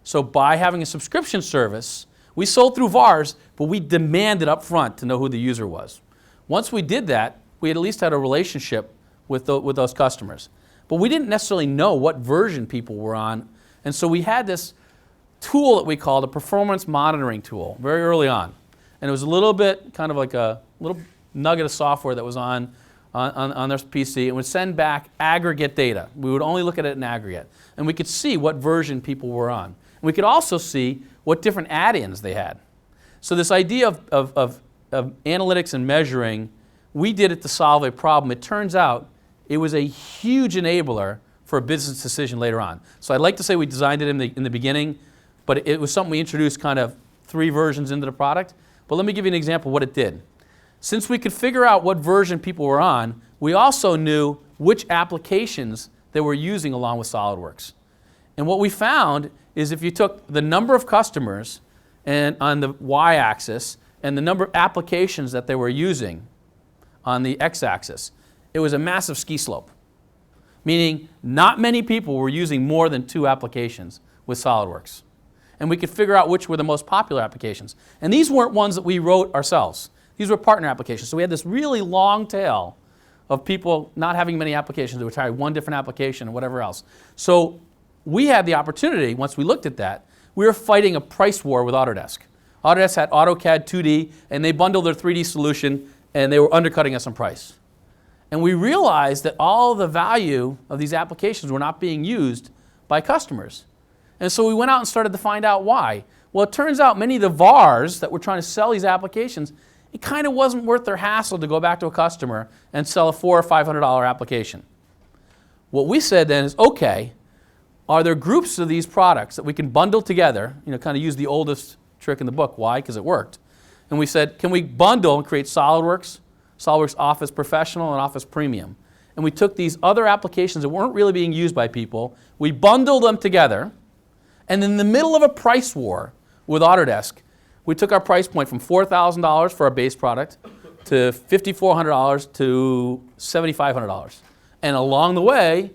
So by having a subscription service, we sold through VARs, but we demanded up front to know who the user was. Once we did that, we at least had a relationship with those customers. But we didn't necessarily know what version people were on. And so we had this tool that we called a performance monitoring tool very early on. And it was a little bit kind of like a little nugget of software that was on their PC, and would send back aggregate data. We would only look at it in aggregate. And we could see what version people were on. And we could also see what different add-ins they had. So this idea of analytics and measuring, we did it to solve a problem. It turns out it was a huge enabler for a business decision later on. So I'd like to say we designed it in the beginning, but it was something we introduced kind of 3 versions into the product. But let me give you an example of what it did. Since we could figure out what version people were on, we also knew which applications they were using along with SolidWorks. And what we found is if you took the number of customers and on the y-axis and the number of applications that they were using on the x-axis, it was a massive ski slope. Meaning not many people were using more than 2 applications with SolidWorks. And we could figure out which were the most popular applications. And these weren't ones that we wrote ourselves. These were partner applications. So we had this really long tail of people not having many applications. They would try one different application and whatever else. So we had the opportunity, once we looked at that, we were fighting a price war with Autodesk. Autodesk had AutoCAD 2D, and they bundled their 3D solution, and they were undercutting us on price. And we realized that all the value of these applications were not being used by customers. And so we went out and started to find out why. Well, it turns out many of the VARs that were trying to sell these applications, it kind of wasn't worth their hassle to go back to a customer and sell a $400 or $500 application. What we said then is, okay, are there groups of these products that we can bundle together, kind of use the oldest trick in the book. Why? Because it worked. And we said, can we bundle and create SolidWorks, SolidWorks Office Professional and Office Premium? And we took these other applications that weren't really being used by people, we bundled them together, and in the middle of a price war with Autodesk, we took our price point from $4,000 for our base product to $5,400 to $7,500. And along the way,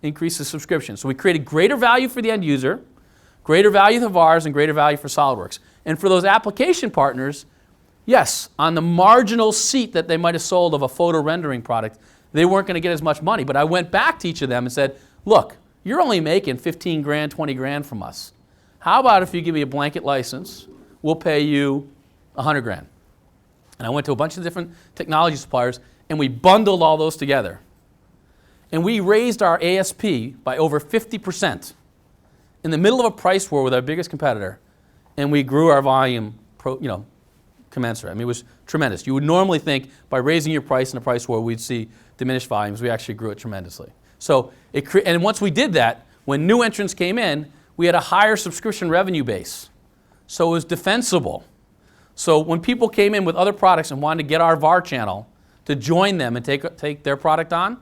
increased the subscription. So we created greater value for the end user, greater value to VARs, and greater value for SolidWorks. And for those application partners, yes, on the marginal seat that they might have sold of a photo rendering product, they weren't going to get as much money. But I went back to each of them and said, look, you're only making 15 grand, 20 grand from us. How about if you give me a blanket license, we'll pay you 100 grand. And I went to a bunch of different technology suppliers, and we bundled all those together. And we raised our ASP by over 50% in the middle of a price war with our biggest competitor, and we grew our volume, commensurate. It was tremendous. You would normally think by raising your price in a price war, we'd see diminished volumes. We actually grew it tremendously. So, and once we did that, when new entrants came in, we had a higher subscription revenue base. So it was defensible. So when people came in with other products and wanted to get our VAR channel to join them and take their product on,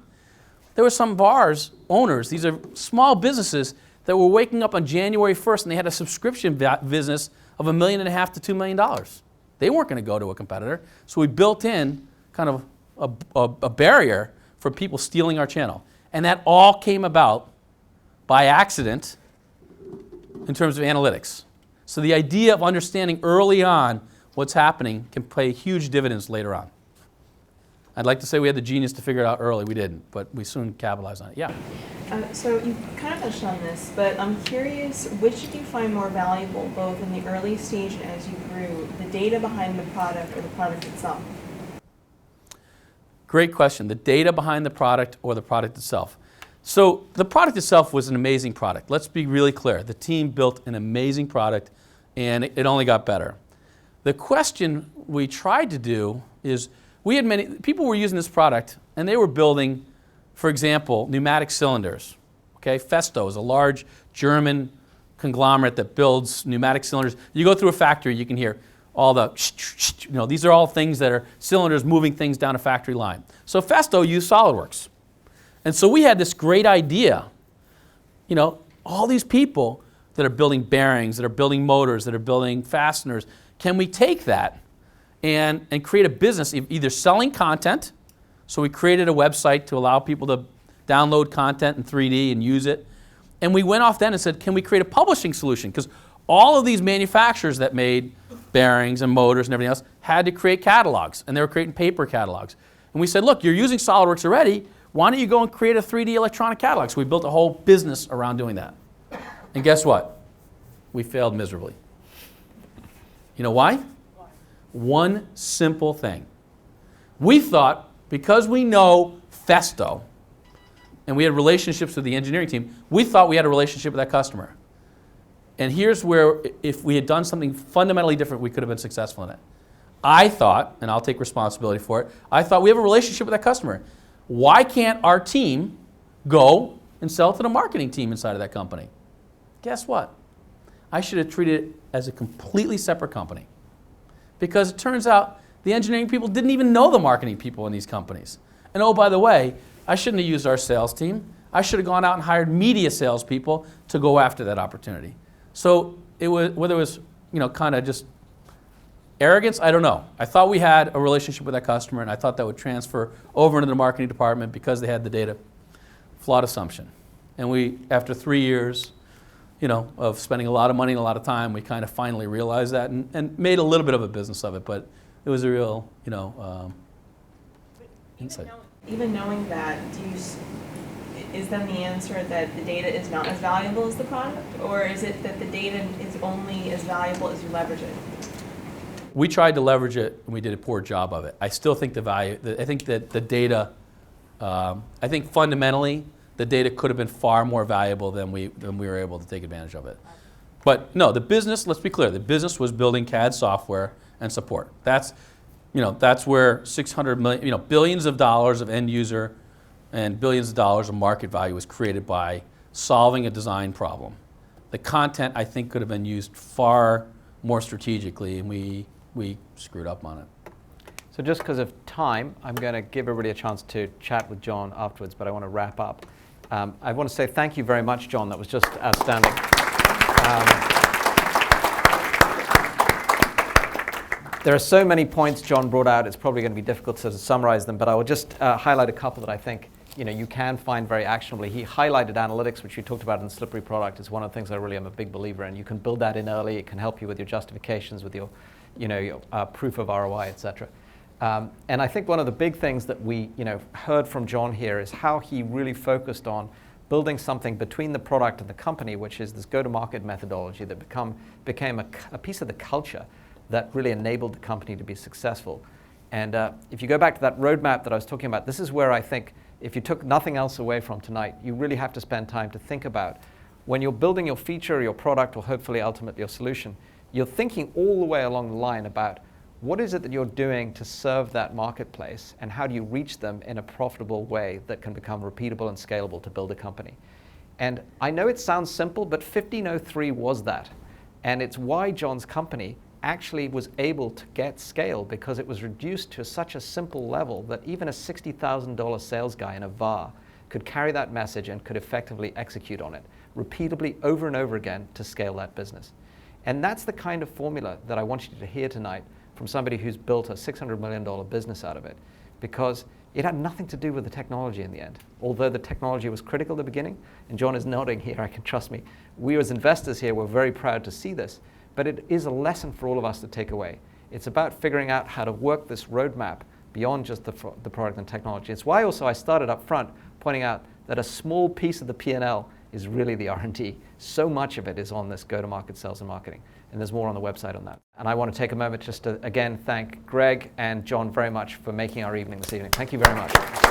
there were some VARs owners, these are small businesses that were waking up on January 1st and they had a subscription business of $1.5 million to $2 million. They weren't going to go to a competitor. So we built in kind of a barrier for people stealing our channel. And that all came about by accident in terms of analytics. So the idea of understanding early on what's happening can pay huge dividends later on. I'd like to say we had the genius to figure it out early. We didn't, but we soon capitalized on it. Yeah? So you kind of touched on this, but I'm curious, which did you find more valuable, both in the early stage and as you grew, the data behind the product or the product itself? Great question. The data behind the product or the product itself. So the product itself was an amazing product. Let's be really clear. The team built an amazing product, and it only got better. The question we tried to do is, we had many people were using this product, and they were building, for example, pneumatic cylinders. Okay, Festo is a large German conglomerate that builds pneumatic cylinders. You go through a factory, you can hear all the, these are all things that are cylinders moving things down a factory line. So Festo used SolidWorks. And so we had this great idea, all these people that are building bearings, that are building motors, that are building fasteners, can we take that and create a business, either selling content, so we created a website to allow people to download content in 3D and use it, and we went off then and said, can we create a publishing solution? Because all of these manufacturers that made bearings and motors and everything else had to create catalogs, and they were creating paper catalogs. And we said, look, you're using SolidWorks already, why don't you go and create a 3D electronic catalog? So we built a whole business around doing that. And guess what? We failed miserably. You know why? One simple thing. We thought, because we know Festo, and we had relationships with the engineering team, we thought we had a relationship with that customer. And here's where, if we had done something fundamentally different, we could have been successful in it. I thought, and I'll take responsibility for it, I thought we have a relationship with that customer. Why can't our team go and sell to the marketing team inside of that company? Guess what? I should have treated it as a completely separate company. Because it turns out the engineering people didn't even know the marketing people in these companies. And oh, by the way, I shouldn't have used our sales team. I should have gone out and hired media salespeople to go after that opportunity. So it was, whether it was, kind of just arrogance, I don't know. I thought we had a relationship with that customer, and I thought that would transfer over into the marketing department because they had the data. Flawed assumption. And we, after 3 years, of spending a lot of money and a lot of time, we kind of finally realized that and made a little bit of a business of it, but it was a real, insight. Even knowing that, is then the answer that the data is not as valuable as the product, or is it that the data is only as valuable as you leverage it? We tried to leverage it, and we did a poor job of it. I still think the value, I think that the data, I think fundamentally, the data could have been far more valuable than we were able to take advantage of it. But no, the business, let's be clear, the business was building CAD software and support. That's where 600 million, billions of dollars of end user and billions of dollars of market value was created by solving a design problem. The content, I think, could have been used far more strategically, and we screwed up on it. So just because of time, I'm going to give everybody a chance to chat with John afterwards, but I want to wrap up. I want to say thank you very much, John. That was just outstanding. There are so many points John brought out, it's probably going to be difficult to summarize them, but I will just highlight a couple that I think you can find very actionably. He highlighted analytics, which you talked about in the slippery product. It's one of the things I really am a big believer in. You can build that in early. It can help you with your justifications, with your, your proof of ROI, etc. And I think one of the big things that we heard from John here is how he really focused on building something between the product and the company, which is this go-to-market methodology that became a piece of the culture that really enabled the company to be successful. And if you go back to that roadmap that I was talking about, this is where I think if you took nothing else away from tonight, you really have to spend time to think about when you're building your feature or your product or hopefully ultimately your solution, you're thinking all the way along the line about what is it that you're doing to serve that marketplace and how do you reach them in a profitable way that can become repeatable and scalable to build a company. And I know it sounds simple, but 1503 was that. And it's why John's company actually was able to get scale, because it was reduced to such a simple level that even a $60,000 sales guy in a VAR could carry that message and could effectively execute on it repeatably over and over again to scale that business. And that's the kind of formula that I want you to hear tonight from somebody who's built a $600 million business out of it, because it had nothing to do with the technology in the end. Although the technology was critical at the beginning, and John is nodding here, I can trust me. We as investors here were very proud to see this, but it is a lesson for all of us to take away. It's about figuring out how to work this roadmap beyond just the product and technology. It's why also I started up front pointing out that a small piece of the P&L is really the R&D. So much of it is on this go-to-market sales and marketing. And there's more on the website on that. And I want to take a moment just to, again, thank Greg and John very much for making our evening this evening. Thank you very much.